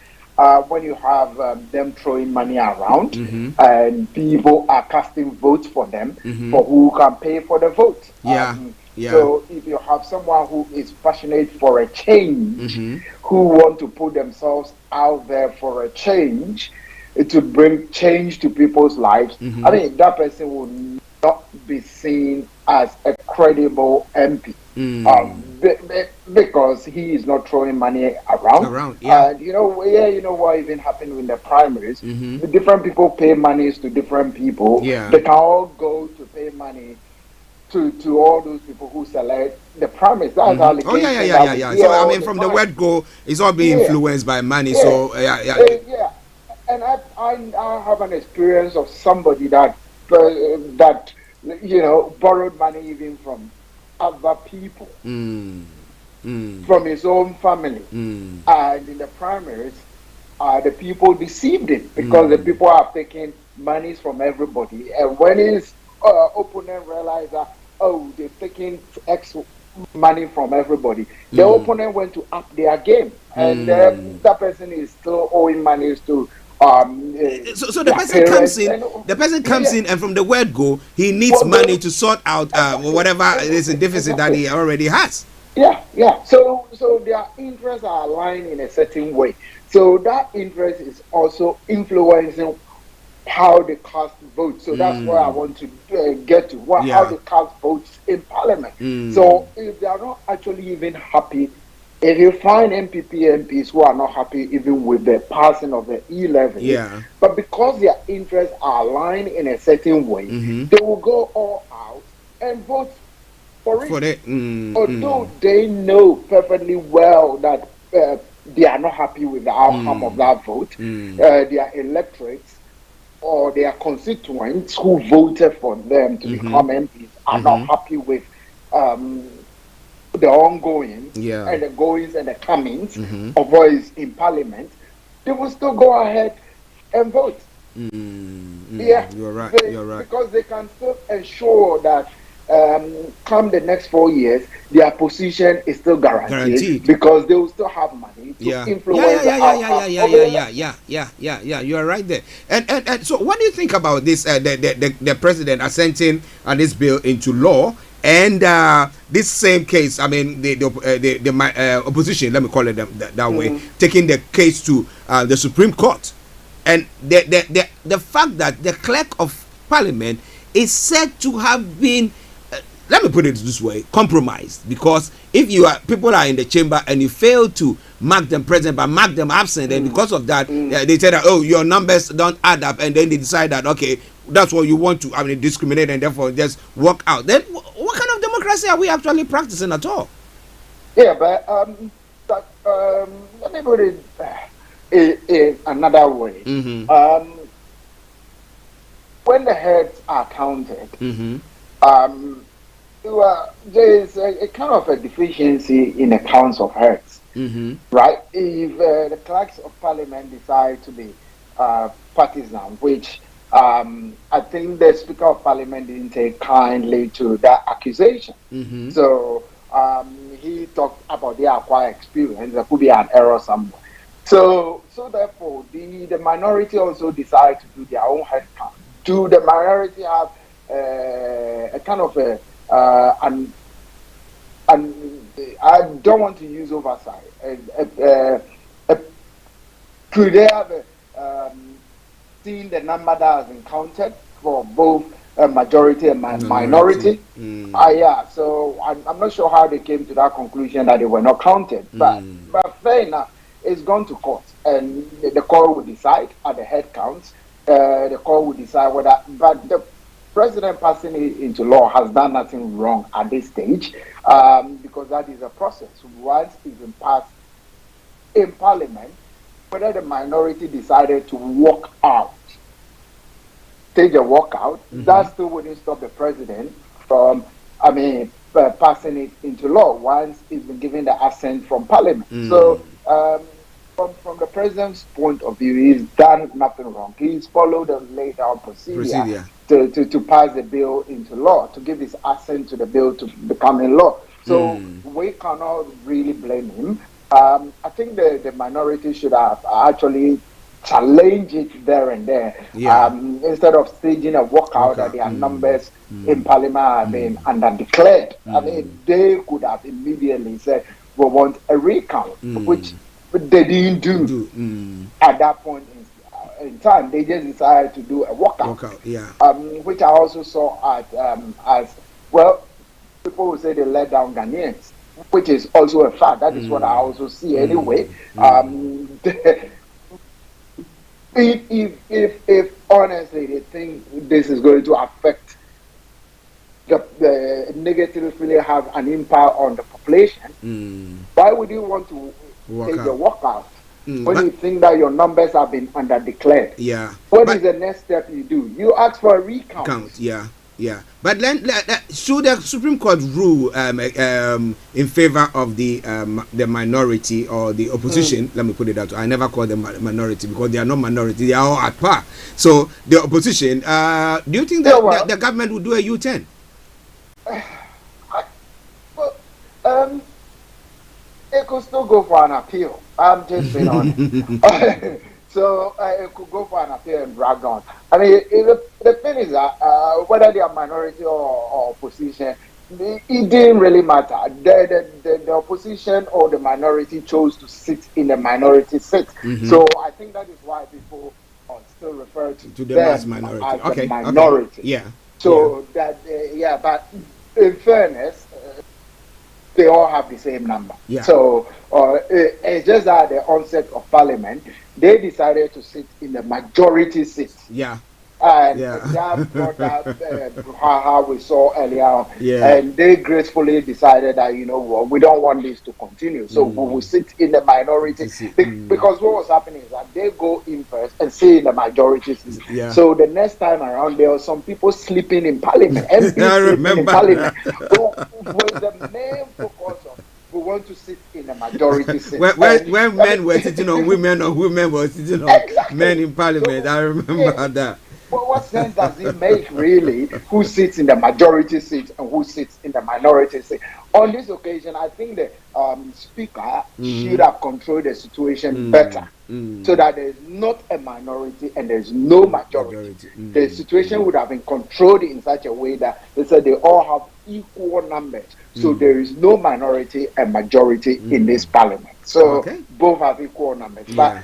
when you have them throwing money around and people are casting votes for them for who can pay for the vote. So if you have someone who is passionate for a change, who want to put themselves out there for a change, to bring change to people's lives, I mean, that person will not be seen as a credible MP because he is not throwing money around. You know what even happened in the primaries. The different people pay monies to different people. They can all go to pay money to all those people who select the primaries. That's how So I mean, from the word go, it's all being influenced by money. So and I have an experience of somebody that borrowed money even from other people, from his own family, and in the primaries, the people deceived him because the people are taking monies from everybody, and when his opponent realized that they're taking X money from everybody, the opponent went to up their game, and that person is still owing monies to. So the person comes in. The person comes in, and from the word go, he needs money to sort out whatever is a deficit that he already has. So their interests are aligned in a certain way. So that interest is also influencing how they cast votes. So that's where I want to get to. How they cast votes in Parliament. So if they are not actually even happy. If you find MPs who are not happy even with the passing of the E11, but because their interests are aligned in a certain way, they will go all out and vote for it. Although they know perfectly well that they are not happy with the outcome of that vote, their electorates or their constituents who voted for them to become MPs are not happy with the ongoing and the goings and the comings of what is in Parliament, they will still go ahead and vote. You're right. Because they can still ensure that come the next 4 years, their position is still guaranteed. Because they will still have money to influence the outcome. You are right there. And so, what do you think about this? The president assenting on this bill into law. And this same case, I mean, the opposition, let me call it that way, taking the case to the Supreme Court. And the fact that the clerk of Parliament is said to have been, let me put it this way, compromised. Because if people are in the chamber and you fail to mark them present but mark them absent, and because of that, they say that, your numbers don't add up, and then they decide that, okay, that's what you want to, discriminate, and therefore just walk out. Then what kind of democracy are we actually practicing at all? But let me put it in another way. When the heads are counted, there is a kind of a deficiency in the counts of heads, right? If the clerks of Parliament decide to be partisan, which I think the Speaker of Parliament didn't take kindly to that accusation. So he talked about their acquired experience. There could be an error somewhere. So therefore, the minority also decide to do their own head count. Do the minority have a kind of an and I don't want to use oversight. Could they have seen the number that has been counted for both majority and minority? Yeah, so I'm not sure how they came to that conclusion that they were not counted. But fair enough, it's gone to court, and the court will decide at the head counts. The court will decide whether, but the president passing it into law has done nothing wrong at this stage, because that is a process. Once it's been passed in parliament, whether the minority decided to walk out, stage a walkout, that still wouldn't stop the president from, passing it into law once it's been given the assent from parliament. So, from the president's point of view, he's done nothing wrong. He's followed a laid out procedure to pass the bill into law, to give his assent to the bill to become a law. So we cannot really blame him. I think the minority should have actually challenged it there and there, instead of staging a walkout that their numbers in parliament have been under-declared. I mean, they could have immediately said, we want a recount, which they didn't do at that point in time. They just decided to do a walkout, which I also saw as well. People will say they let down Ghanaians, which is also a fact. That is what I also see anyway. If honestly they think this is going to affect the negatively have an impact on the population, why would you want to take the walkout when you think that your numbers have been under-declared? What is the next step you do? You ask for a recount. But then, should the Supreme Court rule in favor of the minority or the opposition? Let me put it that way. I never call them minority because they are not minority. They are all at par. So the opposition. Do you think that the government will do a U-turn? It could still go for an appeal. I'm just being honest. So it could go for an appeal and drag on. I mean, the thing is that whether they are minority or opposition, it didn't really matter. The opposition or the minority chose to sit in the minority seat. So I think that is why people still refer to the mass minority. As the minority. So that but in fairness, they all have the same number. So it's just that at the onset of parliament, they decided to sit in the majority seat. And that brought out how we saw earlier on. And they gracefully decided that, you know what, we don't want this to continue. So we will sit in the minority seat. Because what was happening is that they go in first and sit in the majority seat. So the next time around, there were some people sleeping in parliament. MPs I remember in parliament. Was the main focus of we want to sit in a majority seat. When men were sitting on women or women were sitting on men in parliament, I remember that. Well, what sense does it make, really, who sits in the majority seat and who sits in the minority seat? On this occasion, I think the speaker should have controlled the situation better, so that there's not a minority and there's no majority. The situation would have been controlled in such a way that they all have equal numbers. So there is no minority and majority in this parliament. So both have equal numbers. But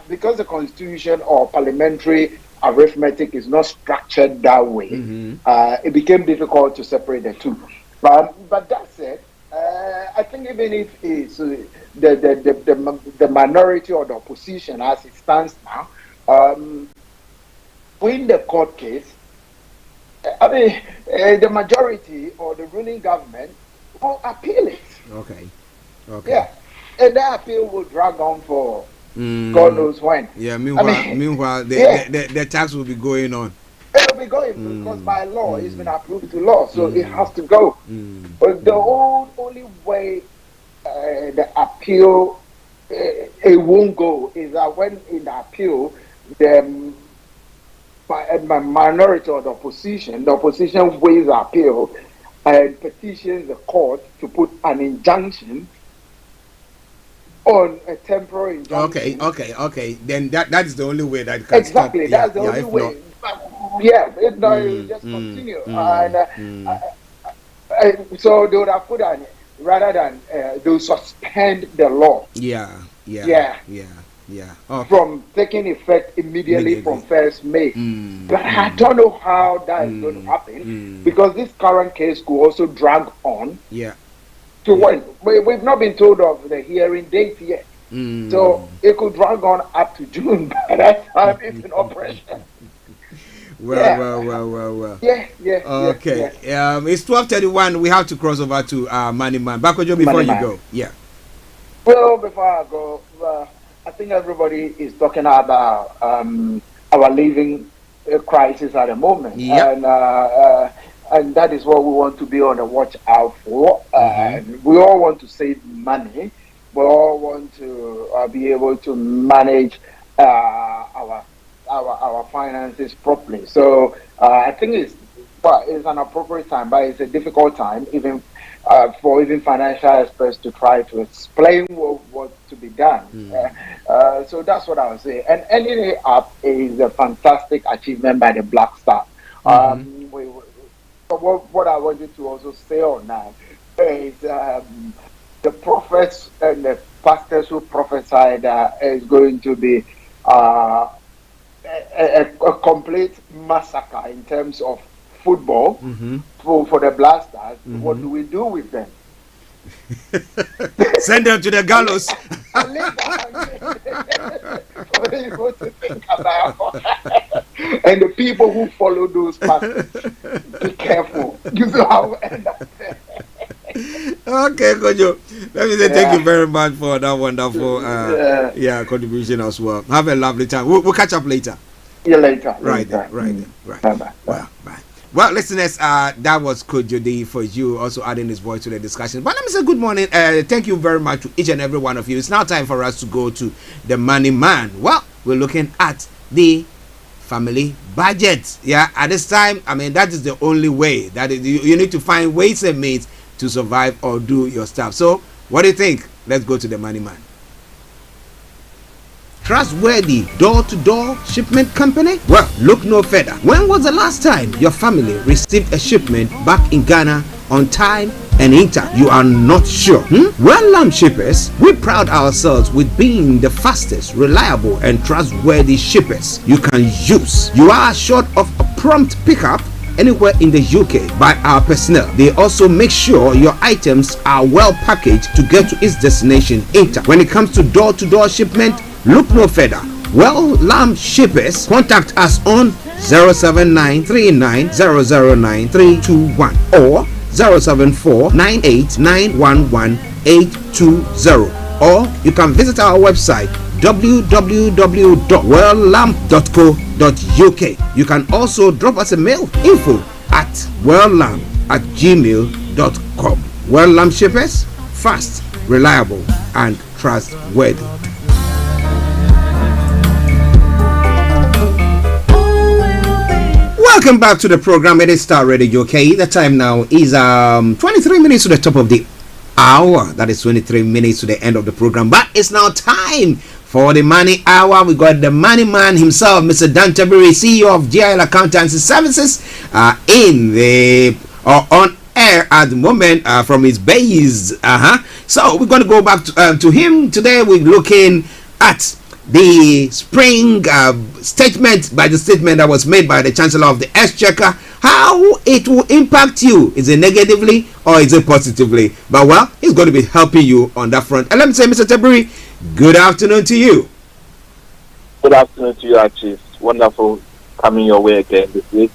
because the constitution or parliamentary arithmetic is not structured that way, it became difficult to separate the two. But that said, I think even if it's the minority or the opposition as it stands now, win the court case, I mean, the majority or the ruling government will appeal it. And that appeal will drag on for God knows when. Meanwhile, the tax will be going on. It will be going because by law it's been approved to law, so it has to go. But the only way the appeal it won't go is that when in the appeal the minority or the opposition waives the appeal and petitions the court to put an injunction on a temporary injunction. Okay. Then that is the only way that can stop. That's the only way. It will just continue. And so they would have put rather than they'll suspend the law. Yeah. Okay. From taking effect immediately from 1st May. But I don't know how that is going to happen because this current case could also drag on. Yeah. To when? We've not been told of the hearing date yet. So it could drag on up to June. By that time, it's in operation. Well. Yeah. Okay. It's 12:31. We have to cross over to Money Man. Kojo, before you go. Yeah. Well, before I go, I think everybody is talking about our living crisis at the moment, and that is what we want to be on the watch out for. And we all want to save money. We all want to be able to manage our finances properly. So I think it's an appropriate time, but it's a difficult time, even for financial experts to try to explain what to be done. So that's what I would say. And ending it up is a fantastic achievement by the Black Star. What I wanted to also say on that is the prophets and the pastors who prophesied that is going to be a complete massacre in terms of football for the Black Stars. What do we do with them? Send them to the gallows. And the people who follow those pastors, be careful. You know how we end up there. Okay, Kojo. Let me say thank you very much for that wonderful contribution as well. Have a lovely time. We'll catch up later. Yeah, later. Right. Bye. Bye. Well, listeners, that was Kojo D for you, also adding his voice to the discussion. But let me say good morning. Thank you very much to each and every one of you. It's now time for us to go to the Money Man. Well, we're looking at the family budget. Yeah, at this time, I mean, that is the only way. That is, you need to find ways and means to survive or do your stuff. So, what do you think? Let's go to the Money Man. Trustworthy door-to-door shipment company? Well, look no further. When was the last time your family received a shipment back in Ghana on time and in time? You are not sure? Well, Lamb Shippers, we pride ourselves with being the fastest, reliable, and trustworthy shippers you can use. You are assured of a prompt pickup anywhere in the UK by our personnel. They also make sure your items are well packaged to get to its destination in time. When it comes to door-to-door shipment, look no further. Well, Lamb Shippers, contact us on 07939009321 or 07498911820, or you can visit our website www.welllamb.co.uk. You can also drop us a mail, info@welllamb@gmail.com. Well Lamb Shippers, fast, reliable, and trustworthy. Welcome back to the program. It is Starr Radio UK. The time now is 23 minutes to the top of the hour. That is 23 minutes to the end of the program. But it's now time for the Money Hour. We got the Money Man himself, Mr. Tabiri, CEO of GIL Accountancy Services, in the on air at the moment from his base. So we're going to go back to him today. We're looking at the spring statement that was made by the Chancellor of the Exchequer, how it will impact you. Is it negatively or is it positively? But well, he's going to be helping you on that front. And let me say, Mr. Tabiri, good afternoon to you. Good afternoon to you, Archie. It's wonderful coming your way again this week.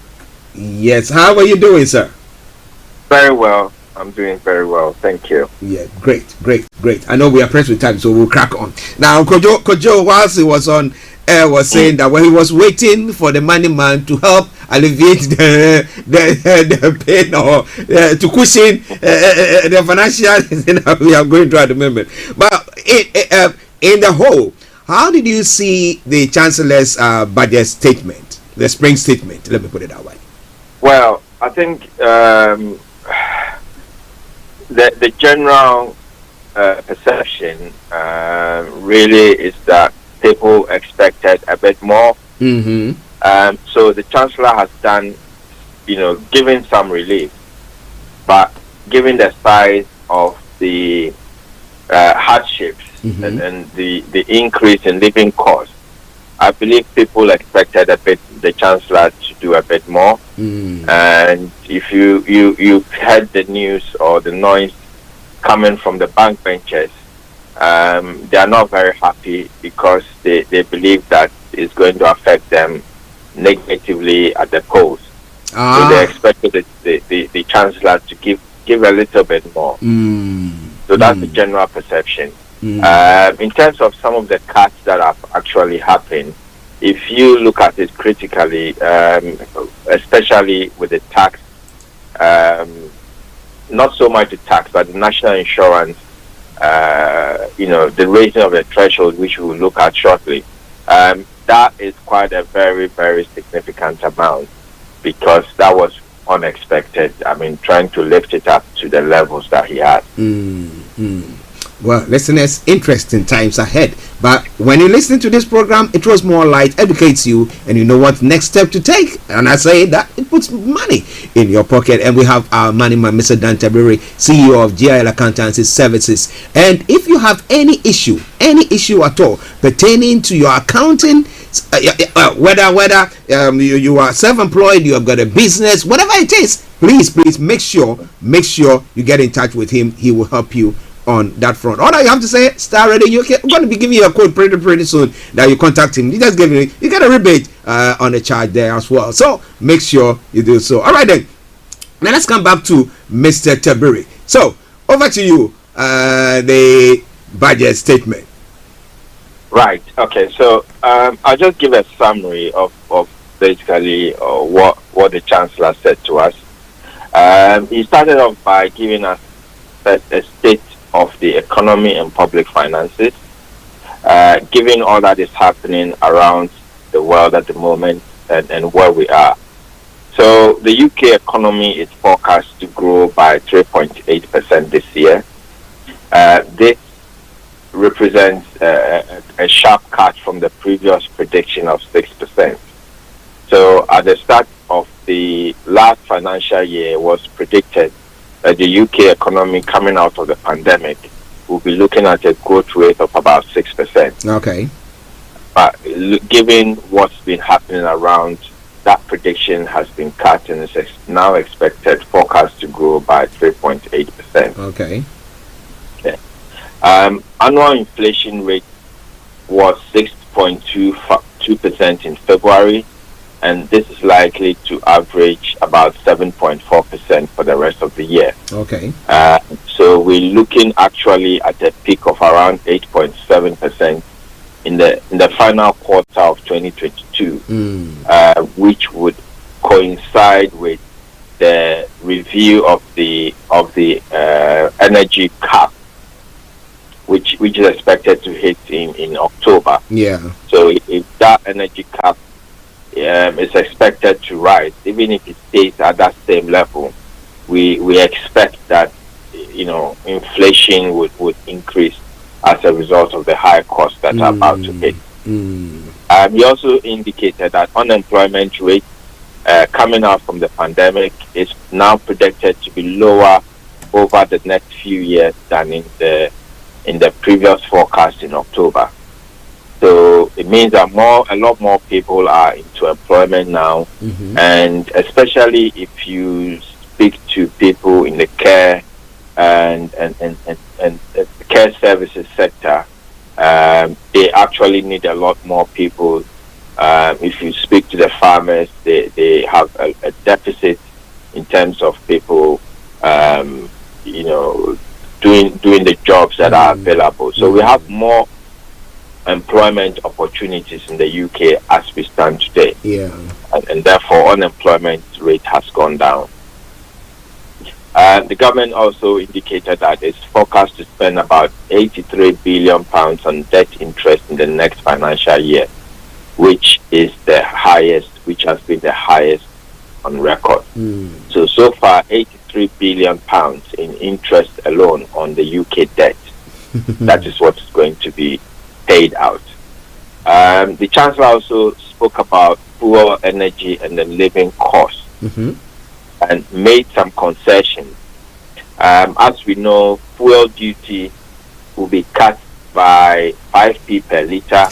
Yes, how are you doing, sir? Very well. I'm doing very well, thank you. Yeah, great. I know we are pressed with time, so we'll crack on. Now, Kojo, whilst he was on air, was saying that when he was waiting for the Money Man to help alleviate the pain or to cushion the financial we are going through at the moment. But in the whole, how did you see the Chancellor's budget statement, the spring statement? Let me put it that way. Well, I think the general perception really is that people expected a bit more. So the Chancellor has done, given some relief, but given the size of the hardships and the increase in living costs, I believe people expected the Chancellor to do a bit more. And if you heard the news or the noise coming from the bank benches, they are not very happy because they believe that it's going to affect them negatively at the polls. So they expected the Chancellor to give a little bit more. So that's the general perception. In terms of some of the cuts that have actually happened, if you look at it critically, especially with the tax, not so much the tax, but the national insurance, the raising of the threshold, which we will look at shortly, that is quite a very, very significant amount because that was unexpected. I mean, trying to lift it up to the levels that he had. Well, listeners, interesting times ahead. But when you listen to this program, it was more light, educates you, and you know what next step to take. And I say that it puts money in your pocket. And we have our money man, Mr. Dan Tabiri, CEO of GIL Accountancy Services. And if you have any issue at all pertaining to your accounting, whether you are self-employed, you have got a business, whatever it is, please make sure you get in touch with him. He will help you on that front. All that you have to say, Starr Radio UK, I'm going to be giving you a code pretty soon that you contact him. You just give him, you get a rebate on the charge there as well. So make sure you do so. All right then. Now let's come back to Mr. Tabiri. So over to you, the budget statement. Right. Okay. So I'll just give a summary of basically what the Chancellor said to us. He started off by giving us a state of the economy and public finances, given all that is happening around the world at the moment and where we are. So the UK economy is forecast to grow by 3.8% this year. This represents a sharp cut from the previous prediction of 6%. So at the start of the last financial year was predicted that the UK economy coming out of the pandemic will be looking at a growth rate of about 6%. Okay. But given what's been happening around, that prediction has been cut and is now expected forecast to grow by 3.8%. Okay. Annual inflation rate was 6.2% in February, and this is likely to average about 7.4% for the rest of the year. Okay. So we're looking actually at a peak of around 8.7% in the final quarter of 2022, which would coincide with the review of the energy cap, which is expected to hit in October. Yeah. So if that energy cap is expected to rise, even if it stays at that same level, we expect that inflation would increase as a result of the high costs that are about to hit. He also indicated that unemployment rate coming out from the pandemic is now predicted to be lower over the next few years than in the previous forecast in October. So it means that a lot more people are into employment now, and especially if you speak to people in the care and care services sector, they actually need a lot more people. If you speak to the farmers, they have a deficit in terms of people, doing the jobs that are available. So we have more employment opportunities in the UK as we stand today. Yeah. And therefore unemployment rate has gone down. The government also indicated that it's forecast to spend about £83 billion on debt interest in the next financial year, which has been the highest on record. So far, £83 billion in interest alone on the UK debt. That is what is going to be paid out. The Chancellor also spoke about fuel, energy, and the living costs, and made some concessions As we know, fuel duty will be cut by 5p per liter,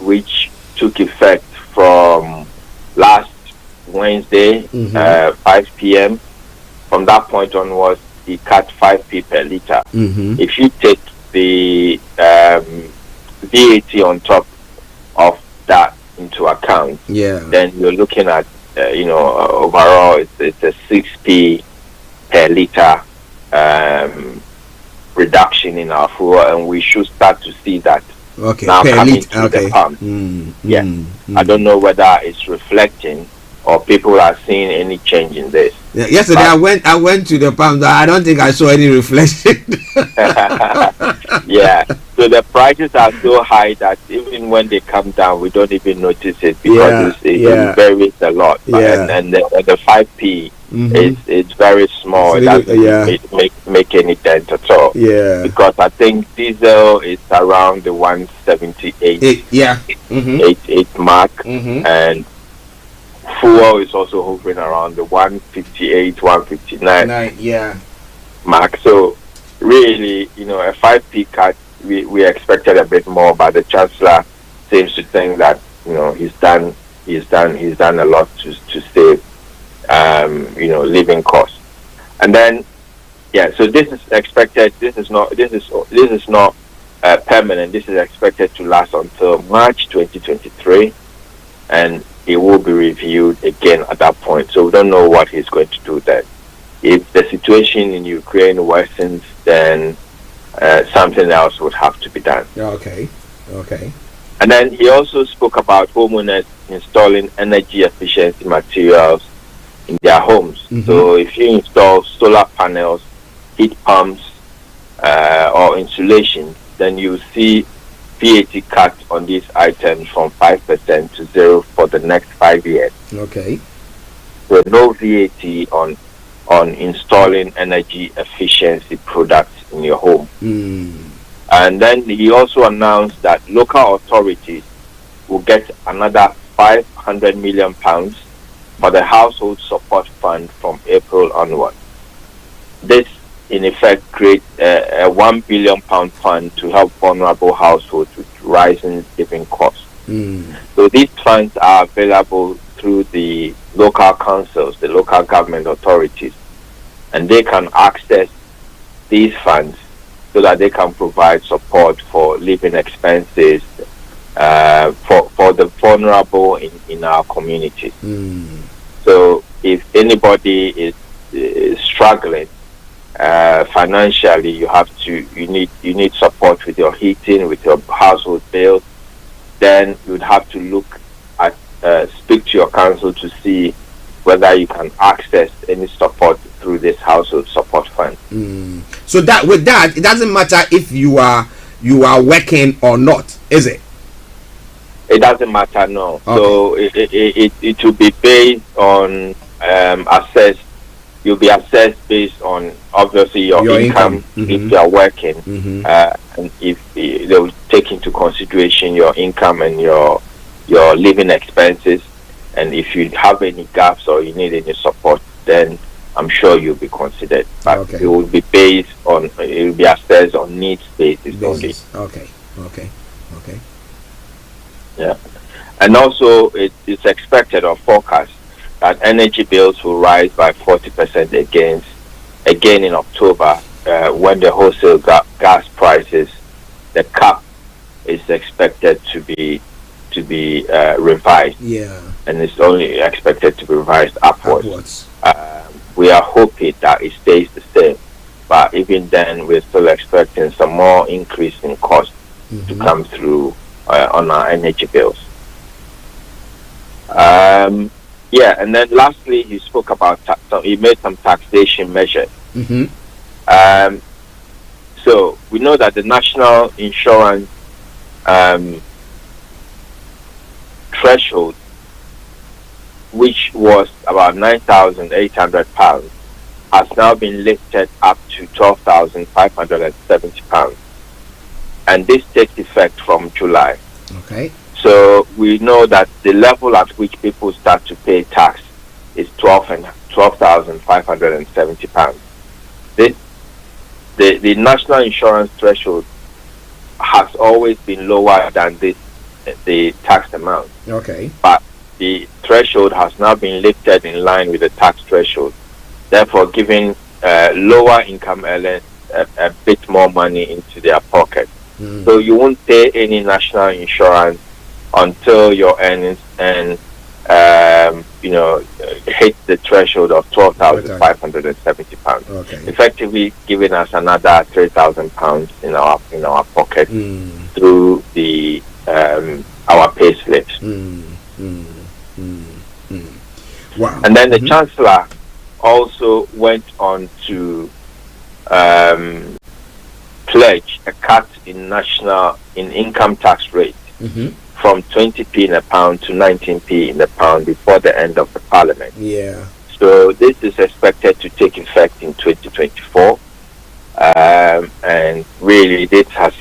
which took effect from last Wednesday, 5 p.m. From that point onwards, he cut 5p per liter. If you take the VAT on top of that into account, then you're looking at, overall, it's a 6p per liter reduction in our fuel, and we should start to see that now coming to the pump. I don't know whether it's reflecting or people are seeing any change in this. Yesterday I went to the pump. I don't think I saw any reflection. So the prices are so high that even when they come down, we don't even notice it because it varies a lot. And the 5p is very small. It doesn't make any dent at all. Because I think diesel is around the 178 8 mark, and fuel is also hovering around the 158 159 mark. So really, a 5p cut, we expected a bit more, but the chancellor seems to think that he's done a lot to save living costs. And then so this is expected. This is not permanent. This is expected to last until March 2023, and it will be reviewed again at that point. So we don't know what he's going to do then. If the situation in Ukraine worsens, then something else would have to be done. Okay. And then he also spoke about homeowners installing energy efficiency materials in their homes. So if you install solar panels, heat pumps, or insulation, then you see VAT cut on these items from 5% to 0 for the next 5 years. Okay. So no VAT on installing energy efficiency products in your home. And then he also announced that local authorities will get another £500 million for the household support fund from April onward. This in effect creates a £1 billion fund to help vulnerable households with rising living costs. So these funds are available through the local councils, the local government authorities, and they can access these funds so that they can provide support for living expenses for the vulnerable in our community. So if anybody is struggling financially, you need support with your heating, with your household bills, then you'd have to look at speak to your council to see whether you can access any support through this household support fund. So that with that, it doesn't matter if you are working or not, is it? It doesn't matter, no. Okay. So it will be based on assessed. You'll be assessed based on obviously your income if you are working, and if they will take into consideration your income and your living expenses, and if you have any gaps or you need any support, then I'm sure you'll be considered. But it will be based on, it will be assessed on needs basis only. Okay. Yeah, and also it's expected or forecast that energy bills will rise by 40% again in October when the wholesale gas prices, the cap is expected to be revised. And it's only expected to be revised upwards. We are hoping that it stays the same, but even then we're still expecting some more increase in cost to come through on our energy bills. And then lastly, he spoke about he made some taxation measures. So we know that the national insurance threshold, which was about £9,800, has now been lifted up to £12,570, and this takes effect from July. Okay. So we know that the level at which people start to pay tax is £12,570. The national insurance threshold has always been lower than the tax amount. Okay. But the threshold has now been lifted in line with the tax threshold, therefore giving lower income earners a bit more money into their pocket. So you won't pay any national insurance until your earnings hit the threshold of £12,570. Okay. Effectively giving us another £3,000 in our pocket through the our pay slips. Wow. And then the Chancellor also went on to pledge a cut in income tax rate from 20p in a pound to 19p in a pound before the end of the Parliament. Yeah. So this is expected to take effect in 2024, and really this has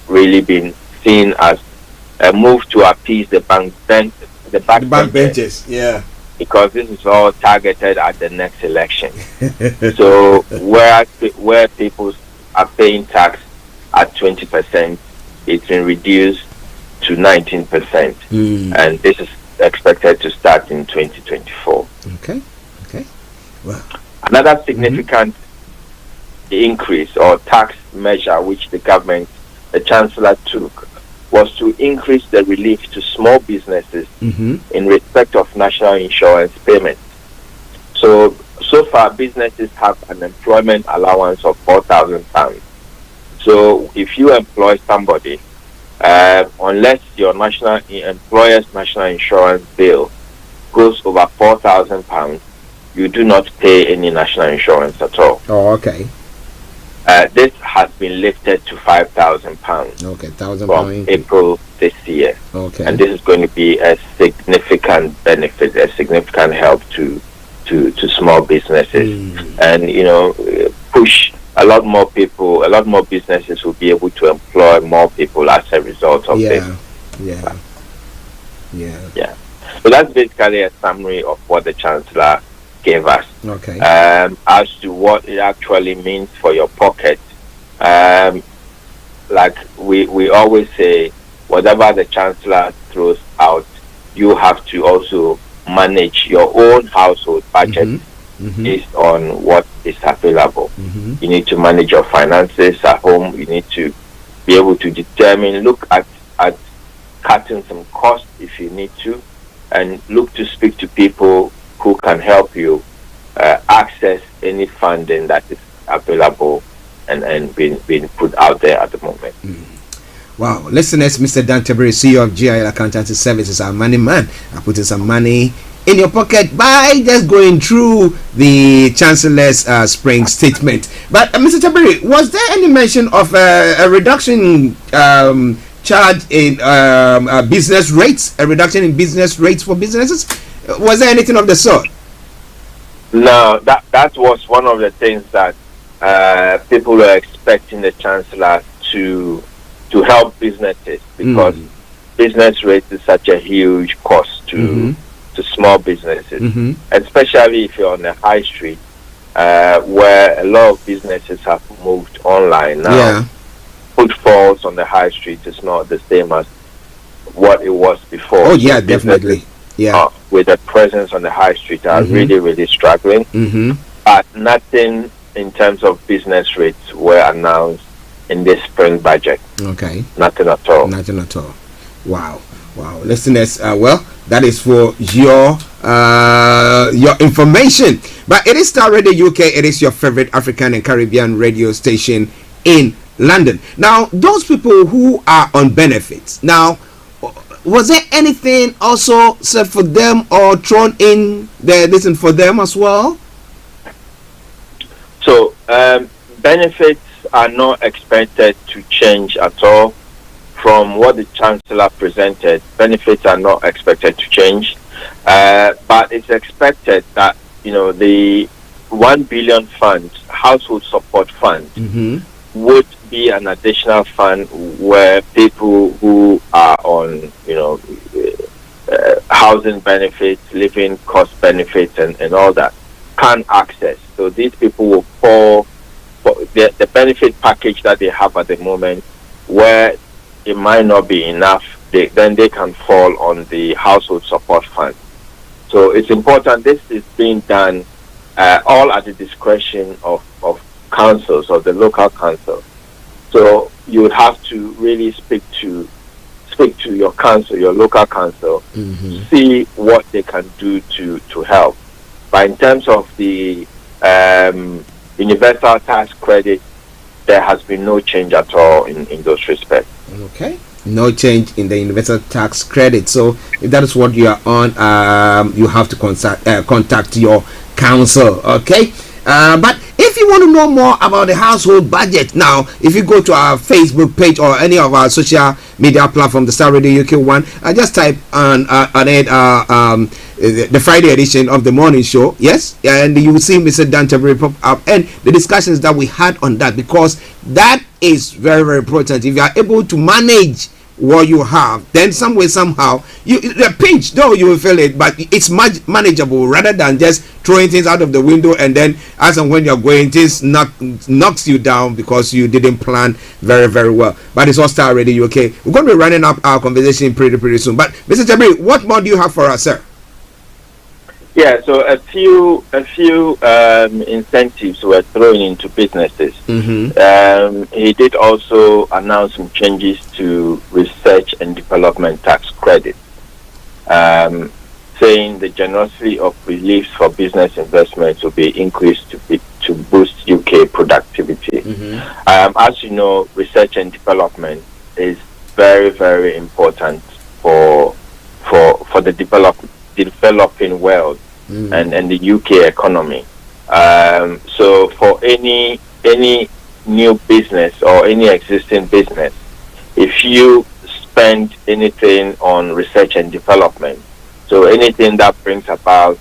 really been seen as a move to appease the backbenchers. Yeah. Because this is all targeted at the next election. So where people are paying tax at 20%, it's been reduced to 19%, and this is expected to start in 2024. Okay. Wow. Another significant increase or tax measure which the Chancellor took was to increase the relief to small businesses in respect of national insurance payments. So far, businesses have an employment allowance of £4,000. So if you employ somebody, unless your employer's national insurance bill goes over £4,000, you do not pay any national insurance at all. Oh, okay. This has been lifted to £5,000. Okay, £1,000 from April this year. Okay. And this is going to be a significant benefit, a significant help to small businesses, and push a lot more people. A lot more businesses will be able to employ more people as a result of this. Yeah. So that's basically a summary of what the Chancellor gave us. Okay. As to what it actually means for your pocket, like we always say, whatever the Chancellor throws out, you have to also manage your own household budget based on what is available. You need to manage your finances at home. You need to be able to look at cutting some costs if you need to, and look to speak to people who can help you access any funding that is available and being put out there at the moment. Wow, listeners, Mr. Dan Tabiri, CEO of GIL Accountancy Services, our money man, are putting some money in your pocket by just going through the Chancellor's spring statement. But Mr. Tabiri, was there any mention of a reduction charge in business rates, a reduction in business rates for businesses? Was there anything of the sort? No, that was one of the things that people were expecting the Chancellor to help businesses, because business rates is such a huge cost to small businesses, especially if you're on the high street, where a lot of businesses have moved online now. Yeah. Footfalls on the high street is not the same as what it was before. Oh yeah, definitely. Yeah. With the presence on the high street are really struggling. But nothing in terms of business rates were announced in this spring budget. Okay. Nothing at all. Nothing at all. Wow. Listeners, well, that is for your information. But it is Star Radio UK. It is your favorite African and Caribbean radio station in London. Now, those people who are on benefits, now, was there anything also said for them or thrown in there, listen, for them as well? So, benefits are not expected to change at all. From what the Chancellor presented, benefits are not expected to change. But it's expected that, the 1 billion fund, household support fund, would be an additional fund where people who are on, housing benefits, living cost benefits, and all that, can't access. So these people will fall for the benefit package that they have at the moment, where it might not be enough. Then they can fall on the household support fund. So it's important. This is being done all at the discretion of councils, or the local council. So you would have to really speak to your council, your local council, see what they can do to help. But in terms of the universal tax credit, there has been no change at all in those respects. Okay. No change in the universal tax credit. So if that is what you are on, you have to contact your council. Okay. But if you want to know more about the household budget, now if you go to our Facebook page or any of our social media platform, the Starr Radio UK one, just type on it the Friday edition of the morning show, yes, and you will see Mr. Tabiri pop up and the discussions that we had on that, because that is very, very important. If you are able to manage what you have, then some way, somehow, the pinch, though you will feel it, but it's much manageable rather than just throwing things out of the window and then as and when you're going, things knocks you down because you didn't plan very, very well. But it's all Starr Radio UK. We're going to be running up our conversation pretty soon. But Mr. Tabiri, what more do you have for us, sir? Yeah, so a few incentives were thrown into businesses. He did also announce some changes to research and development tax credit, saying the generosity of reliefs for business investments will be increased to boost UK productivity. As you know, research and development is very, very important for the developing world and the UK economy. So for any new business or any existing business, if you spend anything on research and development, so anything that brings about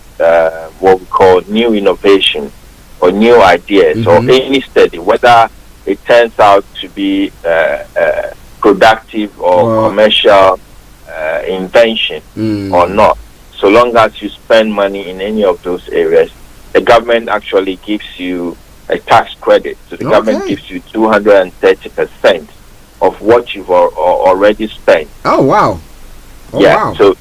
what we call new innovation or new ideas, or any study, whether it turns out to be productive or commercial invention or not, so long as you spend money in any of those areas, the government actually gives you a tax credit. So the government gives you 230% of what you've already spent. Oh wow! Wow. So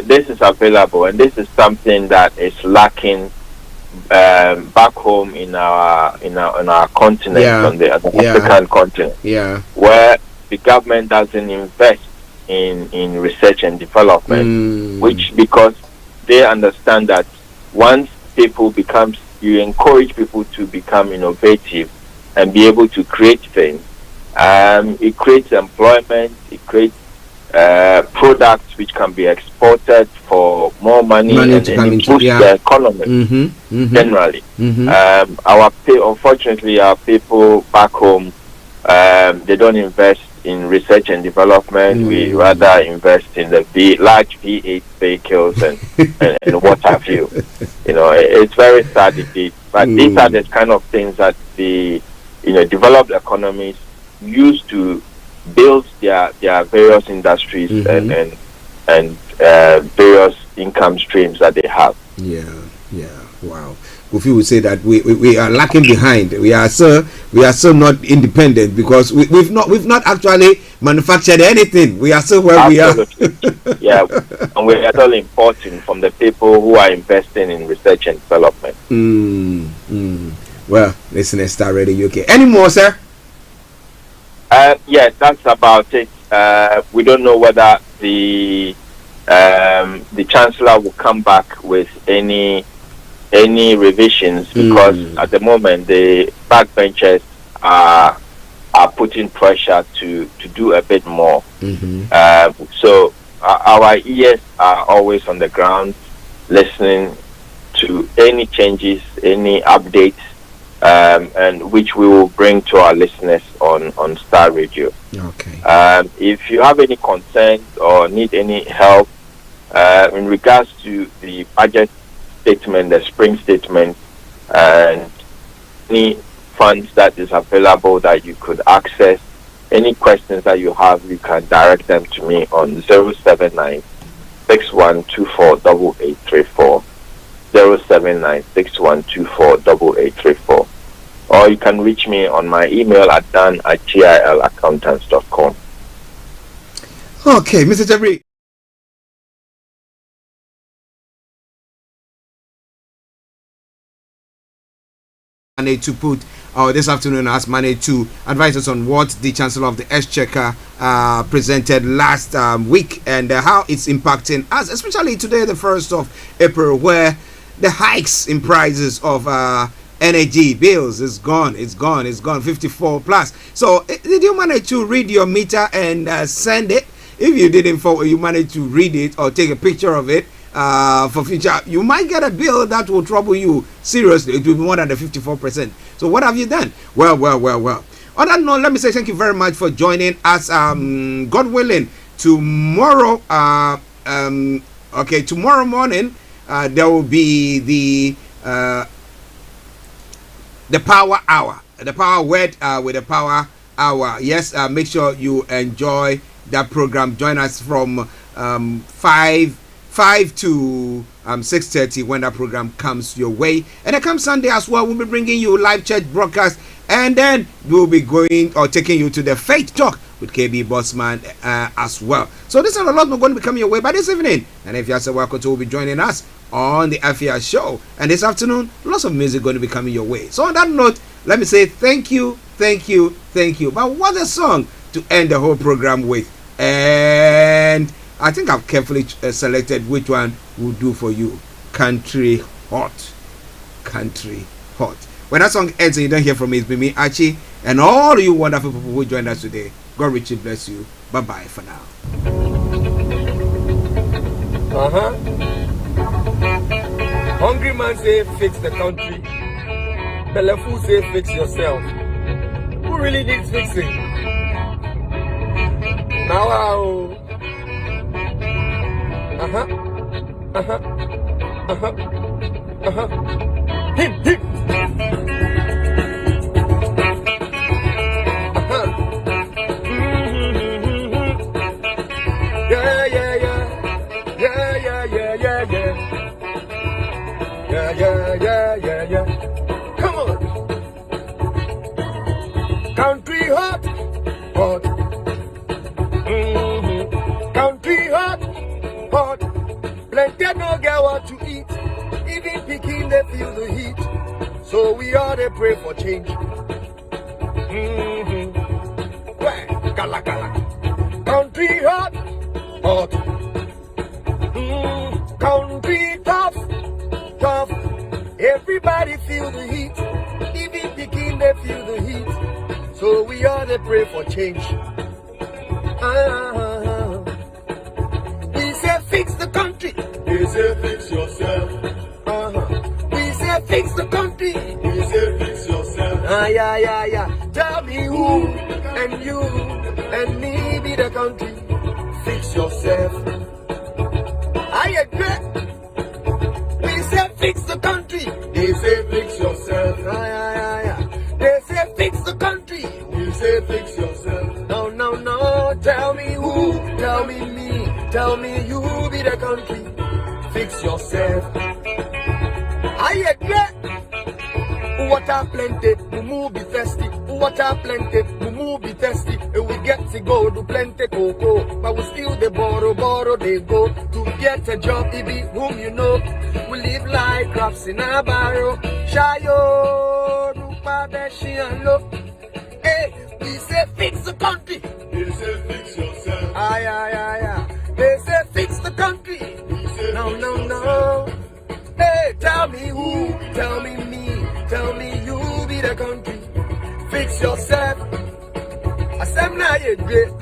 this is available, and this is something that is lacking back home in our continent, on the African continent, where the government doesn't invest in research and development, which, because they understand that once you encourage people to become innovative and be able to create things, it creates employment, it creates products which can be exported for more money and it boosts the economy generally. Unfortunately, our people back home, they don't invest in research and development. We rather invest in the large V8 vehicles and what have you. You know, it's very sad indeed. But these are the kind of things that the developed economies use to build their various industries and various income streams that they have. Wow. Kofi would say that we are lacking behind. We are so not independent because we've not actually manufactured anything. We are so where we are. And we are all importing from the people who are investing in research and development. Well, listen to Starr Radio UK. Any more, sir? Yes, that's about it. We don't know whether the Chancellor will come back with any revisions, because at the moment the backbenchers are putting pressure to do a bit more. So our ears are always on the ground, listening to any changes, any updates, and which we will bring to our listeners on Starr Radio. If you have any concerns or need any help in regards to the budget statement, the spring statement, and any funds that is available that you could access, any questions that you have, you can direct them to me on 079 07961248834. 07961248834. Or you can reach me on my email at dan@gilaccountants.com. Okay, Mr. Tabiri. Managed to put this afternoon has managed to advise us on what the Chancellor of the Exchequer presented last week and how it's impacting us, especially today, the 1st of April, where the hikes in prices of energy bills is gone. It's gone 54 plus. So did you manage to read your meter and send it? If you didn't, you managed to read it or take a picture of it for future, you might get a bill that will trouble you seriously. It will be more than the 54%. So what have you done? Well. On that note, let me say thank you very much for joining us. God willing, tomorrow, tomorrow morning, there will be the power hour, the power word with the power hour. Yes, make sure you enjoy that program. Join us from 5 to 6:30 when that program comes your way. And then come Sunday as well, we'll be bringing you live church broadcast, and then we'll be going or taking you to the Faith Talk with KB Bossman as well. So this is a lot more going to be coming your way by this evening. And if you are welcome to, will be joining us on the Afia show. And this afternoon, lots of music going to be coming your way. So on that note, let me say thank you. But what a song to end the whole program with. And I think I've carefully selected which one will do for you. Country Hot. When that song ends and you don't hear from me, it's been me, Archie, and all you wonderful people who joined us today. God richly bless you. Bye-bye for now. Hungry man say fix the country. Belleful say fix yourself. Who really needs fixing? Now him. Yeah. Come on. Country hot. Country hot. Plenty no get what to eat. Even picking they feel the heat. So we ought to pray for change. Gala. Country hot. Country tough. Everybody feel the heat. Even picking they feel the heat. So we ought to pray for change. We say fix the country. We say fix yourself. We say fix the country. We say fix yourself. Yeah. Tell me who and you and me be the country. Fix yourself. I agree. We say fix the country. They say fix yourself. Yeah. They say fix the country. We say fix yourself. No. Tell me who. Tell me me. Tell me you be the country. Fix yourself. I agree. Water plenty, mumu be thirsty. Water plenty, mumu be thirsty. And we get to go do plenty cocoa, but we still they borrow they go to get a job. It be whom you know. We live like crabs in a barrel. Shayo, nupa beshi and look. Hey, we say fix the country. We say fix yourself. Yeah. They say fix the country. We say no. Hey, tell me who, tell me me, tell me you be the country. Fix yourself. I said now you great.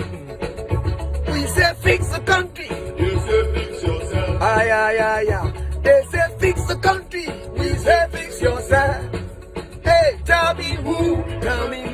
We say fix the country. You say fix yourself. Yeah. They say fix the country. We say fix yourself. Hey, tell me who, tell me